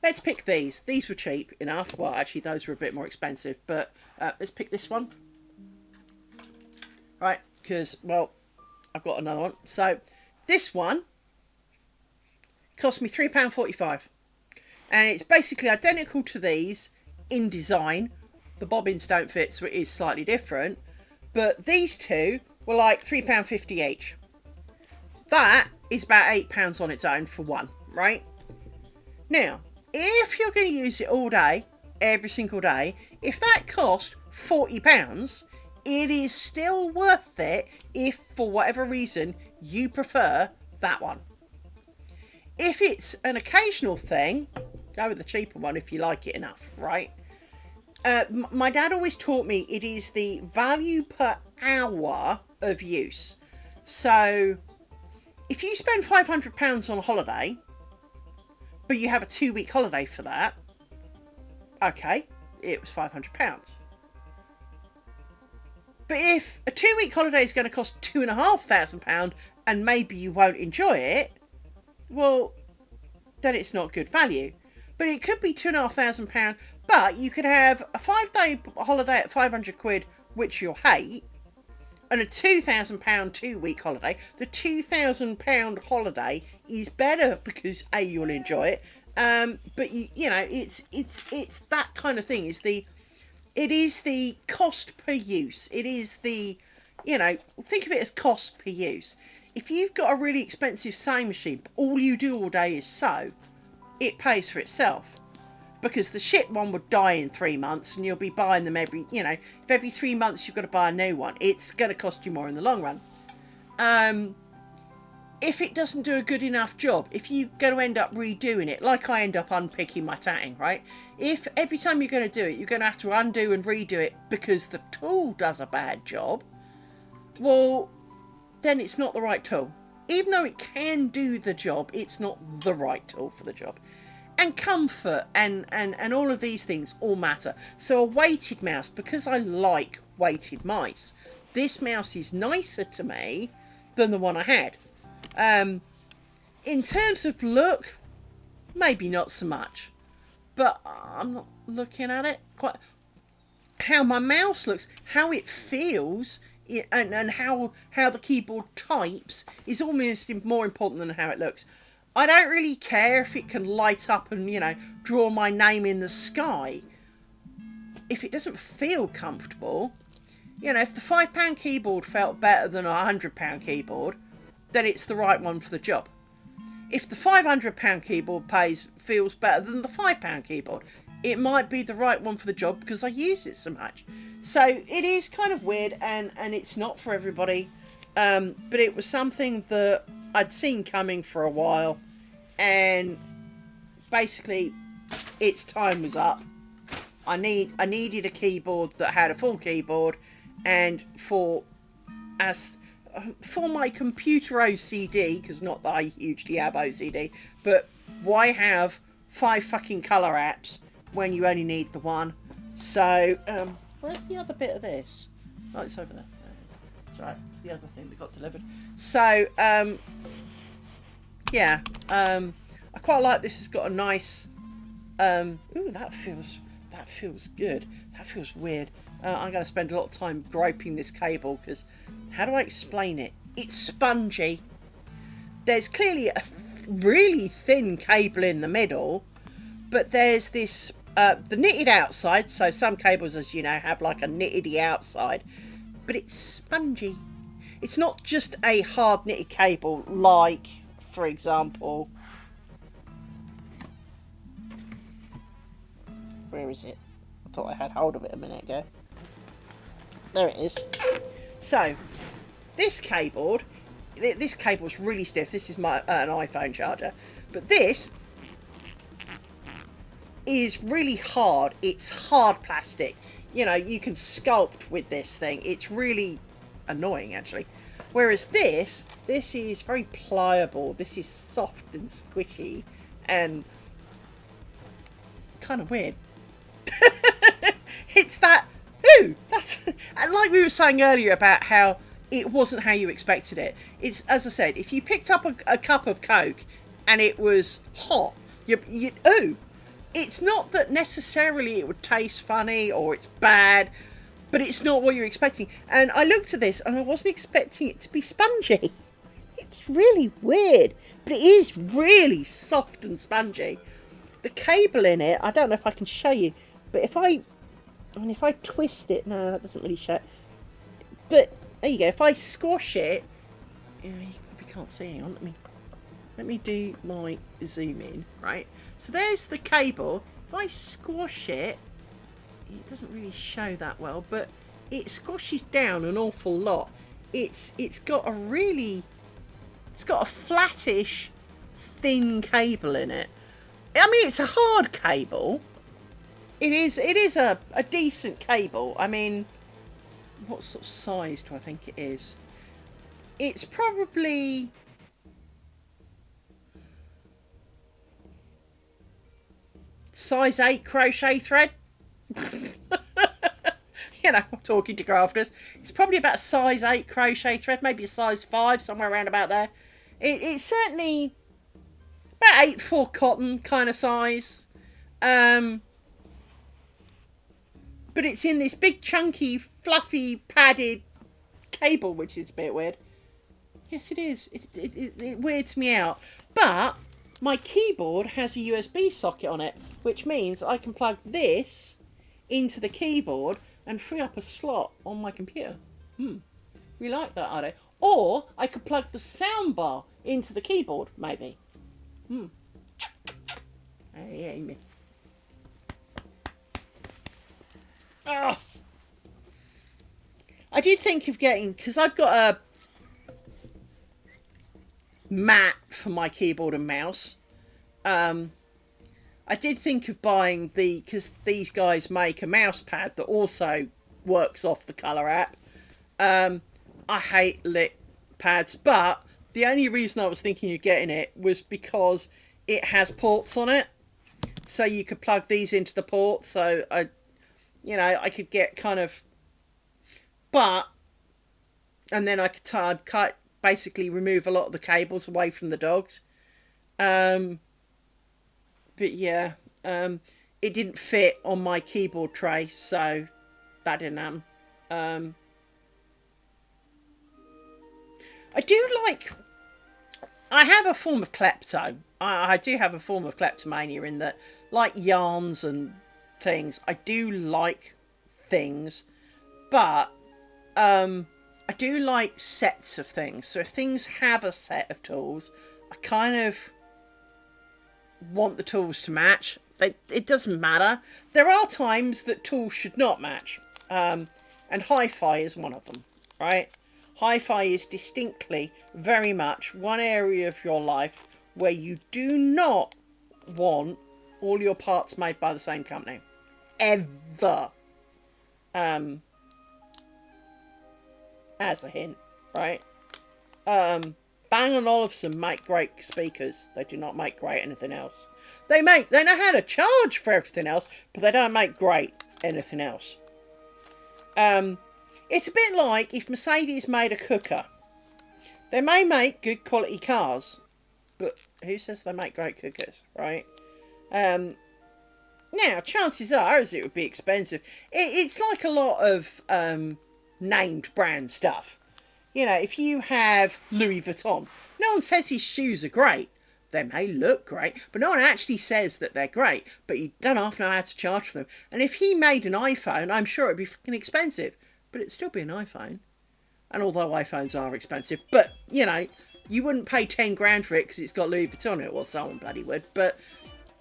let's pick these. These were cheap enough. Well, actually, those were a bit more expensive, but let's pick this one. Right, because, well, I've got another one. So this one cost me £3.45. And it's basically identical to these in design. The bobbins don't fit, so it is slightly different. But these two were like £3.50 each. That is about £8 on its own for one, right? Now, if you're going to use it all day, every single day, if that cost £40, it is still worth it if, for whatever reason, you prefer that one. If it's an occasional thing, go with the cheaper one if you like it enough, right? My dad always taught me it is the value per hour of use. So, if you spend £500 on a holiday, but you have a 2-week holiday for that, okay, it was £500. But if a 2-week holiday is going to cost £2,500 and maybe you won't enjoy it, well, then it's not good value. But it could be £2,500, but you could have a 5-day holiday at £500, which you'll hate, and a £2,000 2-week holiday. The £2,000 holiday is better because A, you'll enjoy it, but you know, it's that kind of thing. It is the cost per use. It is the, you know, think of it as cost per use. If you've got a really expensive sewing machine, but all you do all day is sew, it pays for itself. Because the shit one would die in 3 months and you'll be buying them every, you know, if every 3 months you've got to buy a new one, it's going to cost you more in the long run. If it doesn't do a good enough job, if you're going to end up redoing it, like I end up unpicking my tatting, right? If every time you're going to do it, you're going to have to undo and redo it because the tool does a bad job, well, then it's not the right tool. Even though it can do the job, it's not the right tool for the job. And comfort and all of these things all matter. So a weighted mouse, because I like weighted mice, this mouse is nicer to me than the one I had. In terms of look, maybe not so much. But I'm not looking at it quite. How my mouse looks, how it feels, and how the keyboard types is almost more important than how it looks. I don't really care if it can light up and, you know, draw my name in the sky. If it doesn't feel comfortable, you know, if the £5 keyboard felt better than a £100 keyboard, then it's the right one for the job. If the £500 keyboard feels better than the £5 keyboard, it might be the right one for the job because I use it so much. So it is kind of weird and it's not for everybody. But it was something that I'd seen coming for a while, and basically its time was up. I needed a keyboard that had a full keyboard, and for my computer OCD, because not that I hugely have OCD, but why have 5 fucking colour apps when you only need the one? So, where's the other bit of this? Oh, it's over there. That's right. It's the other thing that got delivered. So, yeah. I quite like this. It's got a nice. Ooh, that feels good. That feels weird. I'm going to spend a lot of time groping this cable because how do I explain it? It's spongy. There's clearly a really thin cable in the middle, but there's this the knitted outside. So some cables, as you know, have like a knitted outside, but it's spongy. It's not just a hard knitted cable like, for example, where is it? I thought I had hold of it a minute ago. There it is. So this cable's really stiff. This is my an iPhone charger, but this is really hard. It's hard plastic. You know, you can sculpt with this thing. It's really annoying actually. Whereas this is very pliable. This is soft and squishy and kind of weird. It's that. Ooh, that's like we were saying earlier about how it wasn't how you expected it. It's, as I said, if you picked up a cup of Coke and it was hot, ooh. It's not that necessarily it would taste funny or it's bad, but it's not what you're expecting. And I looked at this and I wasn't expecting it to be spongy. It's really weird, but it is really soft and spongy. The cable in it, I don't know if I can show you, but if I twist it, no, that doesn't really show. But there you go. If I squash it, you probably can't see. Hang on, let me do my zoom in. Right. So there's the cable. If I squash it, it doesn't really show that well, but it squashes down an awful lot. It's got a flattish, thin cable in it. I mean, it's a hard cable. It is a decent cable. I mean, what sort of size do I think it is? It's probably size 8 crochet thread. You know, I'm talking to crafters. It's probably about size 8 crochet thread, maybe a size 5, somewhere around about there. It's certainly about 8/4 cotton kind of size. But it's in this big, chunky, fluffy, padded cable, which is a bit weird. Yes, it is. It weirds me out. But my keyboard has a USB socket on it, which means I can plug this into the keyboard and free up a slot on my computer. We like that, are they? Or I could plug the soundbar into the keyboard, maybe. Hey, Amy. Oh. I did think of getting, because I've got a mat for my keyboard and mouse. I did think of buying because these guys make a mouse pad that also works off the Colour app. I hate lit pads, but the only reason I was thinking of getting it was because it has ports on it. So you could plug these into the port, so I could get kind of, and then I could basically remove a lot of the cables away from the dogs. But yeah, it didn't fit on my keyboard tray, so that didn't happen. I have a form of klepto. I do have a form of kleptomania in that, like yarns and things, I do like things, but I do like sets of things. So if things have a set of tools, I kind of want the tools to match. It doesn't matter. There are times that tools should not match, and hi-fi is one of them, right? Hi-fi is distinctly very much one area of your life where you do not want all your parts made by the same company. Ever. As a hint, right? Bang & Olufsen make great speakers. They do not make great anything else. They know how to charge for everything else, but they don't make great. anything else. It's a bit like if Mercedes made a cooker. They may make good quality cars, but who says they make great cookers, right? Now, chances are as it would be expensive. It's like a lot of named brand stuff. You know, if you have Louis Vuitton, no one says his shoes are great. They may look great, but no one actually says that they're great. But you don't half know how to charge for them. And if he made an iPhone, I'm sure it'd be fucking expensive. But it'd still be an iPhone. And although iPhones are expensive, but, you know, you wouldn't pay 10 grand for it because it's got Louis Vuitton in it. Well, someone bloody would. But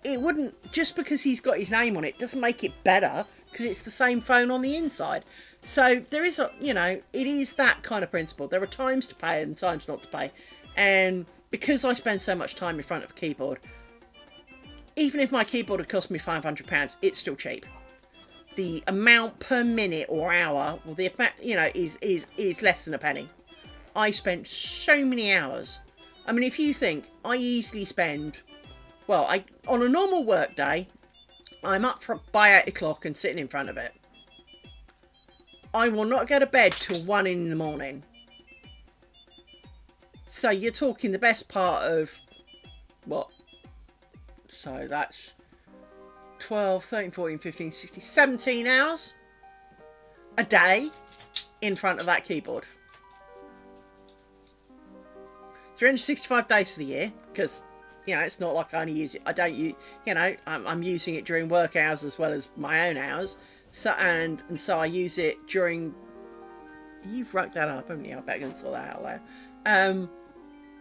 it wouldn't, just because he's got his name on it, doesn't make it better because it's the same phone on the inside. So there is a, you know, it is that kind of principle. There are times to pay and times not to pay. And because I spend so much time in front of a keyboard, even if my keyboard had cost me £500, it's still cheap. The amount per minute or hour, well, the you know, is less than a penny. I spent so many hours. I mean, if you think, I easily spend, well, on a normal work day, I'm up by 8 o'clock and sitting in front of it. I will not go to bed till 1 in the morning. So you're talking the best part of, what? So that's 12, 13, 14, 15, 16, 17 hours a day in front of that keyboard. 365 days of the year, because, you know, it's not like I only use it. I don't use, you know, I'm using it during work hours as well as my own hours. So, and so I use it during, you've wrote that up, haven't you? I better go and sort that out later.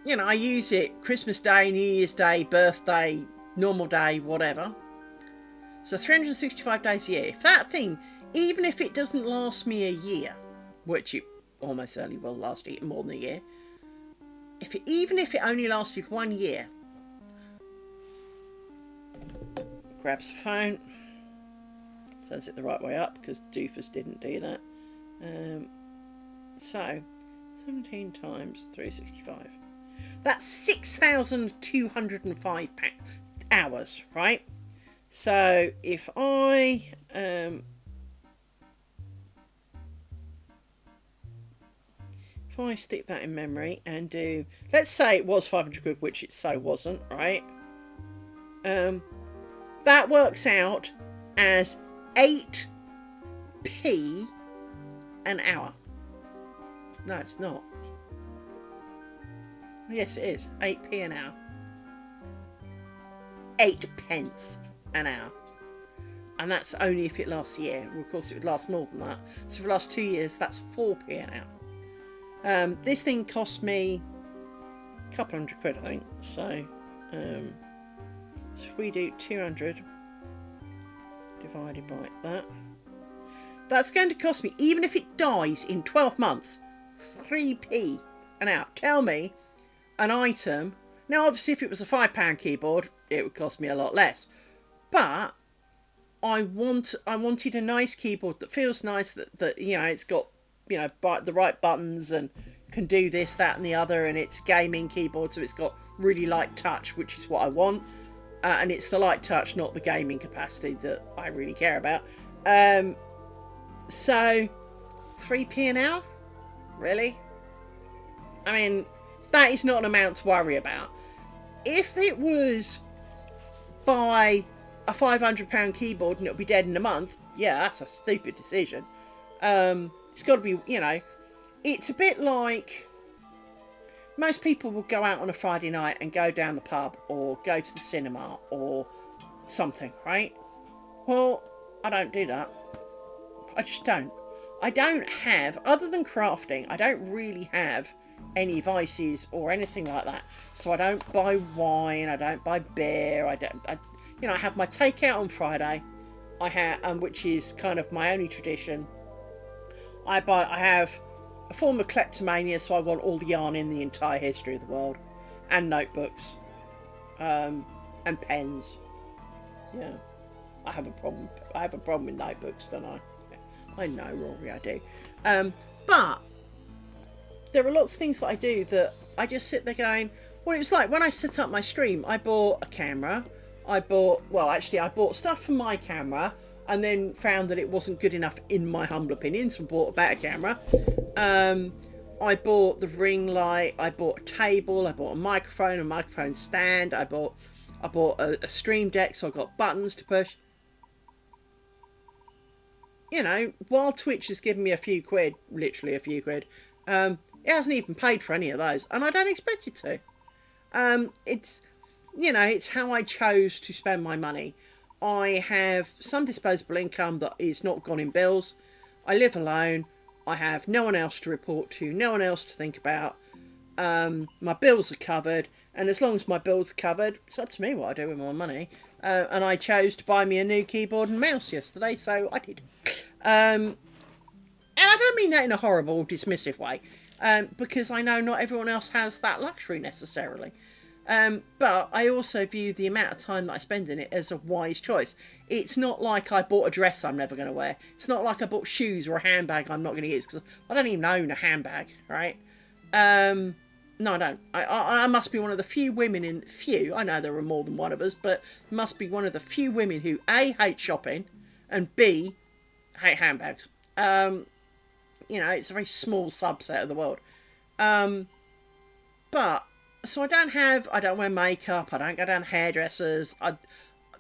You know, I use it Christmas Day, New Year's Day, birthday, normal day, whatever. So 365 days a year. If that thing, even if it doesn't last me a year, which it almost certainly will last more than a year, even if it only lasted 1 year, grabs the phone, turns it the right way up because Doofus didn't do that. So 17 times 365. That's 6,205 hours, right? So if I stick that in memory and do, let's say it was 500 quid, which it so wasn't, right? That works out as 8p an hour. No, it's not. Yes, it is. 8p an hour. 8 pence an hour. And that's only if it lasts a year. Well, of course, it would last more than that. So for the last 2 years, that's 4p an hour. This thing cost me a couple hundred quid, I think. So if we do 200 divided by that, that's going to cost me, even if it dies in 12 months, 3p an hour. Tell me an item. Now, obviously, if it was a £5 keyboard, it would cost me a lot less. But I wanted a nice keyboard that feels nice, that you know, it's got, you know, the right buttons and can do this, that, and the other, and it's a gaming keyboard, so it's got really light touch, which is what I want. And it's the light touch, not the gaming capacity, that I really care about. So 3p an hour? Really? I mean, that is not an amount to worry about. If it was buy a £500 keyboard and it'll be dead in a month, yeah, that's a stupid decision. It's got to be, you know, it's a bit like most people will go out on a Friday night and go down the pub or go to the cinema or something, right? Well, I don't do that. I just don't. I don't have, other than crafting, I don't really have any vices or anything like that. So I don't buy wine, I don't buy beer, you know, I have my takeout on Friday, which is kind of my only tradition. I have a form of kleptomania, so I want all the yarn in the entire history of the world, and notebooks, and pens. Yeah, I have a problem with notebooks, don't I? I know, Rory, I do. But there are lots of things that I do that I just sit there going, well, it was like when I set up my stream, I bought a camera. I bought stuff for my camera. and then found that it wasn't good enough in my humble opinion, so I bought a better camera. I bought the ring light, I bought a table, I bought a microphone stand, I bought a stream deck, so I got buttons to push. You know, while Twitch has given me a few quid, literally a few quid, it hasn't even paid for any of those, and I don't expect it to. It's, you know, it's how I chose to spend my money. I have some disposable income that is not gone in bills. I live alone. I have no one else to report to, no one else to think about. My bills are covered, and as long as my bills are covered, it's up to me what I do with my money. And I chose to buy me a new keyboard and mouse yesterday, so I did. And I don't mean that in a horrible, dismissive way, because I know not everyone else has that luxury necessarily. But I also view the amount of time that I spend in it as a wise choice. It's not like I bought a dress I'm never going to wear. It's not like I bought shoes or a handbag I'm not going to use, because I don't even own a handbag, right? No, I don't. I must be one of the few women I know there are more than one of us, but must be one of the few women who A, hate shopping, and B, hate handbags. You know, it's a very small subset of the world. But, so I don't wear makeup, I don't go down hairdressers.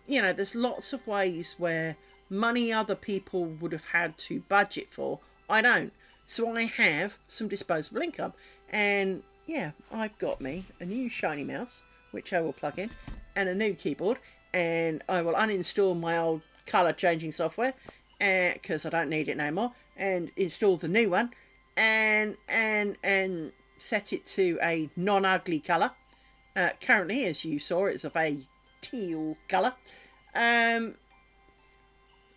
You know, there's lots of ways where money other people would have had to budget for, I don't. So I have some disposable income. And yeah, I've got me a new shiny mouse, which I will plug in, and a new keyboard. And I will uninstall my old colour changing software, because I don't need it no more, and install the new one, and set it to a non-ugly colour. Currently, as you saw, it's of a teal colour. I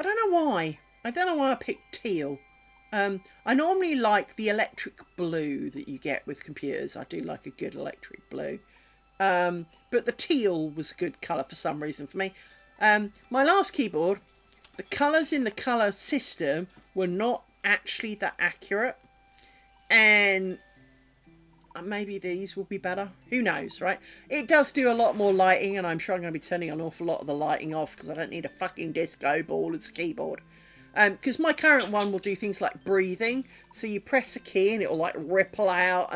don't know why. I don't know why I picked teal. I normally like the electric blue that you get with computers. I do like a good electric blue. But the teal was a good colour for some reason for me. My last keyboard, the colours in the colour system were not actually that accurate. And maybe these will be better. Who knows, right? It does do a lot more lighting, and I'm sure I'm going to be turning an awful lot of the lighting off because I don't need a fucking disco ball as a keyboard. Because my current one will do things like breathing. So you press a key and it will like ripple out,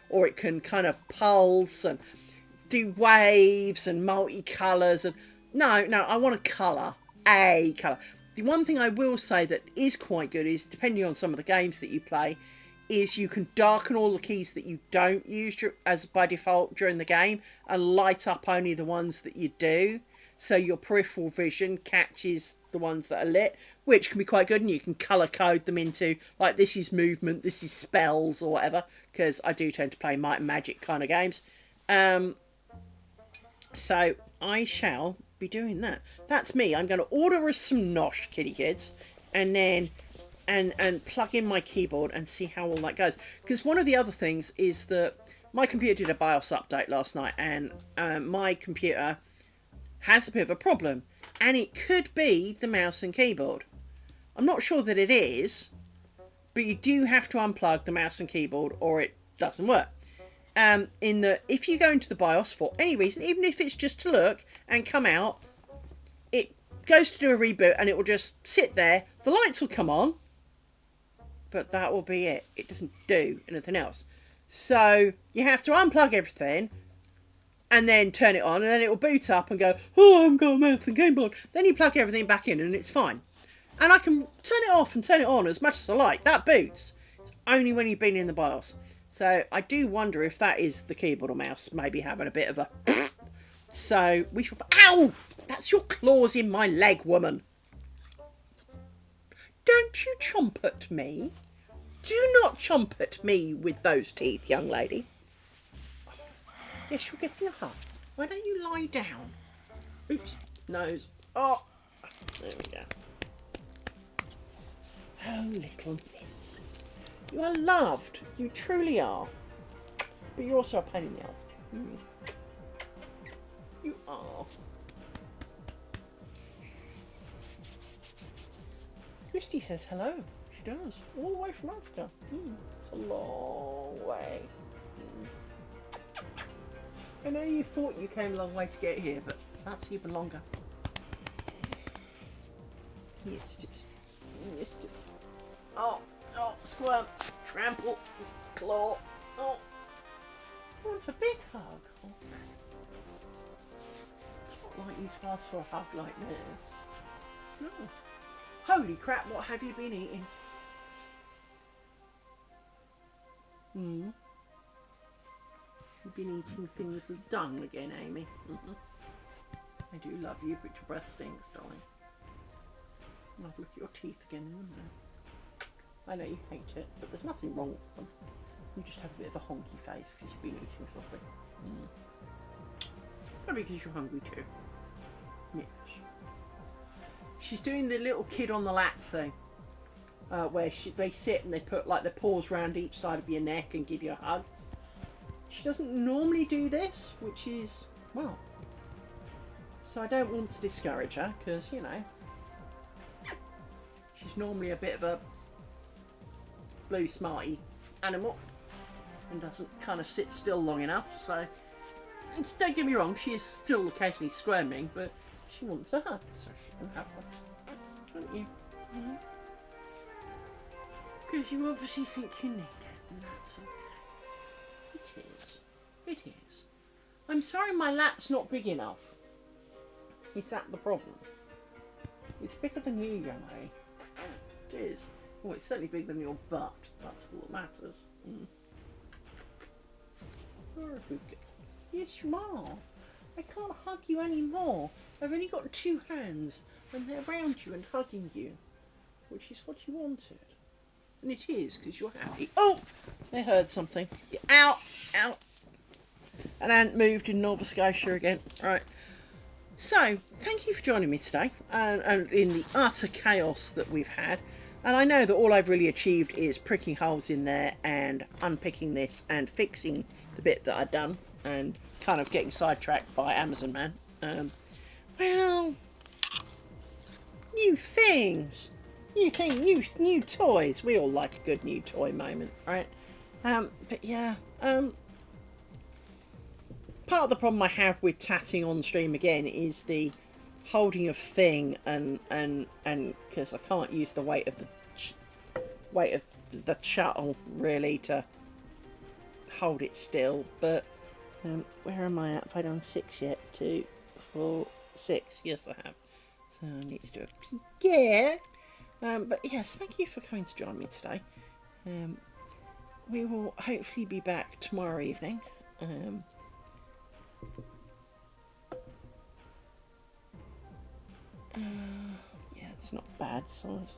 or it can kind of pulse and do waves and multicolours. And no, I want a colour. A colour. The one thing I will say that is quite good is, depending on some of the games that you play, is you can darken all the keys that you don't use as by default during the game and light up only the ones that you do. So your peripheral vision catches the ones that are lit, which can be quite good, and you can colour code them into, like, this is movement, this is spells, or whatever, because I do tend to play Might and Magic kind of games. So I shall be doing that. That's me. I'm going to order us some nosh, kitty kids, and then and plug in my keyboard and see how all that goes. Because one of the other things is that my computer did a BIOS update last night, and my computer has a bit of a problem, and it could be the mouse and keyboard. I'm not sure that it is, but you do have to unplug the mouse and keyboard or it doesn't work. If you go into the BIOS for any reason, even if it's just to look and come out, it goes to do a reboot and it will just sit there. The lights will come on, but that will be it. It doesn't do anything else. So you have to unplug everything and then turn it on, and then it will boot up and go, oh, I've got a mouse and keyboard. Then you plug everything back in and it's fine. And I can turn it off and turn it on as much as I like. That boots. It's only when you've been in the BIOS. So I do wonder if that is the keyboard or mouse maybe having a bit of a... So we shall... Ow! That's your claws in my leg, woman. Don't you chomp at me. Do not chomp at me with those teeth, young lady. Yes, you're getting a hug. Why don't you lie down? Oops, nose. Oh, there we go. Oh, little miss. You are loved. You truly are. But you're also a pain in the ass. You are. Christy says hello. She does. All the way from Africa. It's a long way. I know you thought you came a long way to get here, but that's even longer. Yes. Oh, squirm, trample, claw. Oh, I want a big hug. Oh. It's not like you to ask for a hug like this. No. Holy crap, what have you been eating? You've been eating things of dung again, Amy. I do love you, but your breath stinks, darling. I'll have a look at your teeth again in a minute. I know you hate it, but there's nothing wrong with them. You just have a bit of a honky face because you've been eating something. Probably because you're hungry too. Yes. She's doing the little kid on the lap thing, where they sit and they put like their paws round each side of your neck and give you a hug. She doesn't normally do this, which is, well, so I don't want to discourage her because, you know, she's normally a bit of a blue smarty animal and doesn't kind of sit still long enough. So don't get me wrong, she is still occasionally squirming, but she wants a hug, so she can have one, don't you? Because you obviously think you need it, and that's okay. It is. I'm sorry my lap's not big enough. Is that the problem? It's bigger than you, young lady. It is. Well, it's certainly bigger than your butt. That's all that matters. You're a good girl. Yes, you are. I can't hug you anymore. I've only got 2 hands, and they're around you and hugging you, which is what you wanted. And it is, because you're happy. Oh! I heard something. Ow! Ow! An ant moved in Nova Scotia again. Right. So, thank you for joining me today, and in the utter chaos that we've had. And I know that all I've really achieved is pricking holes in there and unpicking this and fixing the bit that I'd done and kind of getting sidetracked by Amazon Man. Well, new things. New toys. We all like a good new toy moment, right? But yeah, part of the problem I have with tatting on stream again is the holding of thing and because I can't use the weight of the shuttle really to hold it still. But where am I at? Have I done 6 yet? 2, 4, 6. Yes, I have. So I need to do a peek. Yeah. But yes, thank you for coming to join me today. We will hopefully be back tomorrow evening. Yeah, it's not bad size.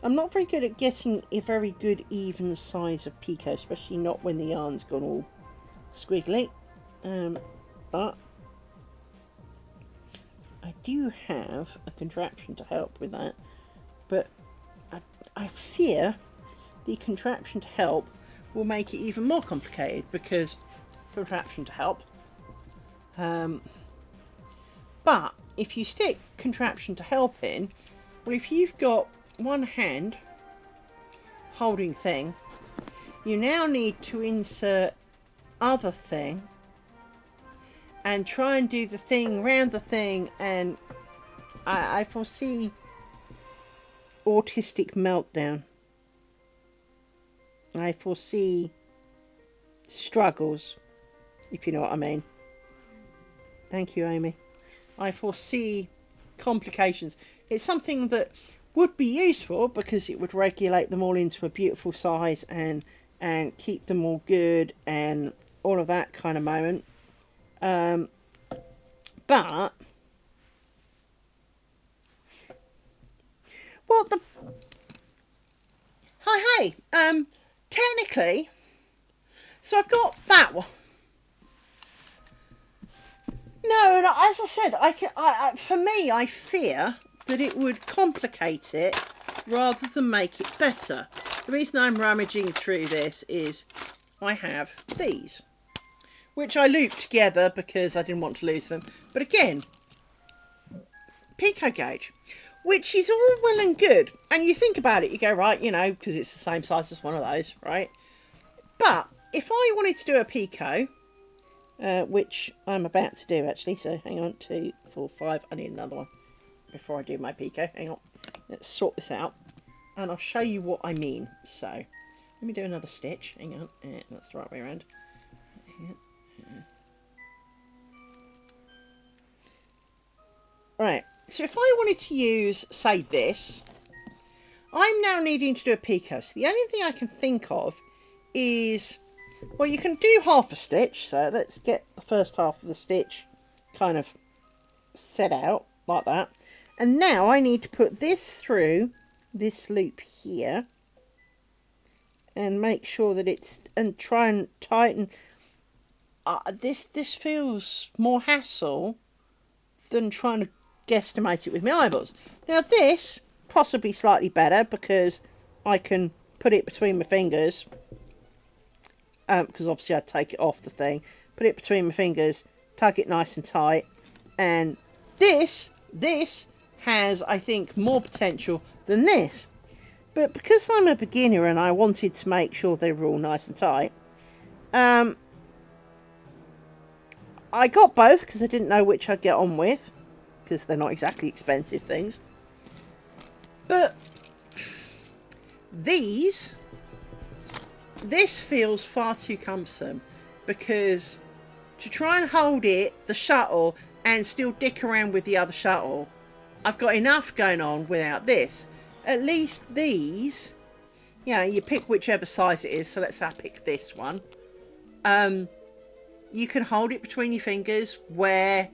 I'm not very good at getting a very good even size of picot, especially not when the yarn's gone all squiggly. But I do have a contraption to help with that. But I fear the contraption to help will make it even more complicated because contraption to help. But if you stick contraption to help in, well, if you've got one hand holding thing, you now need to insert other thing and try and do the thing round the thing, and I foresee autistic meltdown. I foresee struggles, if you know what I mean. Thank you, Amy. I foresee complications. It's something that would be useful because it would regulate them all into a beautiful size and keep them all good and all of that kind of moment. But well, hey, technically, so I've got that one. No, as I said, for me, I fear that it would complicate it rather than make it better. The reason I'm rummaging through this is I have these, which I looped together because I didn't want to lose them. But again, picot gauge, which is all well and good. And you think about it, you go, right, you know, because it's the same size as one of those, right? But if I wanted to do a picot, which I'm about to do actually, so hang on, 2, 4, 5, I need another one before I do my picot, hang on. let's sort this out and I'll show you what I mean. So let me do another stitch. Hang on, that's the right way around. Right, so if I wanted to use, say, this, I'm now needing to do a picot. So the only thing I can think of is, well, you can do half a stitch. So let's get the first half of the stitch kind of set out like that. And now I need to put this through this loop here and make sure that it's, and try and tighten. This feels more hassle than trying to guesstimate it with my eyeballs. Now this possibly slightly better because I can put it between my fingers, because obviously I'd take it off the thing, put it between my fingers, tug it nice and tight, and this has, I think, more potential than this. But because I'm a beginner and I wanted to make sure they were all nice and tight, I got both because I didn't know which I'd get on with, because they're not exactly expensive things. But this feels far too cumbersome, because to try and hold it, the shuttle, and still dick around with the other shuttle, I've got enough going on without this. At least these, you know, you pick whichever size it is. So let's say I pick this one. You can hold it between your fingers where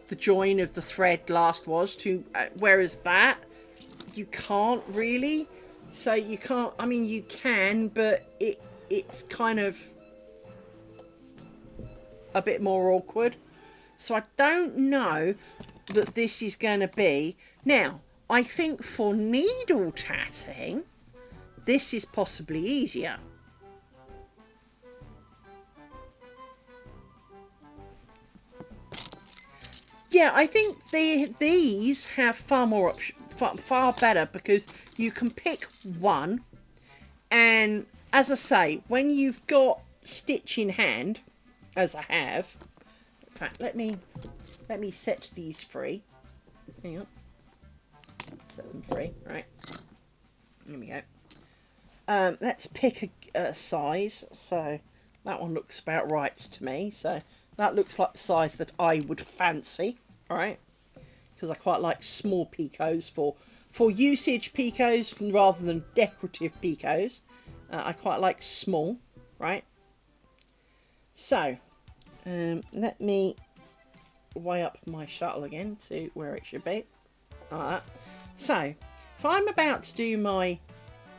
the join of the thread last was to, whereas that you can't really. So you can't, I mean you can, but it's kind of a bit more awkward. So I don't know that this is going to be. Now I think for needle tatting this is possibly easier. Yeah, I think these have far more far better, because you can pick one, and as I say, when you've got stitch in hand, as I have, in fact, let me set these free. Hang on, set them free. Right, here we go. Let's pick a size. So that one looks about right to me. So that looks like the size that I would fancy. All right, because I quite like small picots for usage picots rather than decorative picots. I quite like small, right? So let me weigh up my shuttle again to where it should be, like that. So if I'm about to do my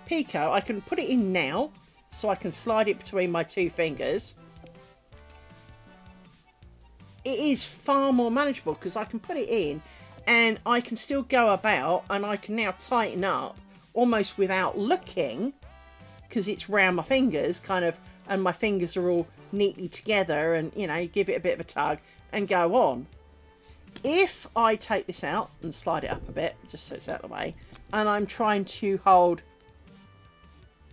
picot, I can put it in now, so I can slide it between my two fingers. It is far more manageable because I can put it in and I can still go about, and I can now tighten up almost without looking, because it's round my fingers kind of, and my fingers are all neatly together, and you know, give it a bit of a tug and go on. If I take this out and slide it up a bit just so it's out of the way, and I'm trying to hold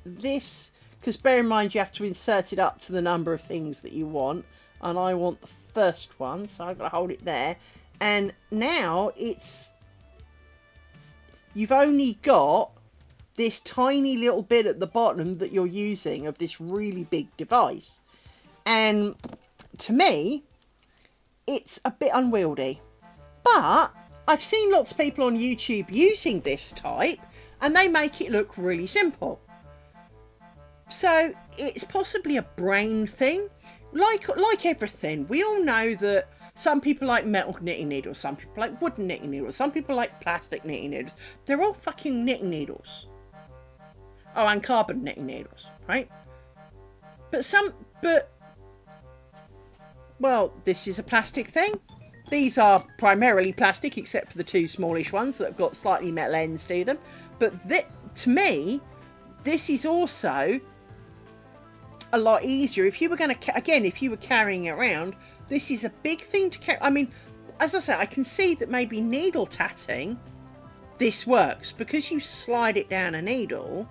this, because bear in mind you have to insert it up to the number of things that you want, and I want the first one, so I've got to hold it there, and now you've only got this tiny little bit at the bottom that you're using of this really big device, and to me it's a bit unwieldy. But I've seen lots of people on YouTube using this type and they make it look really simple. So it's possibly a brain thing. Like everything, we all know that some people like metal knitting needles, some people like wooden knitting needles, some people like plastic knitting needles. They're all fucking knitting needles. Oh, and carbon knitting needles, right? Well, this is a plastic thing. These are primarily plastic, except for the two smallish ones that have got slightly metal ends to them. But to me, this is also a lot easier. If you were going to, again, if you were carrying it around, this is a big thing to carry. I mean, as I say, I can see that maybe needle tatting, this works because you slide it down a needle,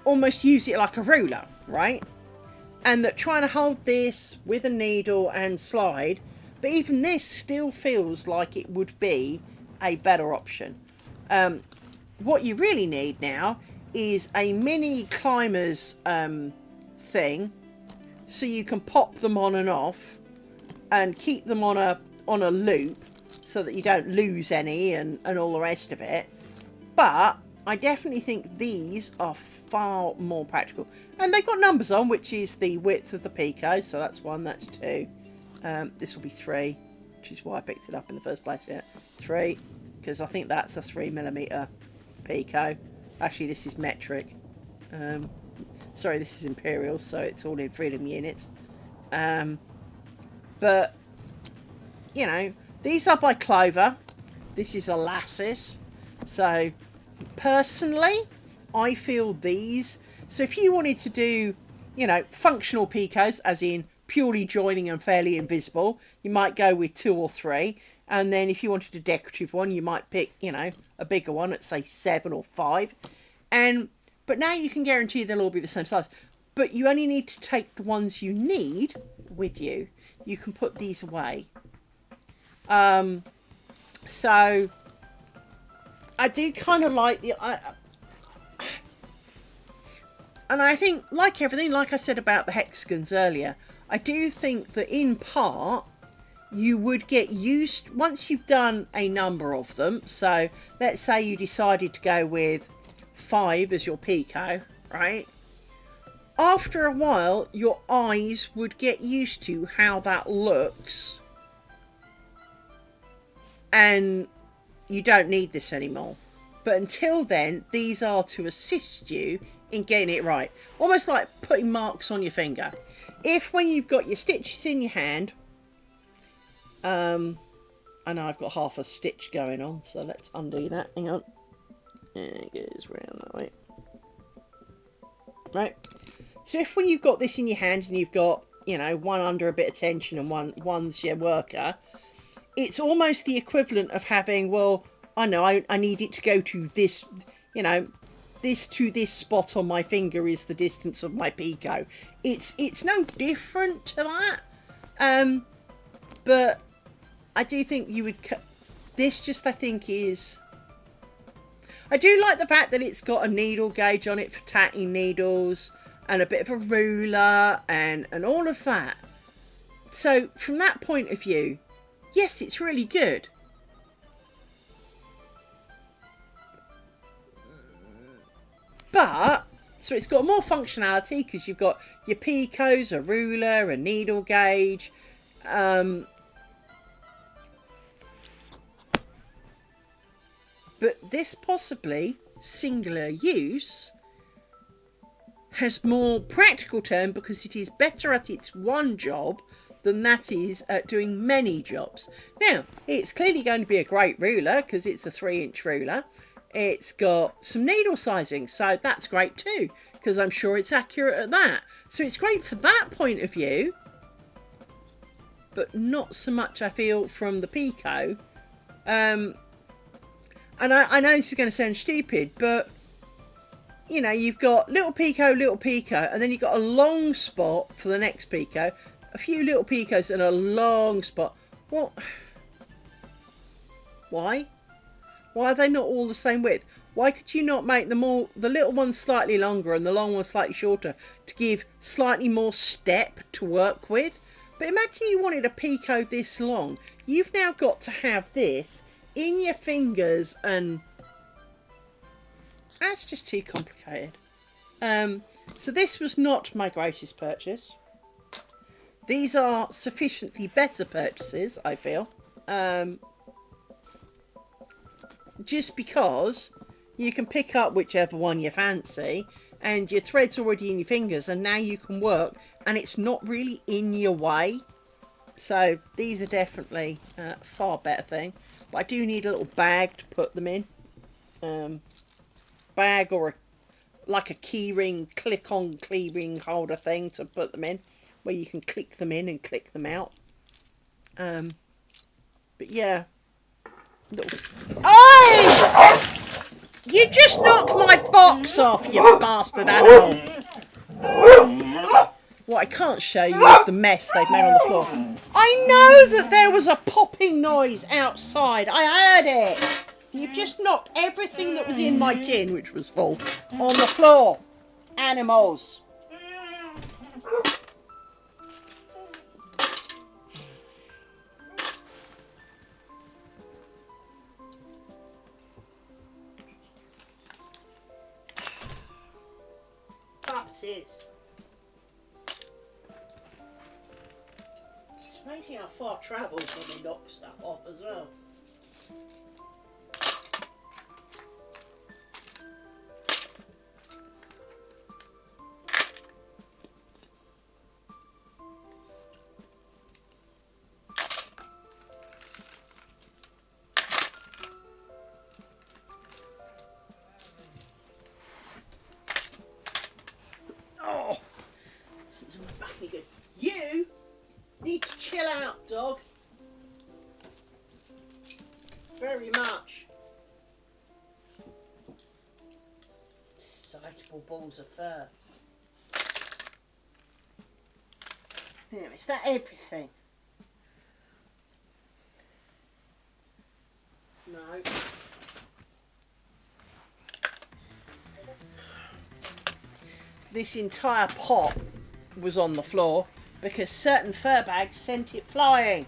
almost use it like a ruler, right? And that trying to hold this with a needle and slide, but even this still feels like it would be a better option. What you really need now is a mini climbers thing, so you can pop them on and off and keep them on a loop so that you don't lose any and all the rest of it. But I definitely think these are far more practical, and they've got numbers on, which is the width of the picot. So that's 1, that's 2, this will be 3, which is why I picked it up in the first place. Yeah, 3, because I think that's a 3mm picot. Actually, this is metric. Sorry, this is imperial, so it's all in freedom units. But you know, these are by Clover. This is a Lasses. So personally, I feel these. So if you wanted to do, you know, functional picots, as in purely joining and fairly invisible, you might go with 2 or 3. And then if you wanted a decorative one, you might pick, you know, a bigger one at say 7 or 5. But now you can guarantee they'll all be the same size. But you only need to take the ones you need with you. You can put these away. So I do kind of like the... and I think, like everything, like I said about the hexagons earlier, I do think that in part you would get used once you've done a number of them. So let's say you decided to go with 5 as your picot, right? After a while, your eyes would get used to how that looks, and you don't need this anymore. But until then, these are to assist you in getting it right. Almost like putting marks on your finger. If when you've got your stitches in your hand, I know I've got half a stitch going on, so let's undo that. Hang on. There it goes round that way. Right. So if when you've got this in your hand and you've got, you know, one under a bit of tension and one's your worker, it's almost the equivalent of having, well, I know I need it to go to this, you know, this to this spot on my finger is the distance of my picot. It's no different to that. But I do think you would this just, I think, is... I do like the fact that it's got a needle gauge on it for tatting needles and a bit of a ruler and all of that. So from that point of view, yes, it's really good. But, so it's got more functionality because you've got your picots, a ruler, a needle gauge. But this possibly singular use has more practical term because it is better at its one job than that is at doing many jobs. Now, it's clearly going to be a great ruler because it's a 3-inch ruler. It's got some needle sizing, so that's great too because I'm sure it's accurate at that. So it's great for that point of view, but not so much, I feel, from the picot. And I know this is going to sound stupid, but, you know, you've got little picot, and then you've got a long spot for the next picot, a few little picots and a long spot. What? Why? Why are they not all the same width? Why could you not make them all, the little ones slightly longer and the long ones slightly shorter, to give slightly more step to work with? But imagine you wanted a picot this long. You've now got to have this in your fingers, and that's just too complicated. So this was not my greatest purchase. These are sufficiently better purchases, I feel. Just because you can pick up whichever one you fancy and your thread's already in your fingers and now you can work and it's not really in your way. So these are definitely a far better thing. But I do need a little bag to put them in. Bag or like a key ring, click-on key ring holder thing to put them in, where you can click them in and click them out. But yeah. Oh! You just knocked my box off, you bastard animal! What I can't show you is the mess they've made on the floor. I know that there was a popping noise outside. I heard it. You've just knocked everything that was in my tin, which was full, on the floor. Animals. Puppies. It's amazing how far travels when they knock stuff off as well. Oh, something's on my back again. You need to chill out, dog. Very much. Excitable balls of fur. There, is that everything? No. This entire pot was on the floor because certain fur bags sent it flying.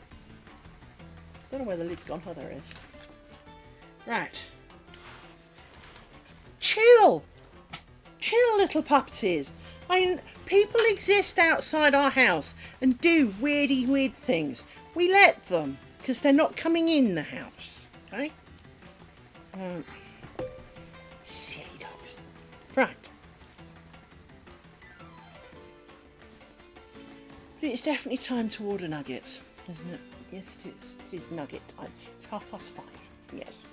Don't know where the lid's gone. Oh, there it is. Right. Chill. Chill, little puppies. I mean, people exist outside our house and do weird things. We let them because they're not coming in the house. Okay? Silly dogs. Right. But it's definitely time to order nuggets, isn't it? Yes, it is. It is nugget time. It's 5:30. Yes.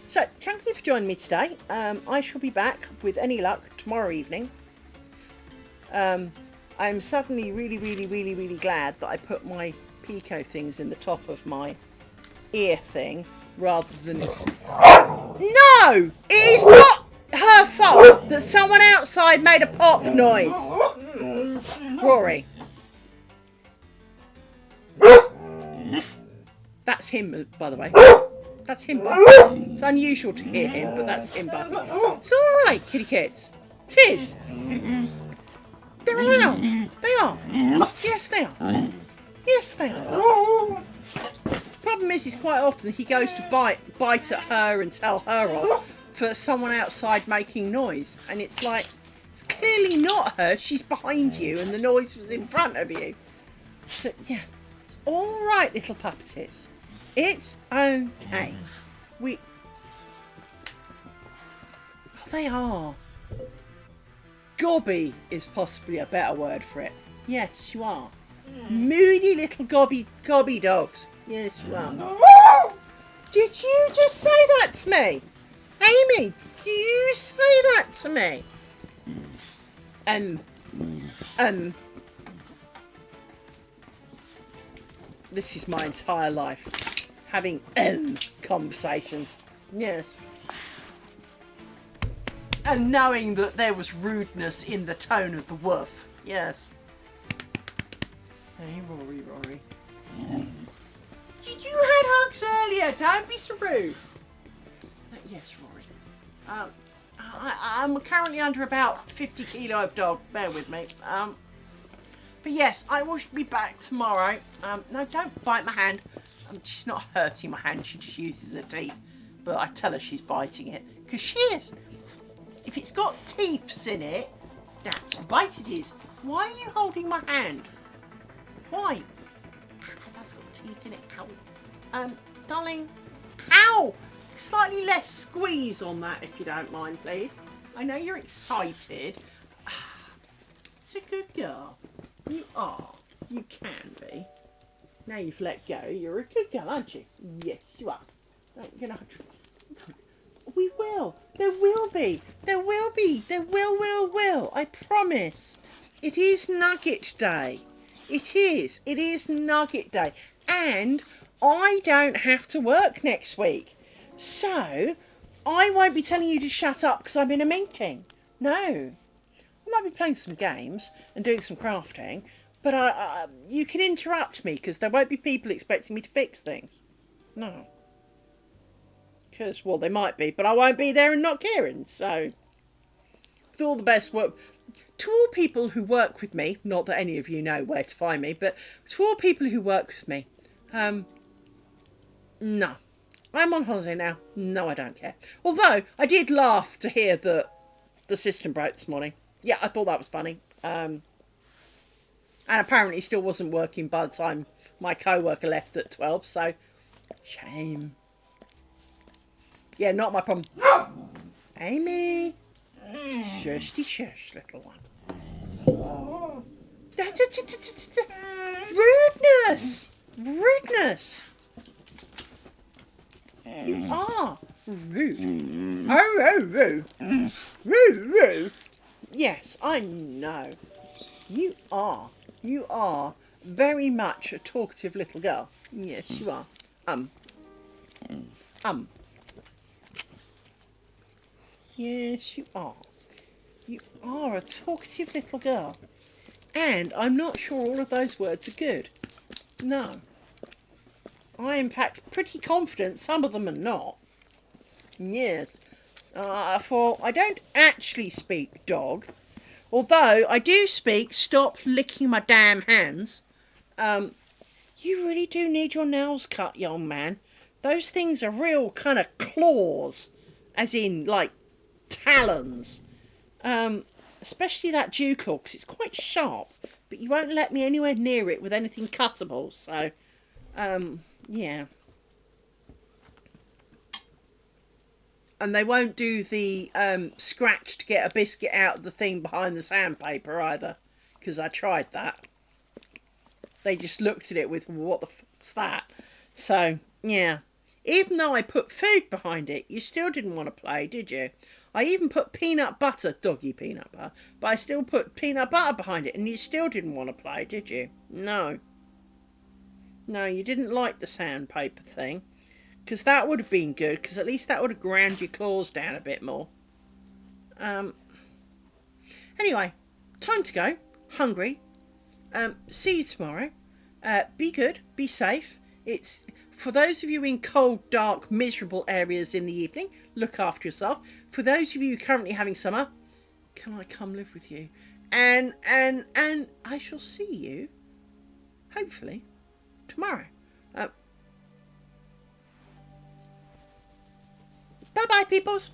So, thank you for joining me today. I shall be back, with any luck, tomorrow evening. I'm suddenly really glad that I put my Pico things in the top of my ear thing, rather than... No! It is not her fault that someone outside made a pop noise. Rory. That's him, by the way. That's him, Bud. It's unusual to hear him, but that's him, Bud. It's alright, kitty kids. Tis. They're allowed. They are. Yes, they are. Yes, they are. Problem is quite often he goes to bite at her and tell her off for someone outside making noise. And it's like, it's clearly not her. She's behind you and the noise was in front of you. So, yeah. It's alright, little puppies. It's okay. Oh, they are. Gobby is possibly a better word for it. Yes, you are. Moody little gobby dogs. Yes, you are. Did you just say that to me? Amy, did you say that to me? This is my entire life, having conversations. Yes. And knowing that there was rudeness in the tone of the woof. Yes. Hey, Rory. You had hugs earlier. Don't be so rude. Yes, Rory. I'm currently under about 50 kilo of dog. Bear with me. But yes, I will be back tomorrow. No, don't bite my hand. She's not hurting my hand. She just uses her teeth. But I tell her she's biting it. Because she is. If it's got teeths in it, that's a bite it is. Why are you holding my hand? Why? That's got teeth in it. Ow. Darling. Ow! Slightly less squeeze on that, if you don't mind, please. I know you're excited. It's a good girl. You are. You can be. Now you've let go, you're a good girl, aren't you? Yes, you are. You're not. We will. There will be. There will be. There will. I promise. It is Nugget Day. It is. It is Nugget Day. And I don't have to work next week. So, I won't be telling you to shut up because I'm in a meeting. No. might be playing some games and doing some crafting, but you can interrupt me because there won't be people expecting me to fix things. No. Because, well, they might be, but I won't be there and not caring, so... With all the best work... To all people who work with me, not that any of you know where to find me, but to all people who work with me, no. I'm on holiday now. No, I don't care. Although, I did laugh to hear that the system broke this morning. Yeah, I thought that was funny. And apparently it still wasn't working by the time my co-worker left at 12, so... Shame. Yeah, not my problem. Amy! Shusty shush, little one. Rudeness! Rudeness! You are rude. Rude. Yes, I know. You are. You are very much a talkative little girl. Yes, you are. Yes, you are. You are a talkative little girl. And I'm not sure all of those words are good. No. I am, in fact, pretty confident some of them are not. Yes. For I don't actually speak dog. Although I do speak stop licking my damn hands. You really do need your nails cut, young man. Those things are real kind of claws. As in, like, talons. Especially that dew claw, because it's quite sharp. But you won't let me anywhere near it with anything cuttable, so... yeah. And they won't do the scratch to get a biscuit out of the thing behind the sandpaper either. Because I tried that. They just looked at it with, what the fuck's that? So, yeah. Even though I put food behind it, you still didn't want to play, did you? I even put peanut butter, doggy peanut butter, but I still put peanut butter behind it, and you still didn't want to play, did you? No. No, you didn't like the sandpaper thing. Because that would have been good, because at least that would have ground your claws down a bit more. Anyway, time to go. Hungry. See you tomorrow. Be good. Be safe. It's for those of you in cold, dark, miserable areas in the evening, look after yourself. For those of you currently having summer, can I come live with you? And I shall see you, hopefully, tomorrow. Bye-bye, peoples.